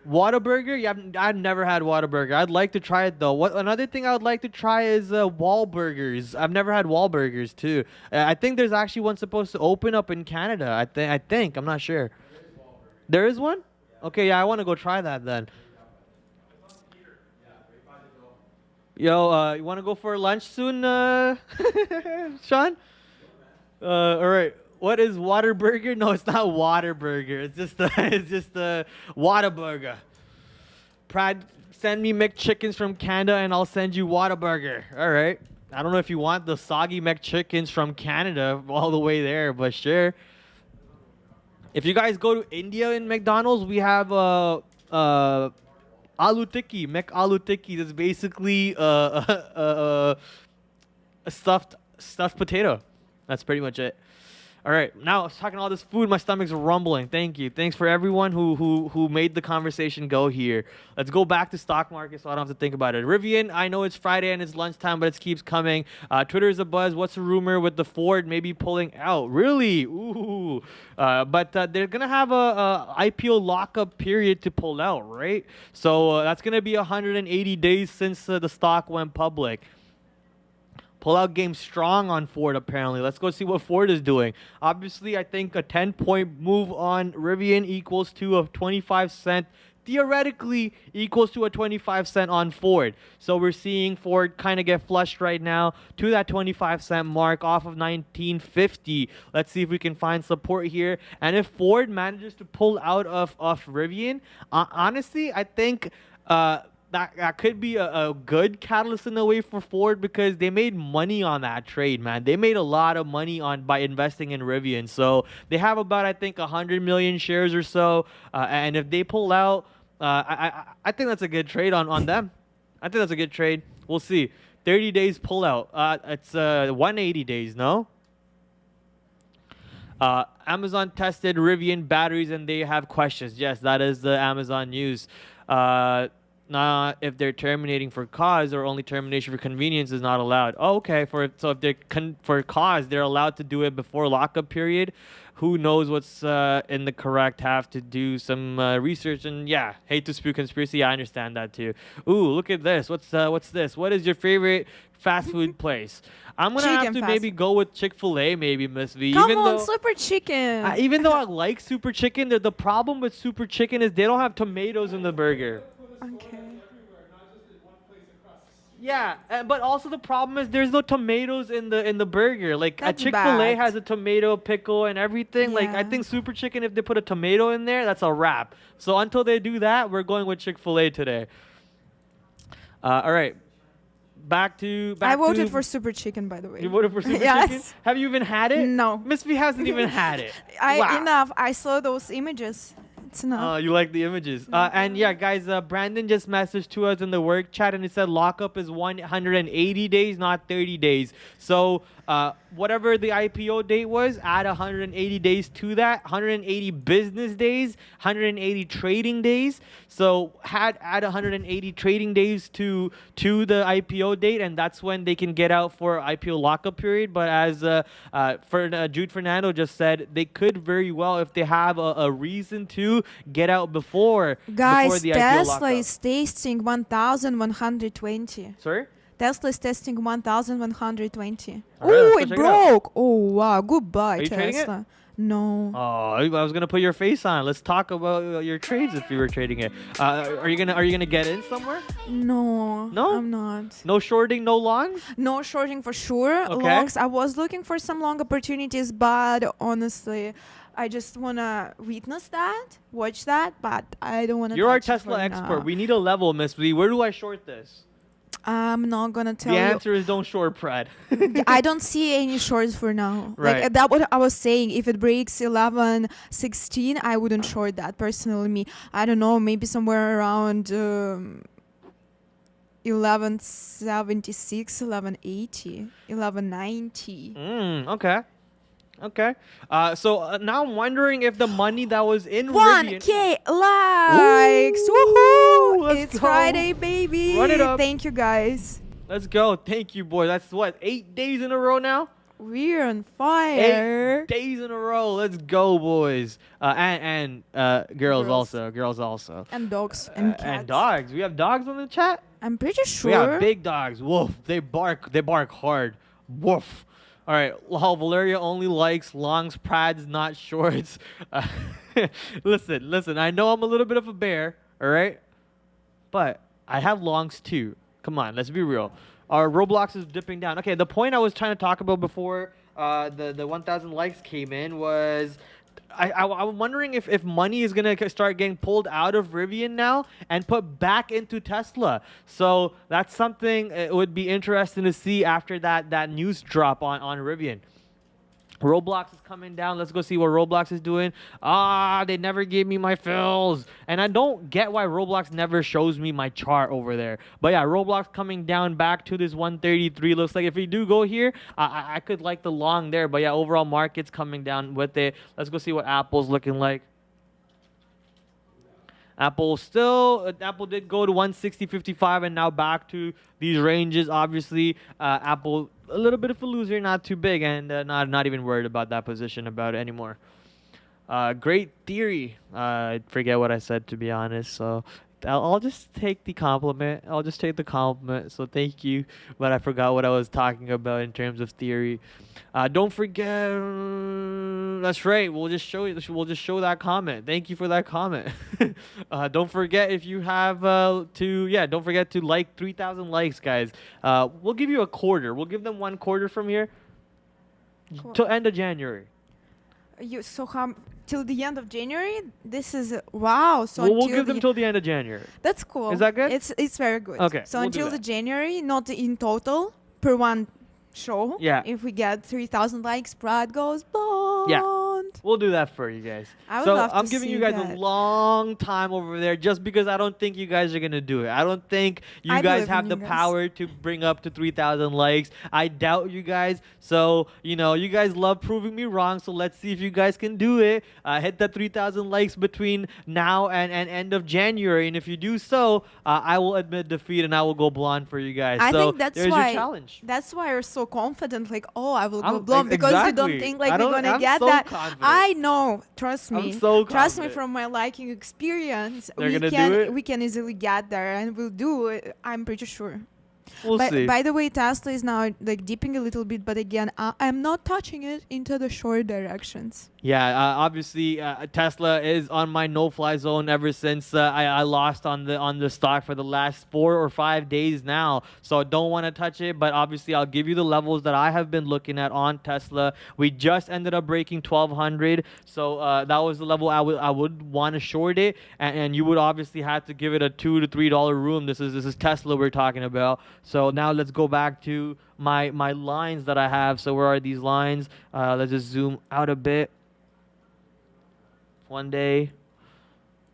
Whataburger? Yeah, I've never had Whataburger. I'd like to try it though. Another thing I would like to try is Wahlburgers. I've never had Wahlburgers too. I think there's actually one supposed to open up in Canada. I think. I'm not sure. There is one? Okay, yeah, I want to go try that then. Yo, you want to go for lunch soon, Sean? All right. What is Waterburger? No, it's not Waterburger. It's just a Whataburger. Prad, send me McChickens from Canada and I'll send you Whataburger. All right. I don't know if you want the soggy McChickens from Canada all the way there, but sure. If you guys go to India in McDonald's, we have aloo tikki. Aloo tikki is basically a stuffed potato. That's pretty much it. All right, now I was talking all this food, my stomach's rumbling. Thank you. Thanks for everyone who made the conversation go here. Let's go back to stock market so I don't have to think about it. Rivian, I know it's Friday and it's lunchtime, but it keeps coming. Twitter is a buzz. What's the rumor with the Ford maybe pulling out? Really? Ooh. But they're going to have a IPO lockup period to pull out, right? So that's going to be 180 days since the stock went public. Pull-out game strong on Ford, apparently. Let's go see what Ford is doing. Obviously, I think a 10-point move on Rivian equals to a 25-cent. Theoretically, equals to a 25-cent on Ford. So we're seeing Ford kind of get flushed right now to that 25-cent mark off of 1950. Let's see if we can find support here. And if Ford manages to pull out of Rivian, honestly, I think... That could be a good catalyst in a way for Ford because they made money on that trade, man. They made a lot of money by investing in Rivian. So they have about, I think, 100 million shares or so. And if they pull out, I think that's a good trade on them. I think that's a good trade. We'll see. 30 days pull out. It's 180 days, no? Amazon tested Rivian batteries and they have questions. Yes, that is the Amazon news. If they're terminating for cause or only termination for convenience is not allowed. Oh, okay. So if they're for cause, they're allowed to do it before lockup period. Who knows what's in the correct? Have to do some research and yeah, hate to spew conspiracy. I understand that too. Ooh, look at this. What's this? What is your favorite fast food place? I'm gonna have to maybe go with Chick-fil-A, maybe Miss V. Come on, Super Chicken. Even though I like Super Chicken, the problem with Super Chicken is they don't have tomatoes in the burger. Okay. Yeah, but also the problem is there's no tomatoes in the burger. Like a Chick-fil-A has a tomato, pickle, and everything. Yeah. Like I think Super Chicken, if they put a tomato in there, that's a wrap. So until they do that, we're going with Chick-fil-A today. All right, back to. I voted for Super Chicken, by the way. You voted for Super Chicken? Have you even had it? No. Miss V hasn't even had it. Enough. I saw those images. Oh, you like the images. And yeah, guys, Brandon just messaged to us in the work chat and he said lockup is 180 days, not 30 days. So whatever the IPO date was, add 180 days to that, 180 business days, 180 trading days. So add 180 trading days to the IPO date, and that's when they can get out for IPO lockup period. But as Jude Fernando just said, they could very well, if they have a reason to, get out before Guys, the IPO Tesla lockup. is tasting 1,120. Sorry? Tesla is testing 1,120. All right, Oh, let's it go check it out. broke. Oh, wow. Goodbye, Are you trading it? Tesla. No. Oh, I was gonna put your face on. Let's talk about your trades if you were trading it. Are you gonna get in somewhere? No. No? I'm not. No shorting, no longs. No shorting for sure. Okay. Longs, I was looking for some long opportunities, but honestly, I just want to witness that, watch that, but I don't want to You're our touch it Tesla for expert. now. We need a level, Miss V. Where do I short this? I'm not going to tell The you. answer is don't short Prad. I don't see any shorts for now. Right. Like that's what I was saying. If it breaks 11.16, I wouldn't short that personally. Me, I don't know, maybe somewhere around 11.76, 11.80, 11.90. Okay. Okay. So now I'm wondering if the money that was in 1K likes. Ooh, Woohoo! let's It's go. Friday, baby. Run it up. Thank you, guys. Let's go. Thank you, boy. That's what, 8 days in a row now? We're on fire. 8 days in a row. Let's go, boys. And girls also. Girls also. And dogs and cats. And dogs. We have dogs on the chat? I'm pretty sure. We have big dogs. Woof. They bark hard. Woof. All right. Valeriia only likes longs, prads, not shorts. Listen. I know I'm a little bit of a bear. All right. But I have longs too. Come on. Let's be real. Our Roblox is dipping down. Okay. The point I was trying to talk about before the 1,000 likes came in was I'm wondering if money is going to start getting pulled out of Rivian now and put back into Tesla. So that's something it would be interesting to see after that news drop on Rivian. Roblox is coming down. Let's go see what Roblox is doing. They never gave me my fills. And I don't get why Roblox never shows me my chart over there. But yeah, Roblox coming down back to this 133. Looks like if we do go here, I could like the long there. But yeah, overall market's coming down with it. Let's go see what Apple's looking like. Apple did go to 160.55 and now back to these ranges. Obviously, Apple a little bit of a loser, not too big, and not even worried about that position about it anymore. Great theory. I forget what I said, to be honest. So I'll just take the compliment. So thank you, but I forgot what I was talking about in terms of theory. Don't forget. That's right. We'll just show that comment. Thank you for that comment. Don't forget if you have don't forget to like 3,000 likes, guys. We'll give you a quarter. We'll give them 1 quarter from here till end of January. Till the end of January? This is wow. So We'll give them till the end of January. That's cool. Is that good? It's very good. Okay, So we'll do until the that. January, not in total per one show. Yeah. If we get 3,000 likes, Prad goes blonde. Yeah. We'll do that for you guys. I would so love to I'm giving see you guys that. a long time over there just because I don't think you guys are going to do it. I don't think you I guys believe have in the you guys. power to bring up to 3,000 likes. I doubt you guys. So, you guys love proving me wrong. So let's see if you guys can do it. Hit that 3,000 likes between now and end of January. And if you do so, I will admit defeat and I will go blonde for you guys. I so think that's there's why. your challenge. That's why you're so confident. Like, oh, I will go I'm- blonde because you exactly. don't think like I we're don't- gonna I'm get so that. confident. I know. Trust me. I'm so Trust me confident. from my liking experience. They're we gonna can do it? we can easily get there, and we'll do it. I'm pretty sure. We'll see. By the way, Tesla is now like dipping a little bit, but again, I'm not touching it into the short directions. Yeah, obviously Tesla is on my no-fly zone ever since I lost on the stock for the last 4 or 5 days now. So I don't want to touch it, but obviously I'll give you the levels that I have been looking at on Tesla. We just ended up breaking 1,200, so that was the level I would want to short it, and you would obviously have to give it a $2 to $3 room. This is Tesla we're talking about. So now let's go back to my lines that I have. So where are these lines? Let's just zoom out a bit. 1 day.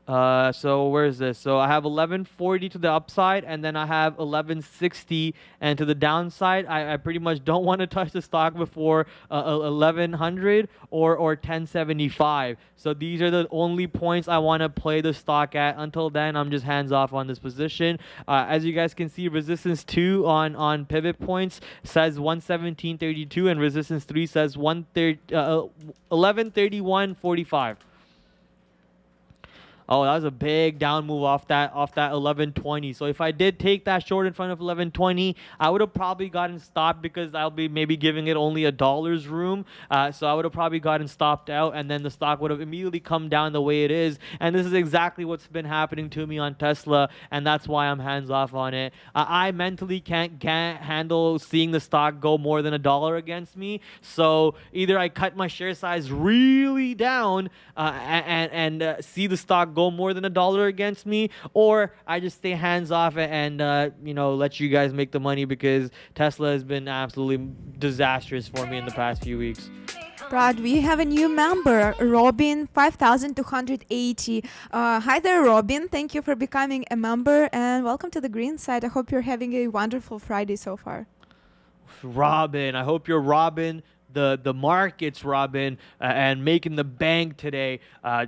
So where is this? So I have 1140 to the upside, and then I have 1160, and to the downside, I pretty much don't want to touch the stock before 1100 or 1075. So these are the only points I want to play the stock at. Until then, I'm just hands off on this position. As you guys can see, resistance 2 on pivot points says 117.32, and resistance 3 says 1131.45. Oh, that was a big down move off that 1120. So if I did take that short in front of 1120, I would have probably gotten stopped because I'll be maybe giving it only $1's room. So I would have probably gotten stopped out, and then the stock would have immediately come down the way it is. And this is exactly what's been happening to me on Tesla, and that's why I'm hands off on it. I mentally can't handle seeing the stock go more than $1 against me. So either I cut my share size really down and see the stock go more than $1 against me, or I just stay hands off and let you guys make the money, because Tesla has been absolutely disastrous for me in the past few weeks. Prad, we have a new member, Robin 5280. Hi there, Robin. Thank you for becoming a member, and welcome to the green side. I hope you're having a wonderful Friday so far. Robin, I hope you're Robin the markets, Robin, and making the bank today,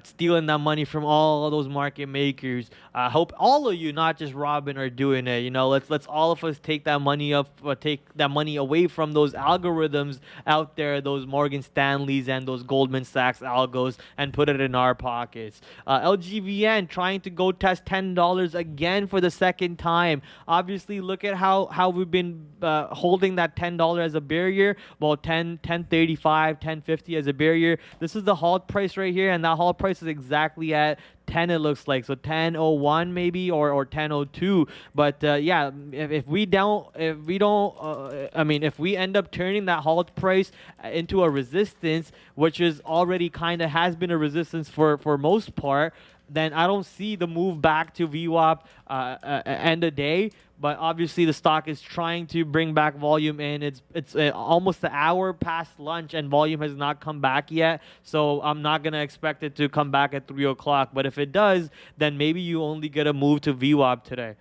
stealing that money from all those market makers. I hope all of you, not just Robin, are doing it. Let's all of us take that money away from those algorithms out there, those Morgan Stanleys and those Goldman Sachs algos, and put it in our pockets. LGVN trying to go test $10 again for the second time. Obviously, look at how we've been holding that $10 as a barrier. Well, 1035, 1050 as a barrier. This is the halt price right here, and that halt price is exactly at 10, it looks like. So 1001 maybe, or 1002. But yeah, if we end up turning that halt price into a resistance, which is already kind of has been a resistance for most part, then I don't see the move back to VWAP end of day. But obviously the stock is trying to bring back volume in. It's almost an hour past lunch and volume has not come back yet. So I'm not going to expect it to come back at 3 o'clock. But if it does, then maybe you only get a move to VWAP today.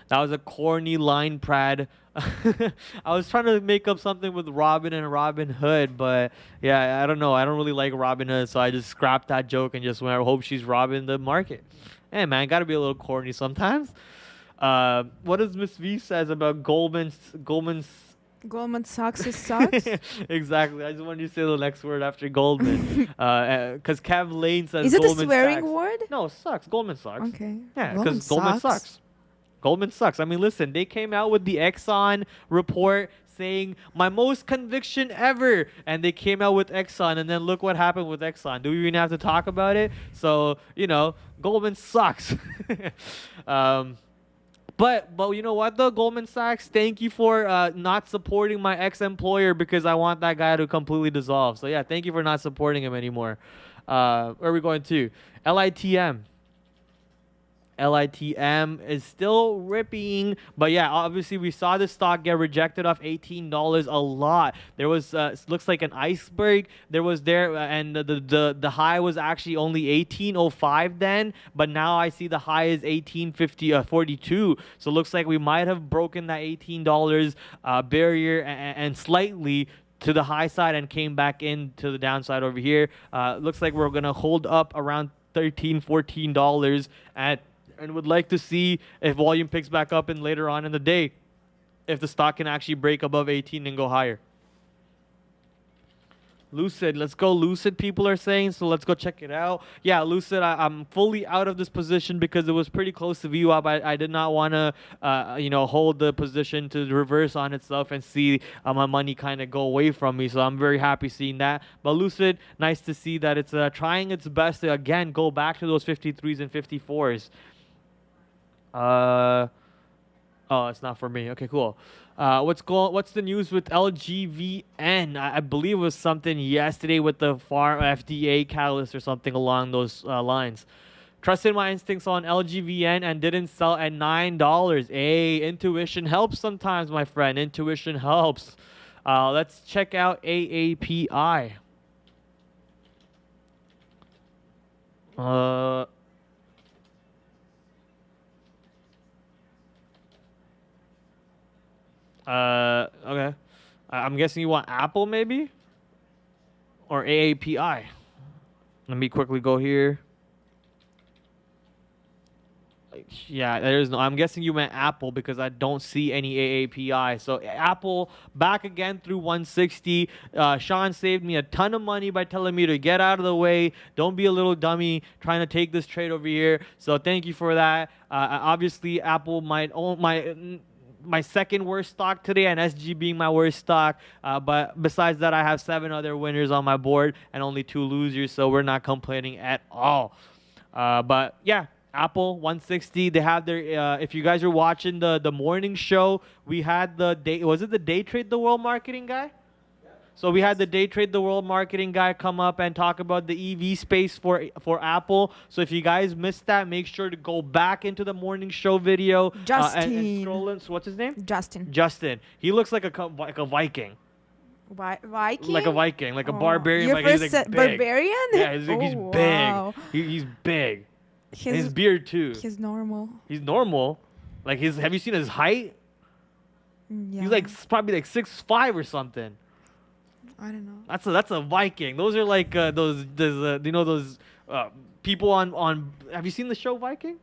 That was a corny line, Prad. I was trying to make up something with Robin and Robin Hood, but yeah, I don't know. I don't really like Robin Hood, so I just scrapped that joke and just went, I hope she's robbing the market. Hey, man, got to be a little corny sometimes. What does Miss V says about Goldman Sachs sucks? Exactly. I just wanted you to say the next word after Goldman. Because Kev Lane says Is it Goldman a swearing Sachs. word? No, sucks. Goldman sucks. Okay. Yeah, because Goldman sucks. Goldman sucks. I mean, listen, they came out with the Exxon report saying my most conviction ever, and they came out with Exxon, and then look what happened with Exxon. Do we even have to talk about it? So, Goldman sucks. But you know what though, Goldman Sachs, thank you for not supporting my ex-employer, because I want that guy to completely dissolve. So yeah, thank you for not supporting him anymore. Where are we going to? LITM. LITM is still ripping, but yeah, obviously we saw the stock get rejected off $18 a lot. There was looks like an iceberg. And the high was actually only 1805 then, but now I see the high is 1842. So it looks like we might have broken that $18 barrier and slightly to the high side and came back into the downside over here. Looks like we're gonna hold up around $13-14 and would like to see if volume picks back up in later on in the day, if the stock can actually break above 18 and go higher. Lucid, let's go Lucid, people are saying, so let's go check it out. Yeah, Lucid, I'm fully out of this position because it was pretty close to VWAP. I did not want to, hold the position to reverse on itself and see my money kind of go away from me. So I'm very happy seeing that. But Lucid, nice to see that it's trying its best to, again, go back to those 53s and 54s. Oh, it's not for me. Okay, cool. What's the news with LGVN? I believe it was something yesterday with the FDA catalyst or something along those lines. Trusted my instincts on LGVN and didn't sell at $9. Hey, intuition helps sometimes, my friend. Intuition helps. Let's check out AAPI. Okay. I'm guessing you want Apple maybe? Or AAPI? Let me quickly go here. Yeah, there's no. I'm guessing you meant Apple because I don't see any AAPI. So Apple back again through 160. Sean saved me a ton of money by telling me to get out of the way. Don't be a little dummy trying to take this trade over here. So thank you for that. Obviously, Apple might own my second worst stock today, and SG being my worst stock. But besides that, I have 7 other winners on my board and only 2 losers. So we're not complaining at all. But yeah. Apple 160. They have their. If you guys are watching the morning show, we had the day. Was it the Day Trade the World marketing guy? Yeah. So we had the Day Trade the World marketing guy come up and talk about the EV space for Apple. So if you guys missed that, make sure to go back into the morning show video. Justin. And scroll in. So what's his name? Justin. Justin. He looks like a Viking. Viking? Like a Viking, like a barbarian. You're He's like big. Barbarian? Yeah, he's big. Wow. He's big. His beard too. He's normal. He's normal. Like have you seen his height? Yeah. He's like probably like 6'5" or something. I don't know. That's a Viking. Those are like those you know those people on. Have you seen the show Viking?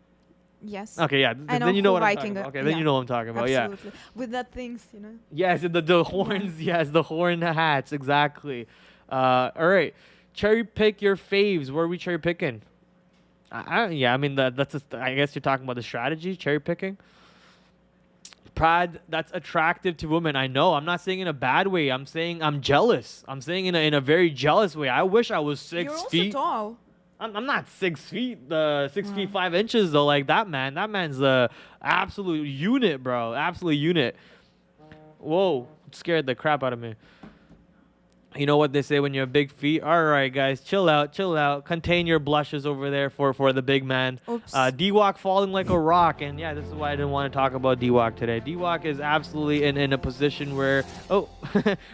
Yes. Okay, yeah. I know then you know who what Viking. I'm talking about. Okay, then you know what I'm talking about. Absolutely. With that things, you know. Yes, the horns. Yes, the horn hats. Exactly. All right. Cherry pick your faves. Where are we cherry picking? Yeah, I mean that's. I guess you're talking about the strategy, cherry picking. Prad, that's attractive to women. I know. I'm not saying in a bad way. I'm saying I'm jealous. I'm saying in a very jealous way. I wish I was 6 feet. You're also tall. I'm not 6 feet. 6 feet 5 inches though. Like that man. That man's a absolute unit, bro. Absolute unit. Whoa, it scared the crap out of me. You know what they say when you have big feet? All right, guys, chill out, chill out. Contain your blushes over there for the big man. Oops. D-Walk falling like a rock. And yeah, this is why I didn't want to talk about D-Walk today. D-Walk is absolutely in a position where... Oh,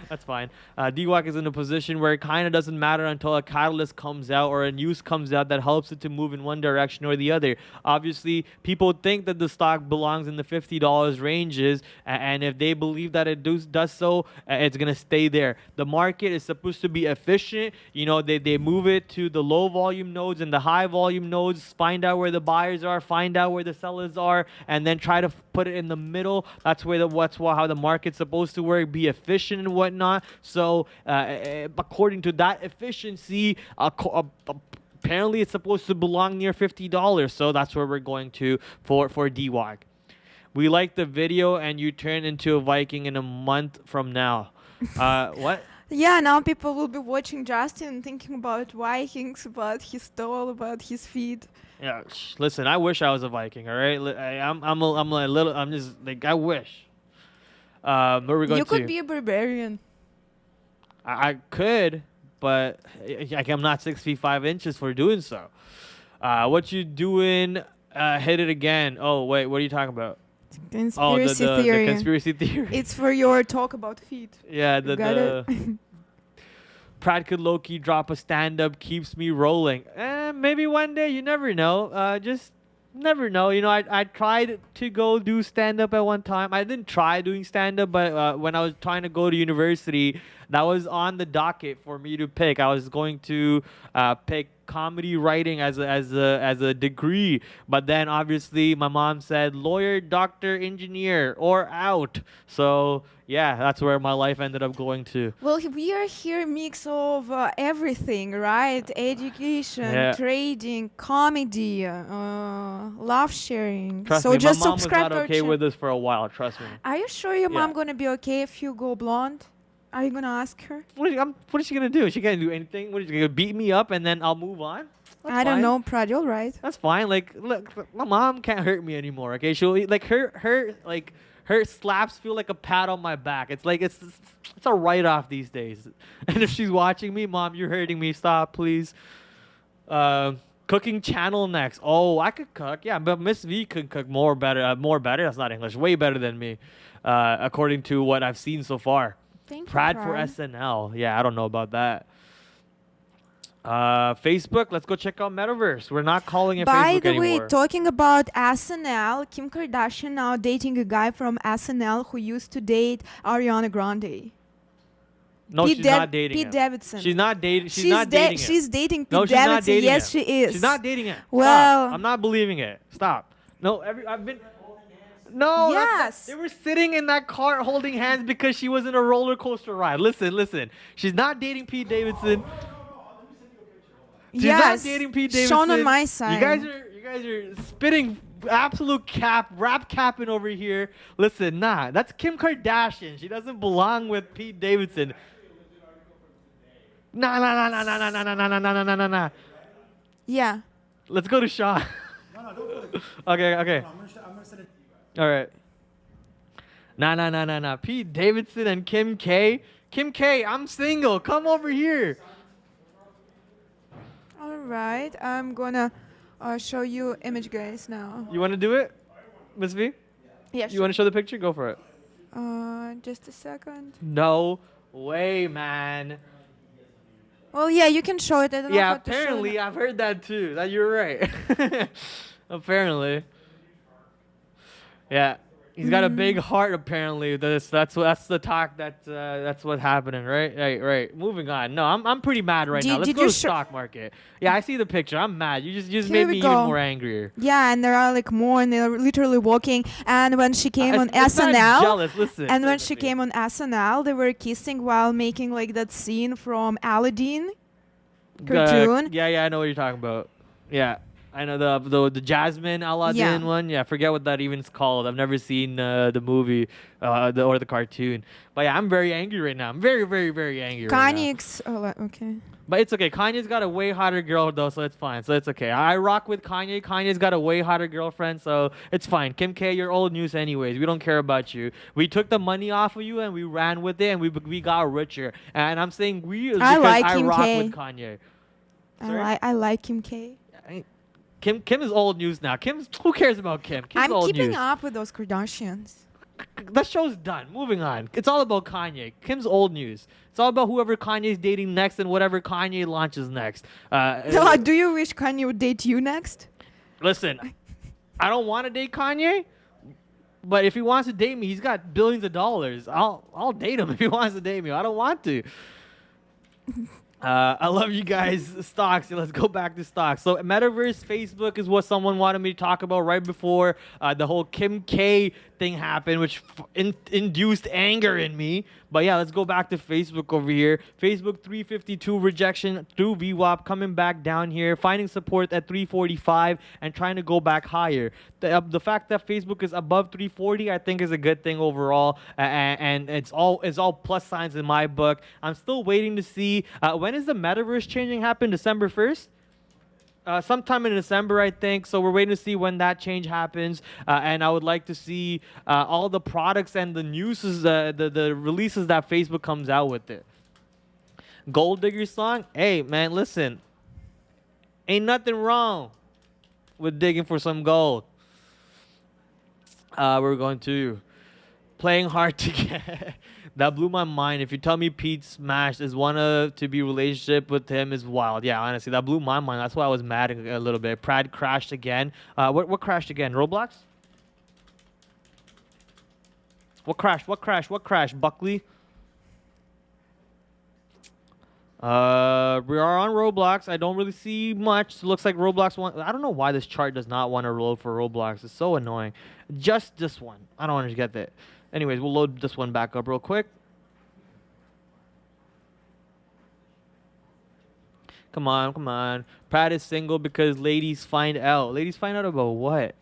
that's fine. D-Walk is in a position where it kind of doesn't matter until a catalyst comes out or a news comes out that helps it to move in one direction or the other. Obviously, people think that the stock belongs in the $50 ranges. And if they believe that it does so, it's going to stay there. The market is supposed to be efficient. You know, they move it to the low volume nodes and the high volume nodes, find out where the buyers are, find out where the sellers are, and then try to put it in the middle. That's how the market's supposed to work, be efficient and whatnot. So according to that efficiency, apparently it's supposed to belong near $50. So that's where we're going to for DWAG. We like the video and you turn into a Viking in a month from now. What? Yeah, now people will be watching Justin, thinking about Vikings, about his tall, about his feet. Yeah, listen, I wish I was a Viking. All right, I'm just like I wish. Where are we going to? You could be a barbarian. I could, but I'm not 6 feet 5 inches for doing so. What you doing? Hit it again. Oh wait, what are you talking about? Conspiracy theory. The conspiracy theory. It's for your talk about feet. Yeah, Prad could low-key drop a stand-up, keeps me rolling. Maybe one day, you never know. Just never know. You know, I tried to go do stand-up at one time. I didn't try doing stand-up, but when I was trying to go to university, that was on the docket for me to pick. I was going to pick comedy writing as a degree, but then obviously my mom said lawyer, doctor, engineer, or out. So yeah, that's where my life ended up going to. Well, we are here mix of everything, right? Education, trading, comedy, love sharing. Trust so me, just my mom subscribe was not okay with this for a while. Trust me. Are you sure your mom gonna be okay if you go blonde? Are you gonna ask her? What is she gonna do? Is she gonna do anything? What is she gonna beat me up and then I'll move on? That's I don't fine. know, Prad. You're right. That's fine. Like, look, my mom can't hurt me anymore. Okay, she'll like her slaps feel like a pat on my back. It's like it's a write-off these days. And if she's watching me, Mom, you're hurting me. Stop, please. Cooking channel next. Oh, I could cook. Yeah, but Miss V could cook more better. That's not English. Way better than me, according to what I've seen so far. Thank you, Prad for SNL. Yeah, I don't know about that. Facebook, let's go check out Metaverse. We're not calling it Facebook anymore. By the way, talking about SNL, Kim Kardashian now dating a guy from SNL who used to date Ariana Grande. No, she's not dating Pete him. Davidson. She's not dating. She's not dating him. She's dating Pete No, she's Davidson. not dating Yes, him. she is. She's not dating him. Well, Stop. I'm not believing it. Stop. No, I've been. No, Yes. they were sitting in that car holding hands because she was in a roller coaster ride. Listen. She's not dating Pete Davidson. She's Yes. not dating Pete Davidson. Shown on my side. You guys are spitting absolute rap capping over here. Listen, nah, that's Kim Kardashian. She doesn't belong with Pete Davidson. Nah. Yeah. Let's go to Sean. No, don't put it. Okay. I'm gonna send it. All right. Nah. Pete Davidson and Kim K. Kim K, I'm single. Come over here. All right. I'm gonna show you image, guys. Now. You want to do it, Miss V? Yeah. You want to show the picture? Go for it. Just a second. No way, man. Well, yeah, you can show it. I don't know Yeah, how to show apparently it. I've heard that too. That you're right. Apparently. Yeah, he's got a big heart. Apparently, that's the talk. That's what's happening, right? Right. Moving on. No, I'm pretty mad right now. Let's go to stock market. Yeah, I see the picture. I'm mad. You just Here made we me go. even more angrier. Yeah, and there are like more, and they're literally walking. And when she came on It's not SNL, jealous. Listen. and when she came on SNL, they were kissing while making like that scene from Aladdin cartoon. Yeah, I know what you're talking about. Yeah. I know the Jasmine Aladdin one. Yeah, I forget what that even is called. I've never seen the movie or the cartoon. But yeah, I'm very angry right now. I'm very, very, very angry right now. Kanye, okay. But it's okay. Kanye's got a way hotter girl though, so it's fine. So it's okay. I rock with Kanye. Kanye's got a way hotter girlfriend, so it's fine. Kim K, you're old news anyways. We don't care about you. We took the money off of you and we ran with it and we got richer. And I'm saying we is because I rock with Kanye. I like Kim K. Kim is old news now. Who cares about Kim? Kim's I'm old keeping news. up with those Kardashians. That show's done. Moving on. It's all about Kanye. Kim's old news. It's all about whoever Kanye's dating next and whatever Kanye launches next. Do you wish Kanye would date you next? Listen, I don't want to date Kanye, but if he wants to date me, he's got billions of dollars. I'll date him if he wants to date me. I don't want to. I love you guys. Stocks. Let's go back to stocks. So Metaverse Facebook is what someone wanted me to talk about right before the whole Kim K thing happened, which induced anger in me. But yeah, let's go back to Facebook over here. Facebook 352 rejection through VWAP, coming back down here, finding support at 345 and trying to go back higher. The fact that Facebook is above 340, I think, is a good thing overall, and it's all plus signs in my book. I'm still waiting to see when is the Metaverse changing happen? December 1st. Sometime in December, I think. So we're waiting to see when that change happens. And I would like to see all the products and the news, the releases that Facebook comes out with it. Gold Digger song? Hey, man, listen. Ain't nothing wrong with digging for some gold. We're going to Playing Hard to Get. That blew my mind. If you tell me Pete smashed is to be relationship with him is wild. Yeah, honestly, that blew my mind. That's why I was mad a little bit. Prad crashed again. What crashed again? Roblox? What crashed? Buckley? We are on Roblox. I don't really see much. It looks like Roblox I don't know why this chart does not want to load for Roblox. It's so annoying. Just this one. I don't want to get that. Anyways, we'll load this one back up real quick. Come on. Prad is single because ladies find out. Ladies find out about what?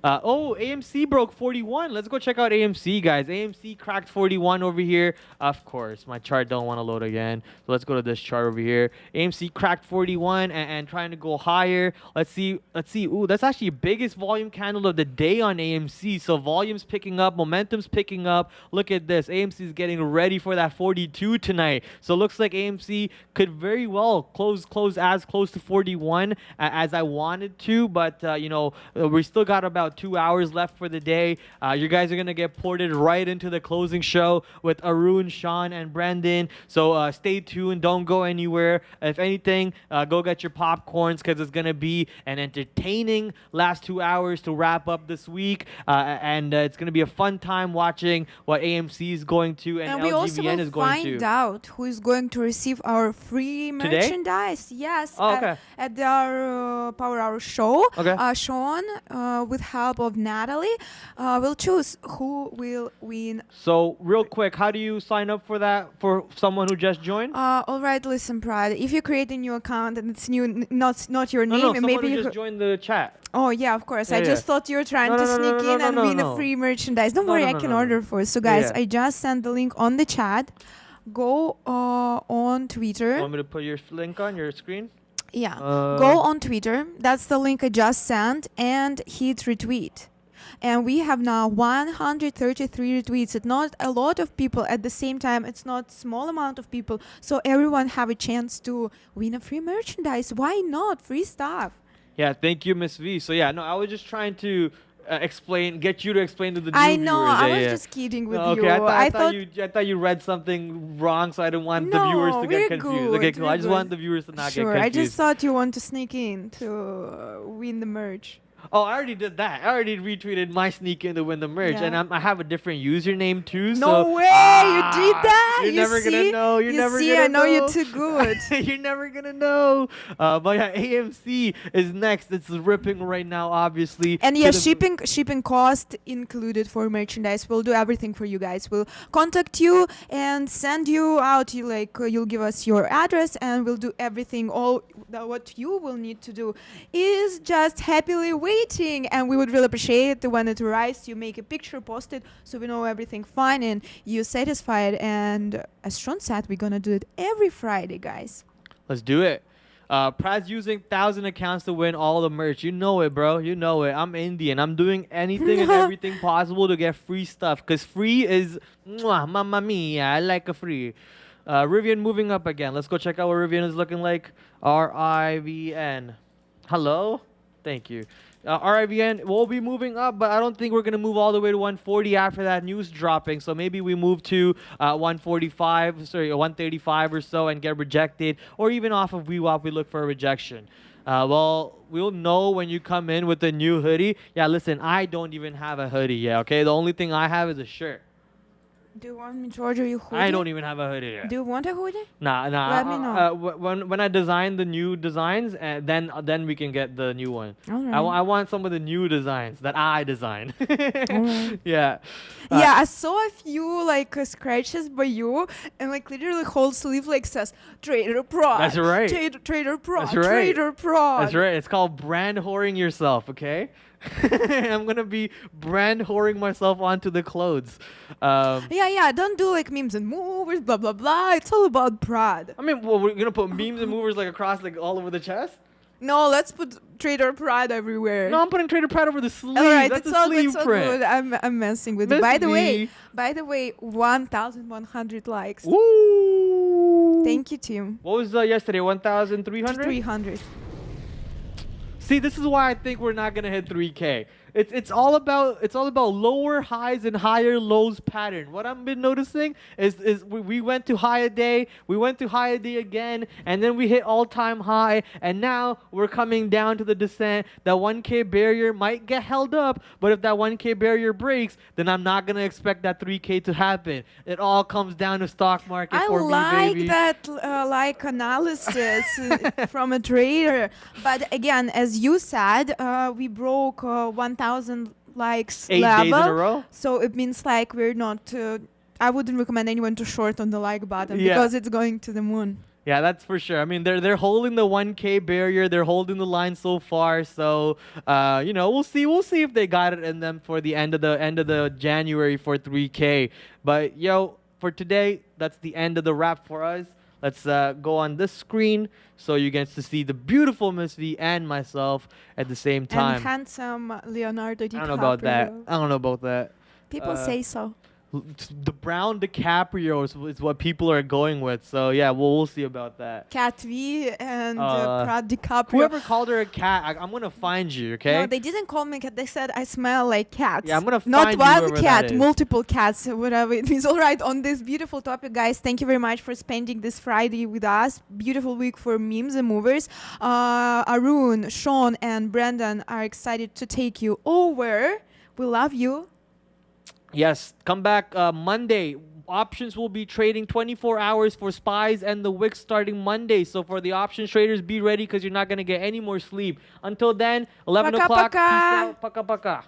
AMC broke 41. Let's go check out AMC, guys. AMC cracked 41 over here. Of course, my chart don't want to load again. So let's go to this chart over here. AMC cracked 41 and trying to go higher. Let's see. Ooh, that's actually the biggest volume candle of the day on AMC. So volume's picking up, momentum's picking up. Look at this. AMC is getting ready for that 42 tonight. So it looks like AMC could very well close as close to 41 as I wanted to, but we still got about 2 hours left for the day. You guys are going to get ported right into the closing show with Arun, Sean, and Brandon. So stay tuned. Don't go anywhere. If anything, go get your popcorns because it's going to be an entertaining last 2 hours to wrap up this week. And it's going to be a fun time watching what AMC is going to and we also LGVN will is going to. find out who is going to receive our free merchandise. Yes, okay. at our Power Hour show. Okay. Sean with help of Natalie, we'll choose who will win. So real quick, how do you sign up for that for someone who just joined? All right, listen, Prad. If you create a new account and it's new, not your No, name, no, and someone maybe who you just joined the chat. Oh yeah, of course. I Yeah, just yeah. thought you were trying No, to no, no, sneak no, in no, and no, win no. a free merchandise. Don't No, worry, no, I no, can no, order no. for you. So Yeah, guys, yeah. I just sent the link on the chat. Go on Twitter. Want me to put your link on your screen? Yeah. Go on Twitter. That's the link I just sent, and hit retweet. And we have now 133 retweets. It's not a lot of people at the same time. It's not small amount of people. So everyone have a chance to win a free merchandise. Why not? Free stuff. Yeah, thank you, Miss V. So yeah, no, I was just trying to get you to explain to the new I know. viewers. I Yeah, was yeah. just kidding with No, you. okay, I thought you read something wrong, so I didn't want the No, viewers to we're get confused. Okay, good, cool. we're I just good. want the viewers to not Sure. get I confused. just thought you want to sneak in to win the merch. Oh, I already did that. I already retweeted my sneak in to win the merch, Yeah. and I have a different username too. No so, way! You did that. You're You never see? gonna know. You're You never see, gonna I know know. you're too good. You're never gonna know. But yeah, AMC is next. It's ripping right now, obviously. And To yeah, the- shipping cost included for merchandise. We'll do everything for you guys. We'll contact you and send you out. You'll give us your address, and we'll do everything. What you will need to do is just happily waiting, and we would really appreciate it when it arrives. You make a picture, post it, so we know everything fine and you're satisfied. And as Sean said, we're gonna do it every Friday, guys. Let's do it. Prad's using 1,000 accounts to win all the merch. You know it, bro. You know it. I'm Indian. I'm doing anything and everything possible to get free stuff because free is mwah, mamma mia. I like a free. Rivian moving up again. Let's go check out what Rivian is looking like. RIVN. Hello? Thank you. RIVN will be moving up, but I don't think we're going to move all the way to 140 after that news dropping. So maybe we move to 135 or so and get rejected. Or even off of VWAP, we look for a rejection. Well, we'll know when you come in with a new hoodie. Yeah, listen, I don't even have a hoodie yet, okay? The only thing I have is a shirt. Do you want me to order you hoodie? I don't even have a hoodie yet. Do you want a hoodie? Nah. Let me know. When I design the new designs, then we can get the new one. All right. I want some of the new designs that I design. Alright. Yeah. Yeah, I saw a few scratches by you, and literally whole sleeve says Trader Prod. That's right. Trader Prod. That's right. Trader Prod. That's right. It's called brand whoring yourself, okay? I'm gonna be brand whoring myself onto the clothes. Yeah. Don't do memes and movers, blah blah blah. It's all about Prod. I mean, well, we're gonna put memes and movers across all over the chest. No, let's put Trader Prod everywhere. No, I'm putting Trader Prad over the sleeve. All right, That's it's a all sleeve it's all print. good. I'm messing with you. Miss By V. the way, 1,100 likes. Woo! Thank you, Tim. What was yesterday? 1,300. 300. See, this is why I think we're not gonna hit 3K. It's all about lower highs and higher lows pattern. What I've been noticing is we went to high a day, we went to high a day again, and then we hit all-time high, and now we're coming down to the descent. That 1K barrier might get held up, but if that 1K barrier breaks, then I'm not gonna expect that 3K to happen. It all comes down to stock market I for me, like baby. that analysis from a trader. But again, as you said, we broke 1,000 likes 8 level. days in a row. So it means we're not. I wouldn't recommend anyone to short on the like button Yeah. because it's going to the moon. Yeah, that's for sure. I mean, they're holding the 1K barrier. They're holding the line so far. So, we'll see. We'll see if they got it in them for the end of the January for 3K. But for today, that's the end of the wrap for us. Let's go on this screen so you get to see the beautiful Miss V and myself at the same time. And handsome Leonardo DiCaprio. I don't know about that. I don't know about that. People say so. The brown DiCaprio is what people are going with. So yeah, we'll see about that. Cat V and Prad DiCaprio. Whoever called her a cat, I'm gonna find you. Okay. No, they didn't call me cat. They said I smell like cats. Yeah, I'm gonna Not find you one whoever cat, that is. multiple cats, whatever it means. All right, on this beautiful topic, guys, thank you very much for spending this Friday with us. Beautiful week for memes and movers. Arun, Sean, and Brandon are excited to take you over. We love you. Yes, come back Monday. options will be trading 24 hours for SPYs and the wicks starting Monday. So for the options traders, be ready because you're not going to get any more sleep. Until then, 11 Paka, o'clock. paka. Peace out. Paka paka.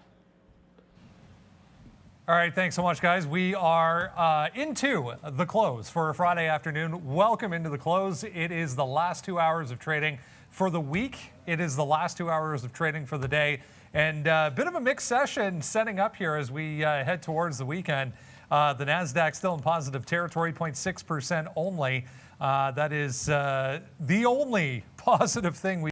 All right, thanks so much, guys. We are into the close for a Friday afternoon. Welcome into the close. It is the last 2 hours of trading for the week. It is the last 2 hours of trading for the day. And a bit of a mixed session setting up here as we head towards the weekend. The NASDAQ still in positive territory, 0.6% only. That is the only positive thing we